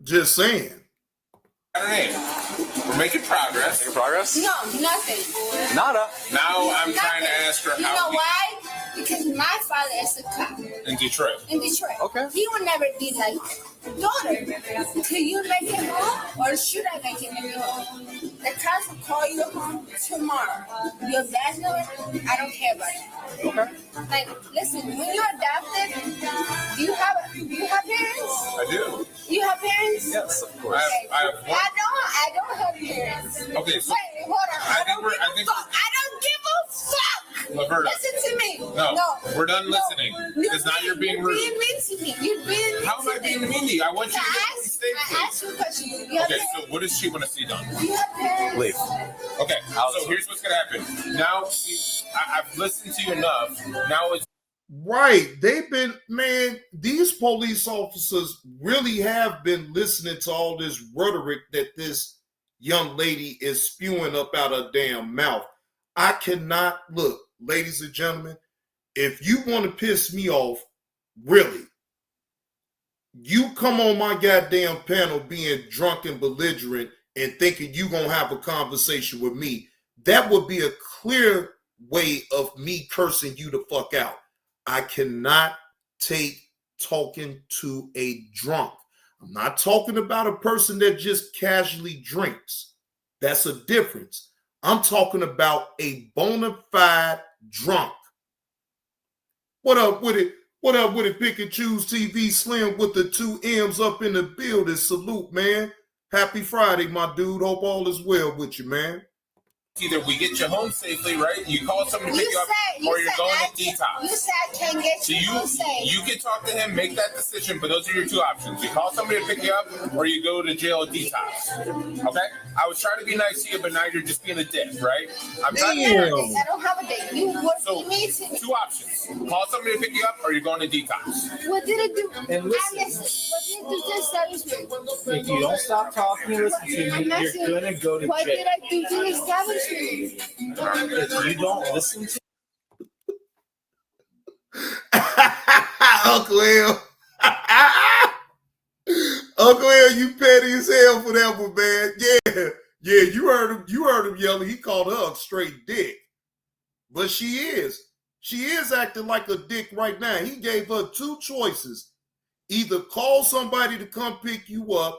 Just saying. We're making progress. Making progress? No, nothing. Nada. Now I'm trying to ask her You how know why? Because my father is a cop in Detroit. Okay. He would never be like, daughter, can you make it home or should I make it home? The cops will call you home tomorrow. Your bachelor, I don't care about it. Okay. Like, listen, when you're adopted, do you have parents? I do. You have parents? Yes, of course. Okay. I have one. I don't have parents. Okay, so wait, hold on. I don't give a fuck. Laverta. Listen to me. No, we're done listening. Because now you're being rude. You're being mean to me. You're being mean How am I being mean to you? I want you to get me safely. I asked you a question. You have Okay, so what does she want to see done? You have parents. Leave. Okay, so here's what's going to happen. Now, I've listened to you enough. Now it's Right. These police officers really have been listening to all this rhetoric that this young lady is spewing up out her damn mouth. I cannot look, ladies and gentlemen, if you want to piss me off, really, you come on my goddamn panel being drunk and belligerent and thinking you're going to have a conversation with me. That would be a clear way of me cursing you the fuck out. I cannot take talking to a drunk. I'm not talking about a person that just casually drinks. That's a difference. I'm talking about a bona fide drunk. What up with it? What up with it? Pick and Choose TV Slim with the 2 M's up in the building. Salute, man. Happy Friday, my dude. Hope all is well with you, man. either we get you home safely, right? You call somebody to pick you up, or you're going to detox. You said I can't get you home safe. You can talk to him, make that decision, but those are your two options. You call somebody to pick you up, or you go to jail or detox. Okay? I was trying to be nice to you, but now you're just being a dick, right? I'm trying to I don't have a date. You what so, you need to two options. Call somebody to pick you up, or you're going to detox. What did it do? And listen. What did it do to establishment? If you don't stop talking and listen to me, you're going to go to What jail. did I do to the establishment? If you don't listen to Uncle L. Uncle L, you petty as hell for that one, man. Yeah, you heard him yelling. He called her a straight dick. But she is acting like a dick right now. He gave her two choices. Either call somebody to come pick you up,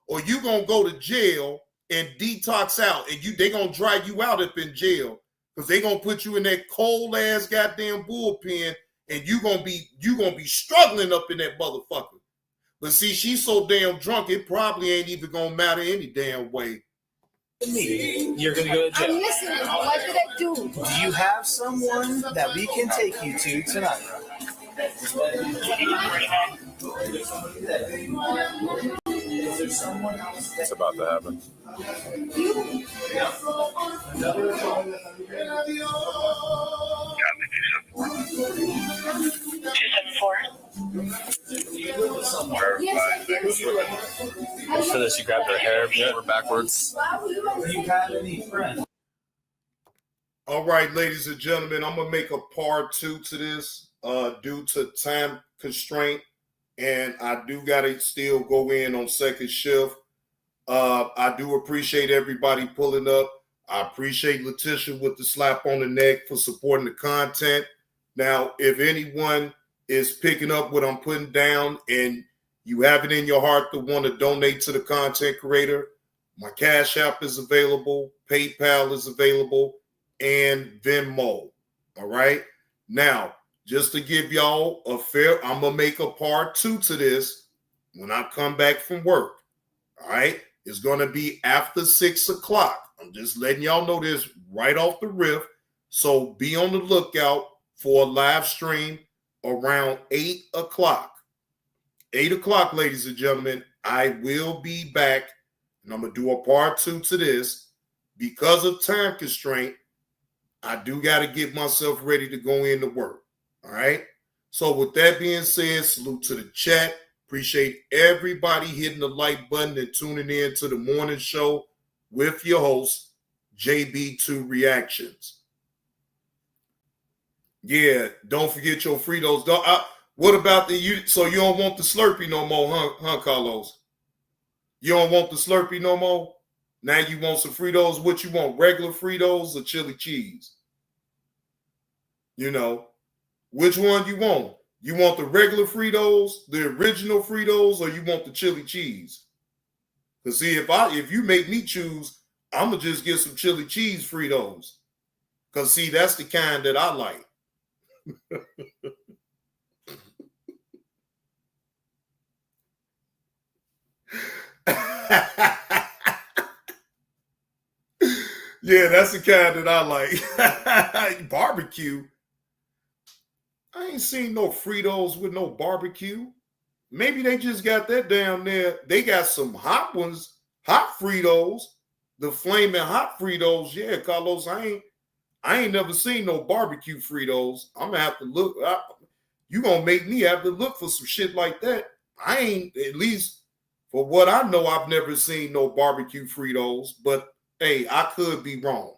or you gonna go to jail and detox out, and they gonna dry you out up in jail. Because they gonna put you in that cold ass goddamn bullpen, and you gonna be struggling up in that motherfucker. But see, she's so damn drunk, it probably ain't even gonna matter any damn way. you're going to go to jail. I'm listening. What did I do? Do you have someone that we can take you to tonight? It's about to happen. So that she grabbed her hair over backwards. Do you have any friends? All right, ladies and gentlemen, I'm gonna make a part 2 to this due to time constraint, and I do gotta still go in on second shift. I do appreciate everybody pulling up. I appreciate Letitia with the slap on the neck for supporting the content. Now, if anyone is picking up what I'm putting down and you have it in your heart to want to donate to the content creator, my Cash App is available, PayPal is available, and Venmo. All right. Now, just to give y'all a fair, I'm going to make a part 2 to this when I come back from work. All right? It's going to be after 6 o'clock. I'm just letting y'all know this right off the rip. So be on the lookout for a live stream around 8 o'clock. 8 o'clock, ladies and gentlemen, I will be back, and I'm going to do a part 2 to this. Because of time constraint, I do got to get myself ready to go into work. All right? So with that being said, salute to the chat. Appreciate everybody hitting the like button and tuning in to the morning show with your host, JB2 Reactions. Yeah, don't forget your Fritos. What about so you don't want the Slurpee no more, huh, Carlos? You don't want the Slurpee no more? Now you want some Fritos. What you want, regular Fritos or chili cheese? You know, which one you want? You want the regular Fritos, the original Fritos, or you want the chili cheese? Because see, if you make me choose, I'm going to just get some chili cheese Fritos. Because see, that's the kind that I like. Yeah, that's the kind that I like. Barbecue. I ain't seen no Fritos with no barbecue. Maybe they just got that down there. They got some hot ones, hot Fritos, the flaming hot Fritos. Yeah, Carlos, I ain't never seen no barbecue Fritos. I'm gonna have to look. You gonna make me have to look for some shit like that. I ain't, at least for what I know, I've never seen no barbecue Fritos. But hey, I could be wrong.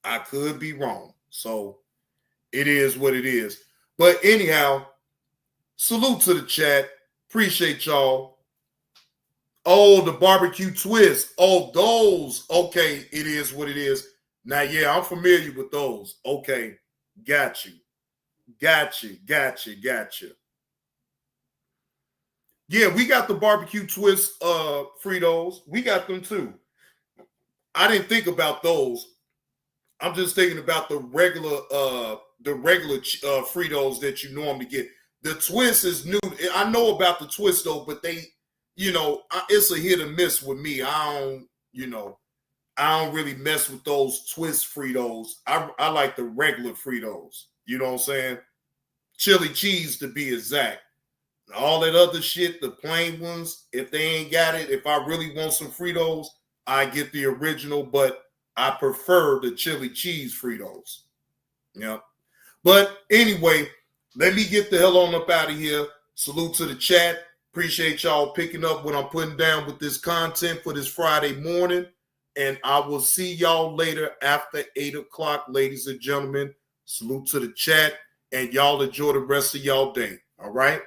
I could be wrong. So it is what it is. But anyhow, salute to the chat. Appreciate y'all. Oh, the barbecue twist. Oh, those. Okay, it is what it is. Now, yeah, I'm familiar with those. Okay, got you. Yeah, we got the barbecue twist Fritos. We got them too. I didn't think about those. I'm just thinking about the regular Fritos that you normally get. The twist is new. I know about the twist though, but they, it's a hit or miss with me. I don't really mess with those twist Fritos. I like the regular Fritos. You know what I'm saying? Chili cheese to be exact. All that other shit, the plain ones, if they ain't got it, if I really want some Fritos, I get the original, but I prefer the chili cheese Fritos. Yeah. But anyway, let me get the hell on up out of here. Salute to the chat. Appreciate y'all picking up what I'm putting down with this content for this Friday morning. And I will see y'all later after 8 o'clock, ladies and gentlemen. Salute to the chat. And y'all enjoy the rest of y'all day. All right?